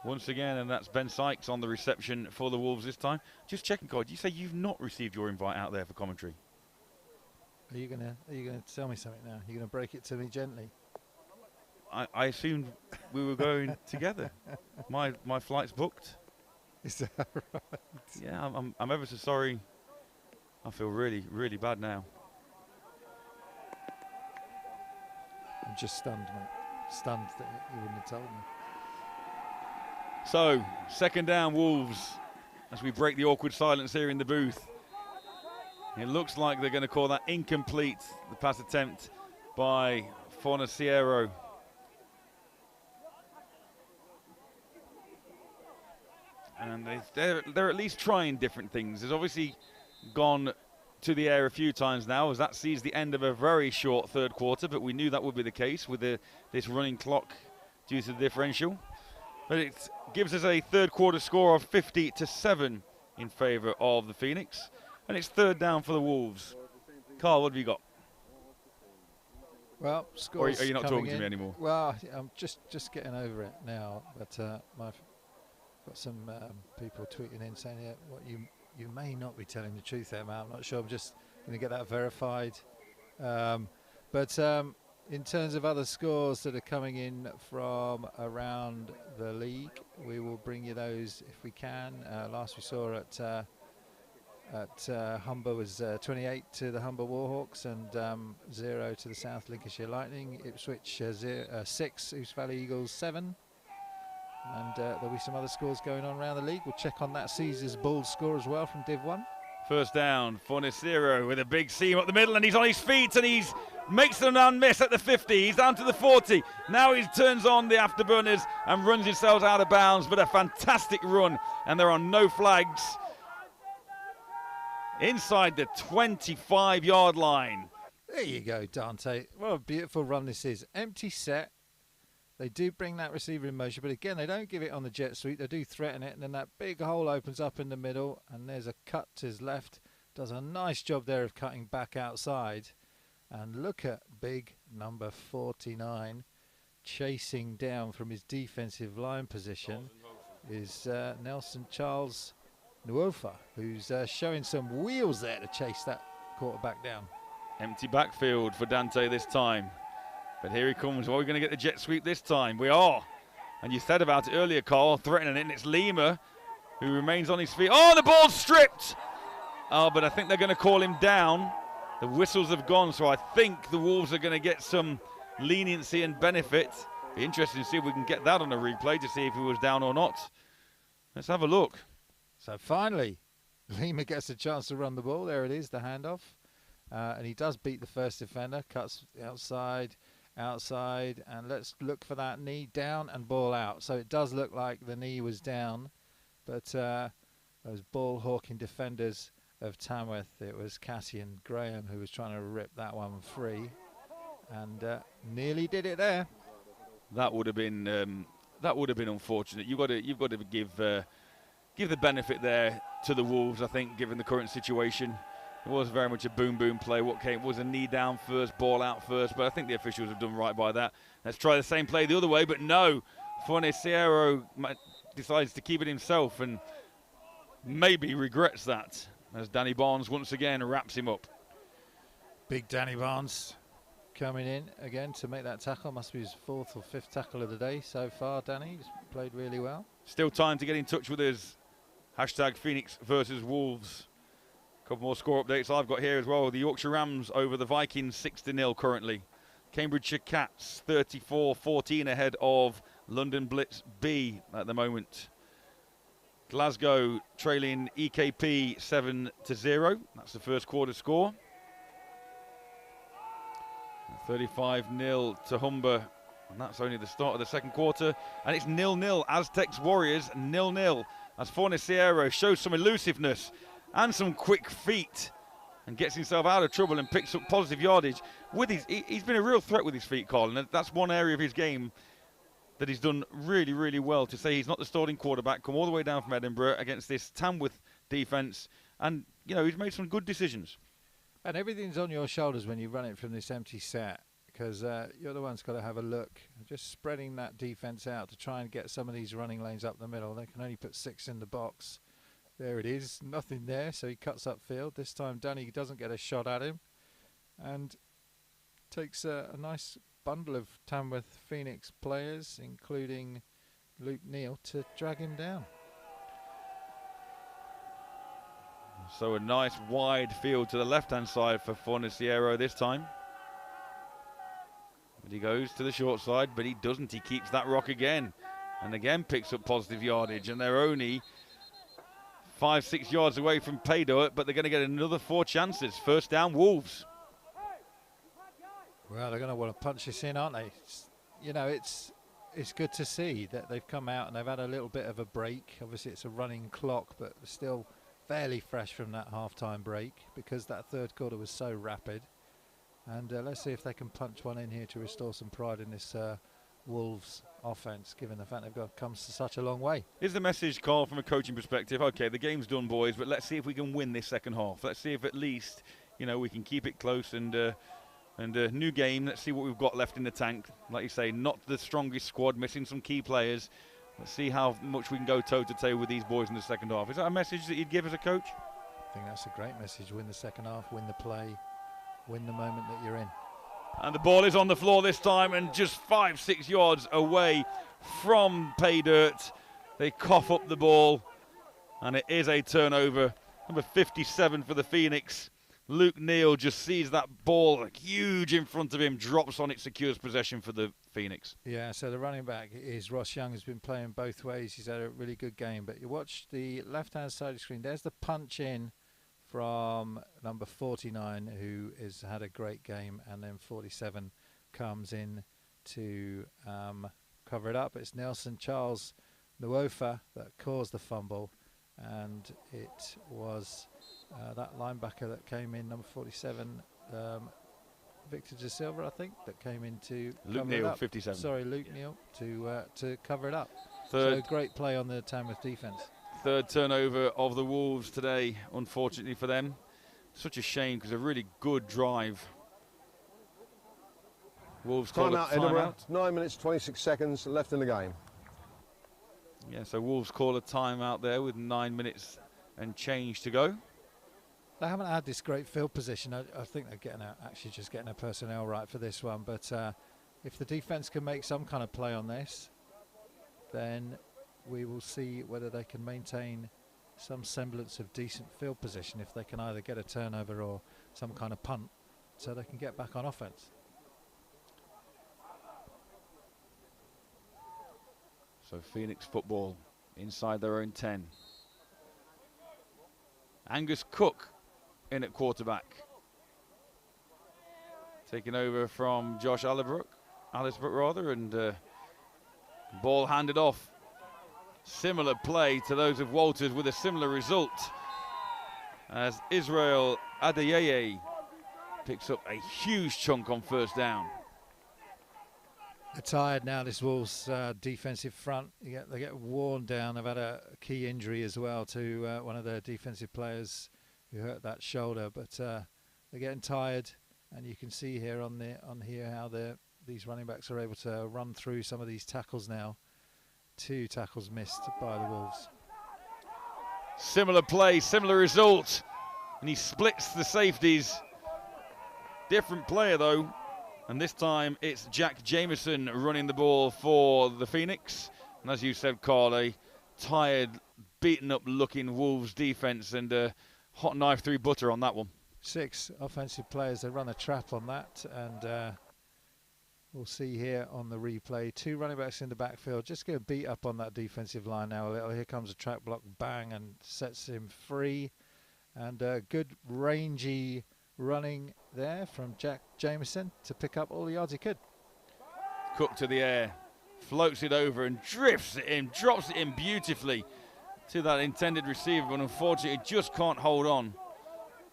once again, and that's Ben Sykes on the reception for the Wolves this time. Just checking, God, you say you've not received your invite out there for commentary? Are you gonna tell me something now? You're gonna break it to me gently? I assumed we were going together. My flight's booked. Is that right? Yeah, I'm ever so sorry. I feel really, really bad now. I'm just stunned, mate. Stunned that you wouldn't have told me. So, second down, Wolves, as we break the awkward silence here in the booth. It looks like they're going to call that incomplete, the pass attempt by Fornaciero. And they're at least trying different things. There's obviously gone to the air a few times now, as that sees the end of a very short third quarter, but we knew that would be the case with this running clock due to the differential. But it gives us a third quarter score of 50-7 in favour of the Phoenix, and it's third down for the Wolves. Carl, what have you got? Well, scores. Or are you not talking in. to me anymore? Well, I'm just getting over it now, but I've got some people tweeting in saying, yeah, what you may not be telling the truth there, Matt. I'm not sure. I'm just going to get that verified. But in terms of other scores that are coming in from around the league, we will bring you those if we can. Last we saw at Humber was 28 to the Humber Warhawks and 0 to the South Lincolnshire Lightning. Ipswich 6, Ouse Valley Eagles 7. And there'll be some other scores going on around the league. We'll check on that Caesars Bulls score as well from Div 1. First down, Fornaciero with a big seam up the middle, and he's on his feet, and he's makes an unmiss at the 50. He's down to the 40. Now he turns on the afterburners and runs himself out of bounds, but a fantastic run, and there are no flags inside the 25-yard line. There you go, Dante. What a beautiful run this is. Empty set. They do bring that receiver in motion, but again, they don't give it on the jet sweep. They do threaten it, and then that big hole opens up in the middle, and there's a cut to his left. Does a nice job there of cutting back outside. And look at big number 49 chasing down from his defensive line position is Nelson Charles Nuofa, who's showing some wheels there to chase that quarterback down. Empty backfield for Dante this time. But here he comes. Are we going to get the jet sweep this time? We are. And you said about it earlier, Carl, threatening it, and it's Lima who remains on his feet. Oh, the ball's stripped! Oh, but I think they're going to call him down. The whistles have gone, so I think the Wolves are going to get some leniency and benefit. Be interesting to see if we can get that on a replay to see if he was down or not. Let's have a look. So finally, Lima gets a chance to run the ball. There it is, the handoff. And he does beat the first defender, cuts outside, and let's look for that knee down and ball out. So it does look like the knee was down, but those ball hawking defenders of Tamworth, it was Cassian Graham who was trying to rip that one free, and nearly did it there. That would have been unfortunate. You've got to give the benefit there to the Wolves, I think, given the current situation. It was very much a boom play. What came was a knee down first, ball out first, but I think the officials have done right by that. Let's try the same play the other way, but no. Forniciero decides to keep it himself and maybe regrets that as Danny Barnes once again wraps him up. Big Danny Barnes coming in again to make that tackle. Must be his 4th or 5th tackle of the day so far, Danny. He's played really well. Still time to get in touch with us. Hashtag Phoenix versus Wolves. A couple more score updates I've got here as well. The Yorkshire Rams over the Vikings 6-0 currently. Cambridgeshire Cats 34-14 ahead of London Blitz B at the moment. Glasgow trailing EKP 7-0. That's the first quarter score. 35-0 to Humber, and that's only the start of the second quarter. And it's 0-0. Aztecs Warriors 0-0 as Forniciero shows some elusiveness and some quick feet and gets himself out of trouble and picks up positive yardage. He's been a real threat with his feet, Colin, and that's one area of his game that he's done really, really well. To say he's not the starting quarterback, come all the way down from Edinburgh against this Tamworth defence, and he's made some good decisions. And everything's on your shoulders when you run it from this empty set, because you're the one's got to have a look. Just spreading that defence out to try and get some of these running lanes up the middle. They can only put 6 in the box. There it is, nothing there, so he cuts upfield. This time Danny doesn't get a shot at him and takes a nice bundle of Tamworth Phoenix players, including Luke Neal, to drag him down. So a nice wide field to the left-hand side for Forniciero this time. But he goes to the short side, but he doesn't. He keeps that rock again. And again picks up positive yardage. And they're only 5-6 yards away from pay dirt, but they're going to get another 4 chances. First down, Wolves. Well, they're going to want to punch this in, aren't they? It's good to see that they've come out and they've had a little bit of a break. Obviously, it's a running clock, but still fairly fresh from that half-time break because that third quarter was so rapid. And let's see if they can punch one in here to restore some pride in this Wolves offence, given the fact they've come such a long way. Here's the message, Carl, from a coaching perspective. Okay, the game's done, boys, but let's see if we can win this second half. Let's see if at least, we can keep it close and a new game. Let's see what we've got left in the tank. Like you say, not the strongest squad, missing some key players. Let's see how much we can go toe-to-toe with these boys in the second half. Is that a message that you'd give as a coach? I think that's a great message. Win the second half, win the play, win the moment that you're in. And the ball is on the floor this time and just 5-6 yards away from pay dirt. They cough up the ball and it is a turnover. Number 57 for the Phoenix. Luke Neal just sees that ball huge in front of him, drops on it, secures possession for the Phoenix. Yeah, so the running back is Ross Young, has been playing both ways. He's had a really good game. But you watch the left-hand side of the screen. There's the punch in from number 49, who has had a great game. And then 47 comes in to cover it up. It's Nelson Charles Nuofa that caused the fumble. And it was that linebacker that came in, number 47, Victor De Silva, I think, that came in to Luke Neal, 57. Sorry, Luke Neal, to cover it up. Third, so great play on the Tamworth defence. Third turnover of the Wolves today, unfortunately for them. Such a shame because a really good drive. Wolves call timeout, Edinburgh. 9 minutes, 26 seconds left in the game. Yeah, so Wolves call a timeout there with 9 minutes and change to go. They haven't had this great field position. I think they're just getting their personnel right for this one. But if the defence can make some kind of play on this, then we will see whether they can maintain some semblance of decent field position if they can either get a turnover or some kind of punt so they can get back on offence. So Phoenix football inside their own 10. Angus Cook in at quarterback. Taking over from Josh Allisbrook, and ball handed off. Similar play to those of Walters with a similar result as Israel Adeyeye picks up a huge chunk on first down. They're tired now, this Wolves defensive front. They get worn down. They've had a key injury as well to one of their defensive players who hurt that shoulder, but they're getting tired, and you can see here on here how these running backs are able to run through some of these tackles now. 2 tackles missed by the Wolves. Similar play, similar result, and he splits the safeties. Different player though, and this time it's Jack Jameson running the ball for the Phoenix. And as you said, Carl, a tired, beaten up looking Wolves defence, and a hot knife through butter on that one. 6 offensive players, they run a trap on that, and we'll see here on the replay 2 running backs in the backfield just get beat up on that defensive line now a little. Here comes a track block, bang, and sets him free, and good rangy running there from Jack Jameson to pick up all the yards he could. Cook to the air, floats it over and drifts it in, drops it in beautifully to that intended receiver, but unfortunately just can't hold on.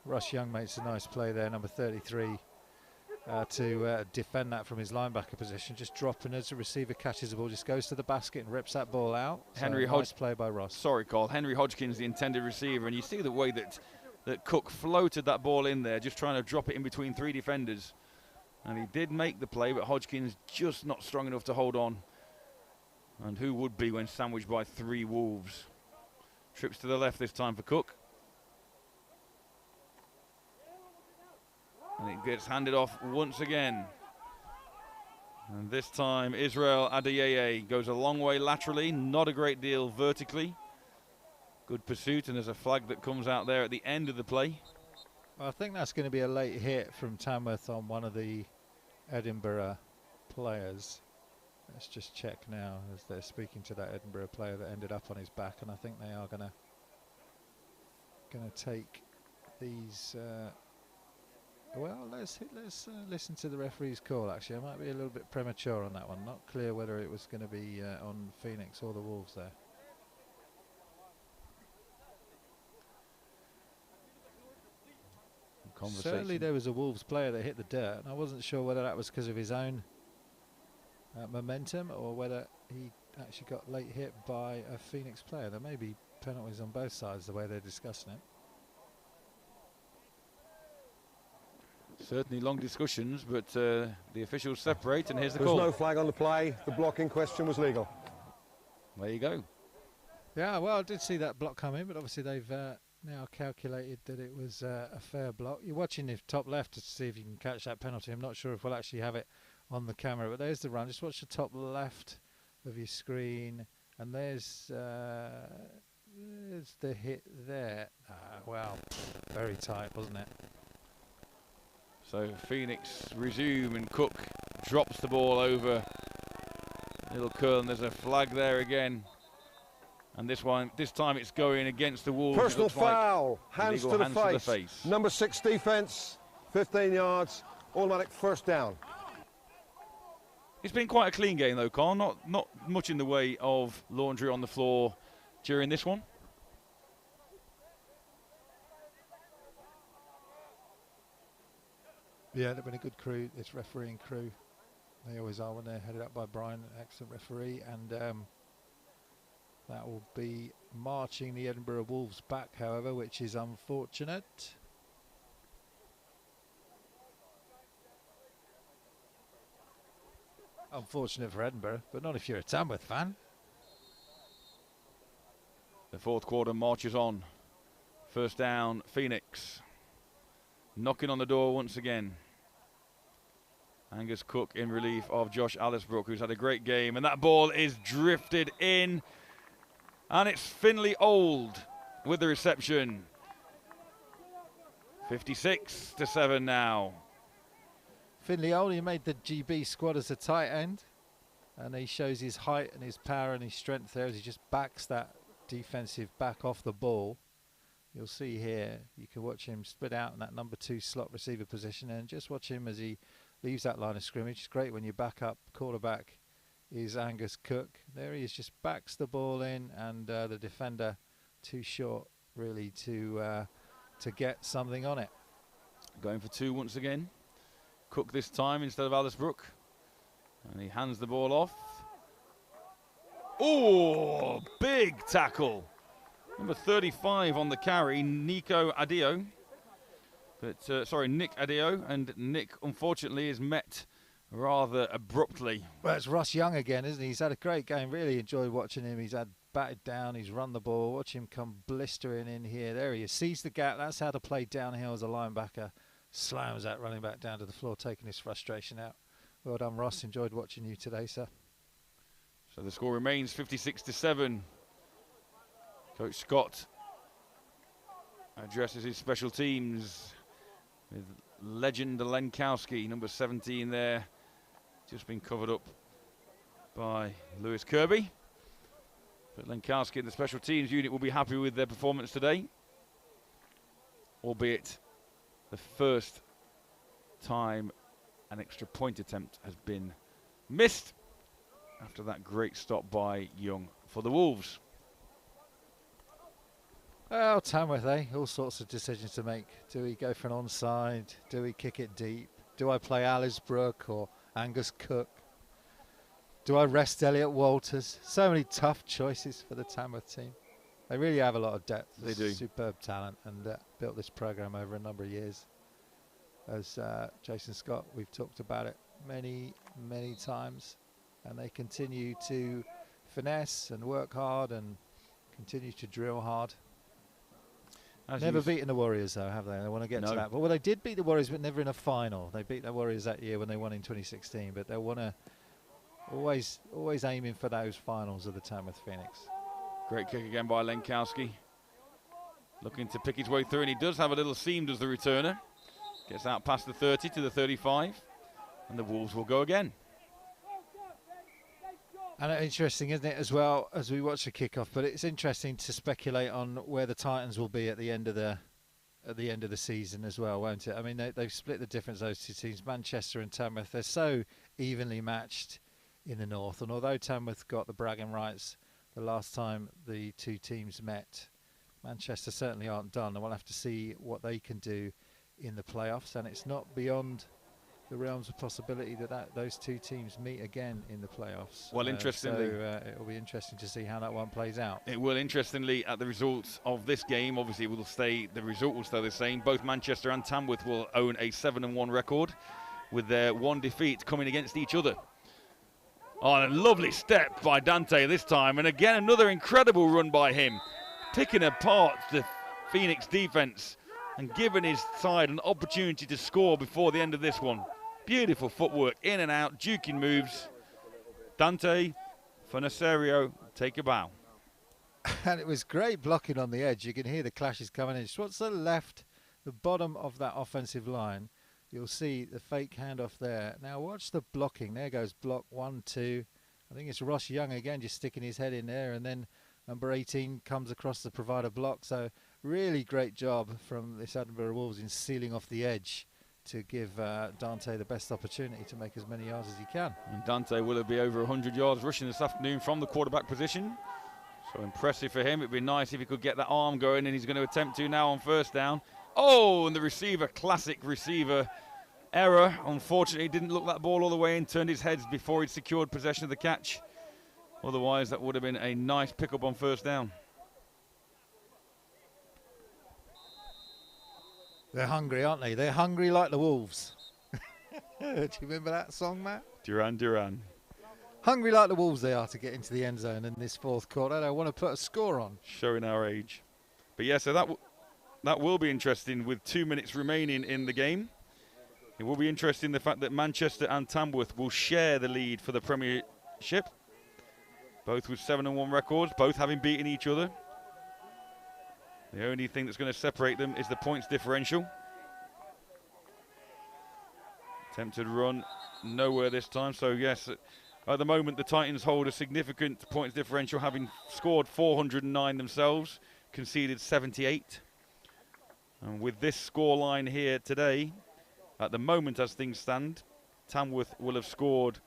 Russ Young makes a nice play there, number 33, to defend that from his linebacker position, just dropping as the receiver catches the ball, just goes to the basket and rips that ball out. Nice play by Ross. Sorry, Carl. Henry Hodgkins, the intended receiver, and you see the way that Cook floated that ball in there, just trying to drop it in between 3 defenders. And he did make the play, but Hodgkins just not strong enough to hold on. And who would be when sandwiched by 3 Wolves? Trips to the left this time for Cook. And it gets handed off once again. And this time Israel Adeyeye goes a long way laterally, not a great deal vertically. Good pursuit, and there's a flag that comes out there at the end of the play. Well, I think that's going to be a late hit from Tamworth on one of the Edinburgh players. Let's just check now as they're speaking to that Edinburgh player that ended up on his back, and I think they are going to take these. Well, let's listen to the referee's call. Actually, I might be a little bit premature on that one. Not clear whether it was going to be on Phoenix or the Wolves there. Certainly there was a Wolves player that hit the dirt, and I wasn't sure whether that was because of his own momentum or whether he actually got late hit by a Phoenix player. There may be penalties on both sides the way they're discussing it. Certainly long discussions, but the officials separate, and here's the call. There's no flag on the play. The block in question was legal. There you go. Yeah, well, I did see that block come in, but obviously they've now calculated that it was a fair block. You're watching the top left to see if you can catch that penalty. I'm not sure if we'll actually have it on the camera, but there's the run. Just watch the top left of your screen, and there's the hit there. Wow, very tight, wasn't it? So Phoenix resume, and Cook drops the ball over. Little curl, and there's a flag there again. And this time it's going against the Wolves. Personal foul, hands to the face. Number 6 defence, 15 yards, automatic first down. It's been quite a clean game though, Carl. Not much in the way of laundry on the floor during this one. Yeah, they've been a good crew, this refereeing crew. They always are when they're headed up by Brian, an excellent referee, and that will be marching the Edinburgh Wolves back, however, which is unfortunate. Unfortunate for Edinburgh, but not if you're a Tamworth fan. The fourth quarter marches on. First down, Phoenix. Knocking on the door once again. Angus Cook in relief of Josh Allisbrook, who's had a great game. And that ball is drifted in. And it's Finley Old with the reception. 56-7 now. Finley Old, he made the GB squad as a tight end. And he shows his height and his power and his strength there as he just backs that defensive back off the ball. You'll see here, you can watch him split out in that number 2 slot receiver position and just watch him as he leaves that line of scrimmage. It's great when your backup quarterback is Angus Cook. There he is, just backs the ball in, and the defender too short really to get something on it. Going for 2 once again. Cook this time instead of Allisbrook. And he hands the ball off. Oh, big tackle Number 35 on the carry, Nick Adio. Nick Adio, and Nick unfortunately is met rather abruptly. Well, it's Ross Young again, isn't he? He's had a great game. Really enjoyed watching him. He's had batted down. He's run the ball. Watch him come blistering in here. There he is. Sees the gap. That's how to play downhill as a linebacker. Slams that running back down to the floor, taking his frustration out. Well done, Ross. Enjoyed watching you today, sir. So the score remains 56-7. Coach Scott addresses his special teams with legend Lenkowski, number 17 there, just been covered up by Lewis Kirby. But Lenkowski and the special teams unit will be happy with their performance today, albeit the first time an extra point attempt has been missed after that great stop by Young for the Wolves. Well, Tamworth, all sorts of decisions to make. Do we go for an onside? Do we kick it deep? Do I play Elliot or Angus Cook? Do I rest Elliot Walters? So many tough choices for the Tamworth team. They really have a lot of depth. They do. Superb talent, and built this program over a number of years. As Jason Scott, we've talked about it many, many times, and they continue to finesse and work hard and continue to drill hard. Never beaten the Warriors, though, have they? I want to get to that. But well, they did beat the Warriors, but never in a final. They beat the Warriors that year when they won in 2016. But they want to always aiming for those finals of the Tamworth Phoenix. Great kick again by Lenkowski. Looking to pick his way through, and he does have a little seam, does the returner. Gets out past the 30 to the 35, and the Wolves will go again. And interesting, isn't it, as well, as we watch the kickoff? But it's interesting to speculate on where the Titans will be at the end of the season as well, won't it? I mean, they've split the difference, those two teams, Manchester and Tamworth. They're so evenly matched in the north, and although Tamworth got the bragging rights the last time the two teams met, Manchester certainly aren't done, and we'll have to see what they can do in the playoffs. And it's not beyond the realms of possibility that those two teams meet again in the playoffs. Well, interestingly, so it will be interesting to see how that one plays out. It will. Interestingly, at the results of this game, obviously the result will stay the same. Both Manchester and Tamworth will own a 7-1 record, with their one defeat coming against each other. Oh, a lovely step by Dante this time, and again another incredible run by him, picking apart the Phoenix defense and giving his side an opportunity to score before the end of this one. Beautiful footwork, in and out, duking moves. Dante, Fonacerio, take a bow. And it was great blocking on the edge. You can hear the clashes coming in. Just what's the left, the bottom of that offensive line. You'll see the fake handoff there. Now watch the blocking. There goes block 1, 2. I think it's Ross Young again, just sticking his head in there, and then number 18 comes across the provider block. So really great job from this Edinburgh Wolves in sealing off the edge to give Dante the best opportunity to make as many yards as he can. And Dante will be over 100 yards rushing this afternoon from the quarterback position. So impressive for him. It'd be nice if he could get that arm going, and he's going to attempt to now on first down. Oh, and the receiver, classic receiver error. Unfortunately, didn't look that ball all the way in, turned his head before he'd secured possession of the catch. Otherwise, that would have been a nice pickup on first down. They're hungry, aren't they? They're hungry like the Wolves. Do you remember that song, Matt? Duran Duran. Hungry like the Wolves they are to get into the end zone in this fourth quarter. They want to put a score on. Showing our age. But yeah, so that will be interesting with 2 minutes remaining in the game. It will be interesting the fact that Manchester and Tamworth will share the lead for the Premiership. Both with 7-1 records, both having beaten each other. The only thing that's going to separate them is the points differential. Attempted run, nowhere this time. So yes, at the moment the Titans hold a significant points differential, having scored 409 themselves, conceded 78. And with this scoreline here today, at the moment as things stand, Tamworth will have scored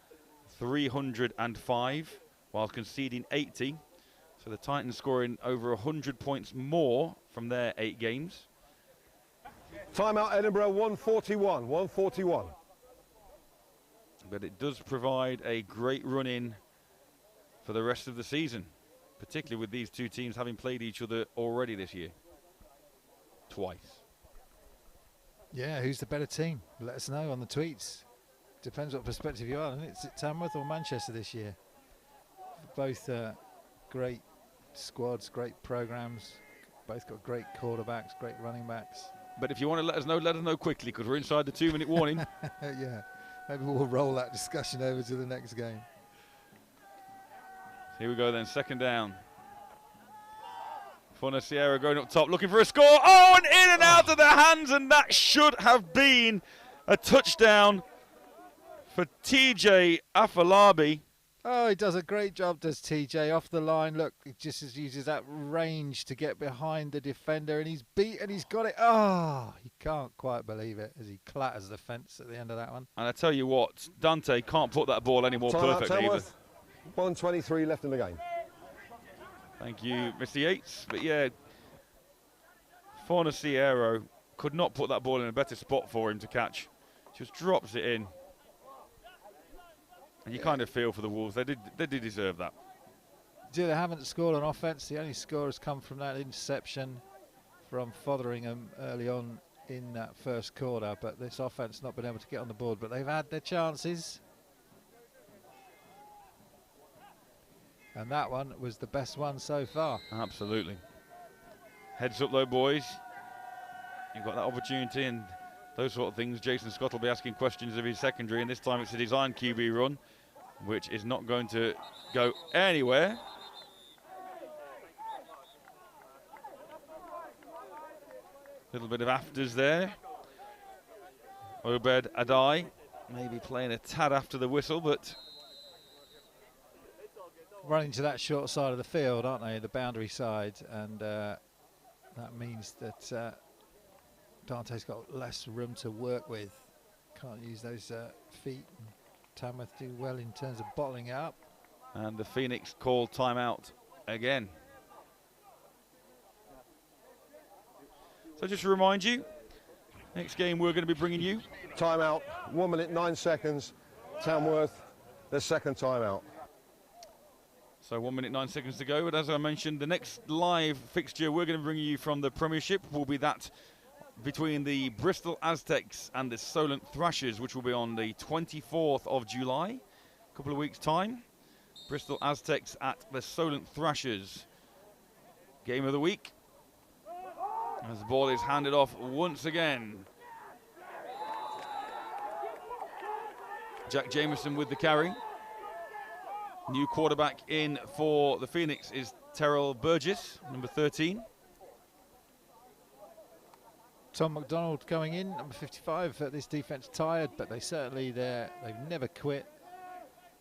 305 while conceding 80. So the Titans scoring over 100 points more from their 8 games. Timeout Edinburgh, 141. But it does provide a great run-in for the rest of the season. particularly with these two teams having played each other already this year. Twice. Yeah, who's the better team? Let us know on the tweets. Depends what perspective you are. It's at Tamworth or Manchester this year. Both great squads, great programs. Both got great quarterbacks, great running backs. But if you want to let us know quickly, because we're inside the 2-minute warning. Yeah, maybe we'll roll that discussion over to the next game. Here we go then, second down. Sierra going up top, looking for a score. Oh, and in and out of the hands, and that should have been a touchdown for TJ Afolabi. Oh, he does a great job, does TJ, off the line. Look, he just uses that range to get behind the defender, and he's beat and he's got it. Oh, he can't quite believe it as he clatters the fence at the end of that one. And I tell you what, Dante can't put that ball any more perfectly either. 1:23 left in the game. Thank you, Mr. Yates. But yeah, Sierra could not put that ball in a better spot for him to catch. Just drops it in. And you kind of feel for the Wolves. They did deserve that. They haven't scored on offense. The only score has come from that interception from Fotheringham early on in that first quarter. But this offense not been able to get on the board. But they've had their chances. And that one was the best one so far. Absolutely. Heads up though, boys. You've got that opportunity and those sort of things. Jason Scott will be asking questions of his secondary, and this time it's a design QB run, which is not going to go anywhere. Little bit of afters there. Obed Adai maybe playing a tad after the whistle, but running to that short side of the field, aren't they, the boundary side, and that means that Dante's got less room to work with. Can't use those feet. Tamworth do well in terms of bottling it up. And the Phoenix call timeout again. So just to remind you, next game we're going to be bringing you. Timeout, 1 minute 9 seconds. Tamworth, their second timeout. So 1 minute 9 seconds to go. But as I mentioned, the next live fixture we're going to bring you from the Premiership will be that between the Bristol Aztecs and the Solent Thrashers, which will be on the 24th of July, a couple of weeks' time. Bristol Aztecs at the Solent Thrashers. Game of the week. As the ball is handed off once again. Jack Jameson with the carry. New quarterback in for the Phoenix is Terrell Burgess, number 13. Tom McDonald going in, number 55. This defense tired, but they've never quit.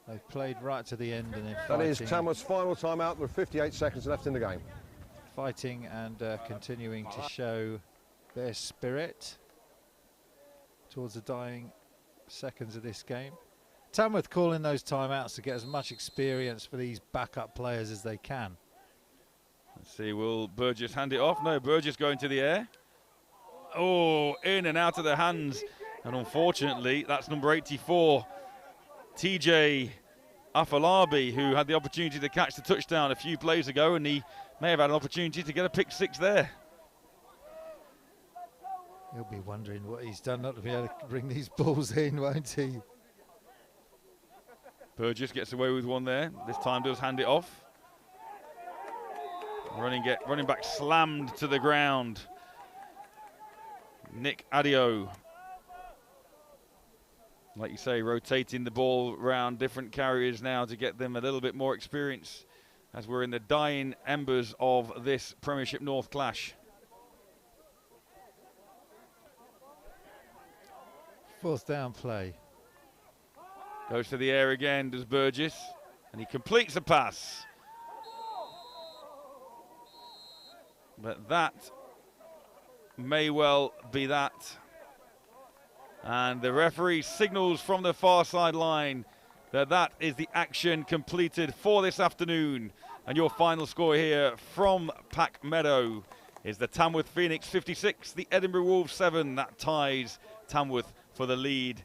They've played right to the end, and they're fighting. That is Tamworth's final timeout. There are 58 seconds left in the game. Fighting and continuing to show their spirit towards the dying seconds of this game. Tamworth calling those timeouts to get as much experience for these backup players as they can. Let's see, will Burgess hand it off? No, Burgess going to the air. Oh, in and out of the hands. And unfortunately, that's number 84, TJ Afolabi, who had the opportunity to catch the touchdown a few plays ago, and he may have had an opportunity to get a pick six there. He'll be wondering what he's done not to be able to bring these balls in, won't he? Burgess gets away with one there. This time does hand it off. Running back slammed to the ground. Nick Adio. Like you say, rotating the ball around different carriers now to get them a little bit more experience as we're in the dying embers of this Premiership North clash. Fourth down play. Goes to the air again, does Burgess, and he completes a pass. But that may well be that. And the referee signals from the far sideline that that is the action completed for this afternoon. And your final score here from Pack Meadow is the Tamworth Phoenix 56, the Edinburgh Wolves 7. That ties Tamworth for the lead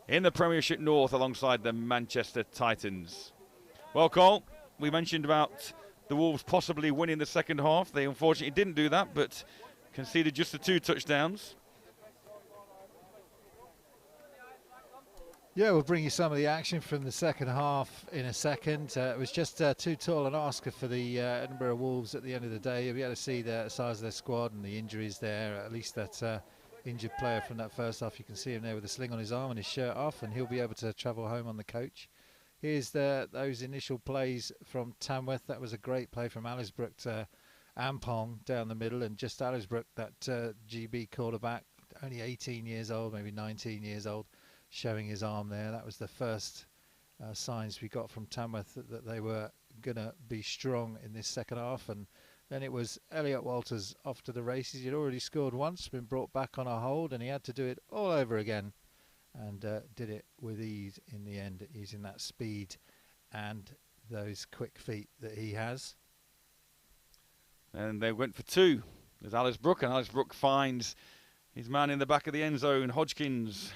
in the Premiership North alongside the Manchester Titans. Well, Cole, we mentioned about the Wolves possibly winning the second half. They unfortunately didn't do that, but conceded just the 2 touchdowns. Yeah, we'll bring you some of the action from the second half in a second. It was just too tall an ask for the Edinburgh Wolves at the end of the day. You'll be able to see the size of their squad and the injuries there. At least that injured player from that first half, you can see him there with a sling on his arm and his shirt off, and he'll be able to travel home on the coach. Here's those initial plays from Tamworth. That was a great play from Alisbrook to Ampong down the middle, and just Alisbrook, that GB quarterback, only 18 years old, maybe 19 years old, showing his arm there. That was the first signs we got from Tamworth that they were going to be strong in this second half. And then it was Elliot Walters off to the races. He'd already scored once, been brought back on a hold, and he had to do it all over again, and did it with ease in the end, using that speed and those quick feet that he has. And they went for 2. There's Alisbrook, and Alisbrook finds his man in the back of the end zone, Hodgkins,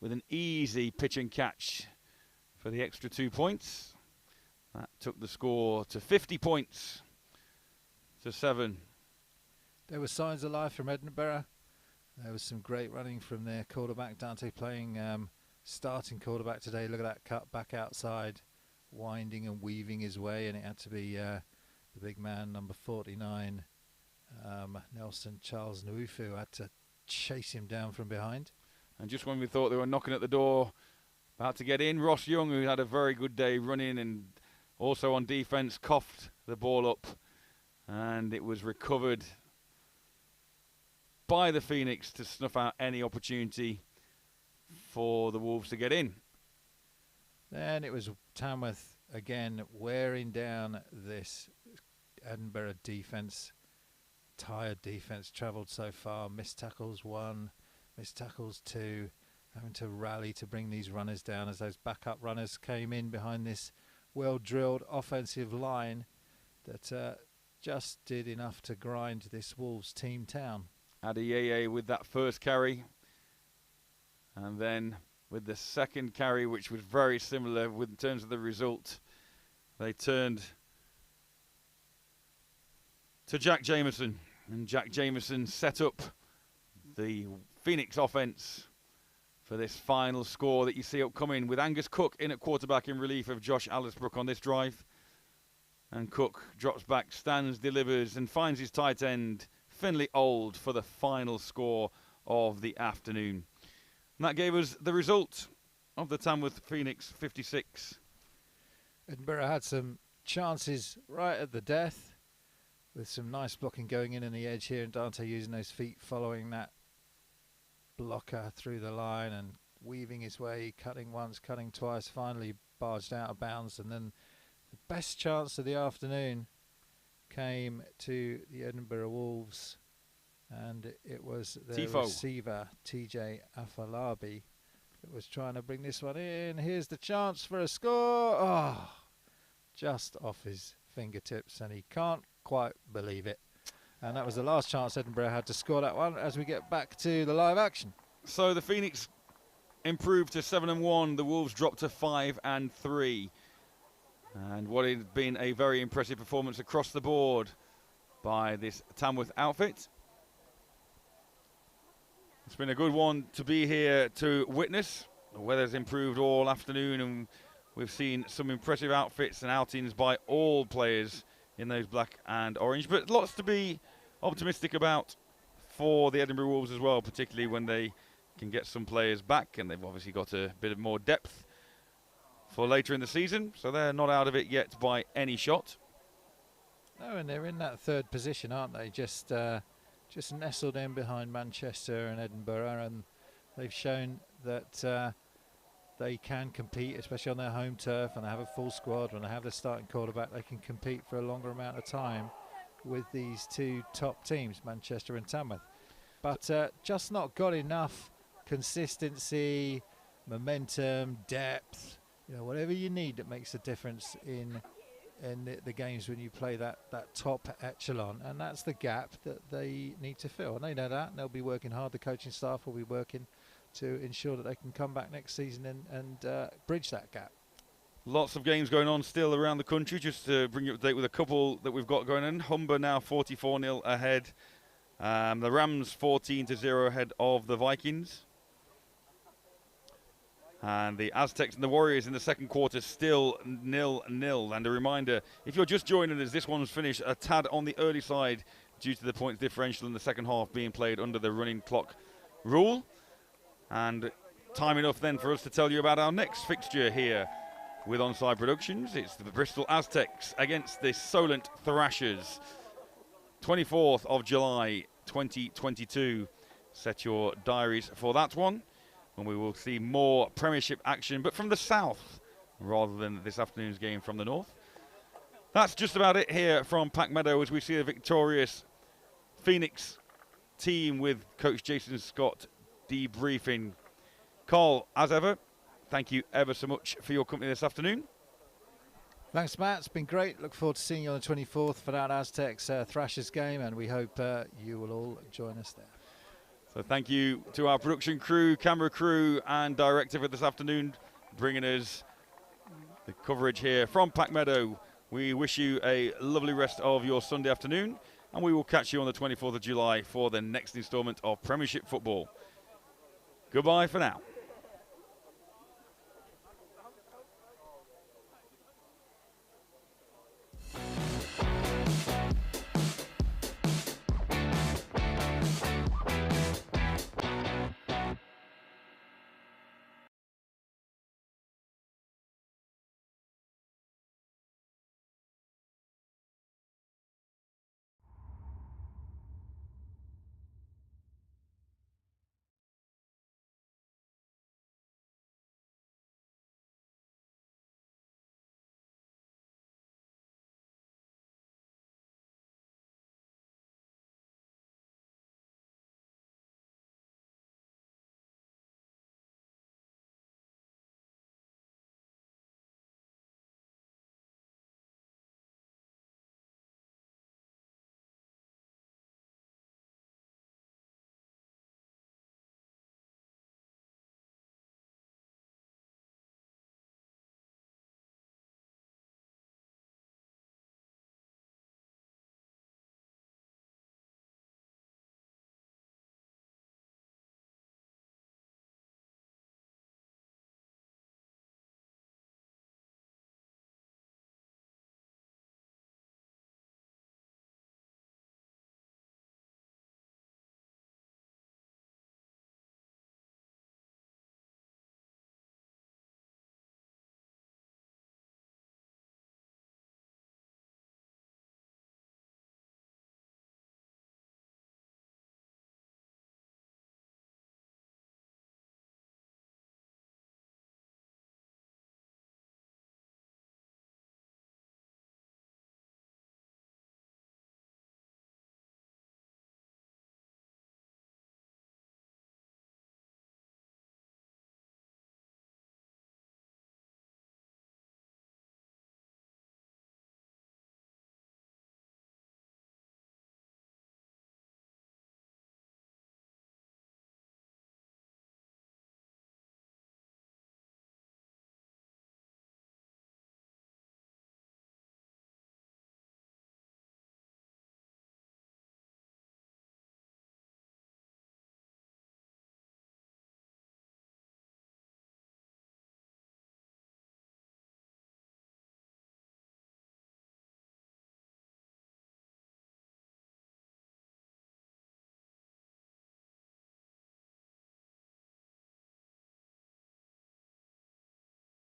with an easy pitch and catch for the extra 2 points. That took the score to 50 points to 7. There were signs of life from Edinburgh. There was some great running from their quarterback, Dante, playing starting quarterback today. Look at that cut back outside, winding and weaving his way, and it had to be the big man, number 49, Nelson Charles Nwufu, had to chase him down from behind. And just when we thought they were knocking at the door, about to get in, Ross Young, who had a very good day running and also on defence, coughed the ball up, and it was recovered by the Phoenix to snuff out any opportunity for the Wolves to get in. Then it was Tamworth again wearing down this Edinburgh defence. Tired defence, travelled so far, missed tackles 1, missed tackles 2, having to rally to bring these runners down as those backup runners came in behind this well-drilled offensive line that just did enough to grind this Wolves team down. Adeyeye with that first carry, and then with the second carry, which was very similar in terms of the result, they turned to Jack Jameson, and Jack Jameson set up the Phoenix offense for this final score that you see upcoming, with Angus Cook in at quarterback in relief of Josh Alisbrook on this drive. And Cook drops back, stands, delivers, and finds his tight end Finley Old for the final score of the afternoon. And that gave us the result of the Tamworth Phoenix 56. Edinburgh had some chances right at the death, with some nice blocking going in the edge here, and Dante using those feet following that blocker through the line and weaving his way, cutting once, cutting twice, finally barged out of bounds. And then the best chance of the afternoon came to the Edinburgh Wolves, and it was their receiver TJ Afalabi that was trying to bring this one in. Here's the chance for a score. Oh, just off his fingertips, and he can't quite believe it. And that was the last chance Edinburgh had to score that one, as we get back to the live action. So the Phoenix improved to 7-1. The Wolves dropped to 5-3. And what had been a very impressive performance across the board by this Tamworth outfit. It's been a good one to be here to witness. The weather's improved all afternoon, and we've seen some impressive outfits and outings by all players in those black and orange. But lots to be optimistic about for the Edinburgh Wolves as well, particularly when they can get some players back, and they've obviously got a bit of more depth for later in the season, so they're not out of it yet by any shot. No, and they're in that third position, aren't they? Just nestled in behind Manchester and Edinburgh, and they've shown that they can compete, especially on their home turf, and they have a full squad. When they have their starting quarterback, they can compete for a longer amount of time with these two top teams, Manchester and Tamworth. But just not got enough consistency, momentum, depth, whatever you need that makes a difference in the games when you play that top echelon. And that's the gap that they need to fill. And they know that, and they'll be working hard. The coaching staff will be working to ensure that they can come back next season and bridge that gap. Lots of games going on still around the country. Just to bring you up to date with a couple that we've got going on. Humber now 44-0 ahead. The Rams 14-0 ahead of the Vikings. And the Aztecs and the Warriors in the second quarter still 0-0. And a reminder, if you're just joining us, this one's finished a tad on the early side due to the points differential in the second half being played under the running clock rule. And time enough then for us to tell you about our next fixture here with Onside Productions. It's the Bristol Aztecs against the Solent Thrashers. 24th of July 2022. Set your diaries for that one, and we will see more Premiership action, but from the south rather than this afternoon's game from the north. That's just about it here from Pack Meadow as we see a victorious Phoenix team with Coach Jason Scott debriefing. Carl, as ever, thank you ever so much for your company this afternoon. Thanks, Matt. It's been great. Look forward to seeing you on the 24th for that Aztecs Thrashers game, and we hope you will all join us there. So thank you to our production crew, camera crew, and director for this afternoon, bringing us the coverage here from Pack Meadow. We wish you a lovely rest of your Sunday afternoon, and we will catch you on the 24th of July for the next instalment of Premiership Football. Goodbye for now.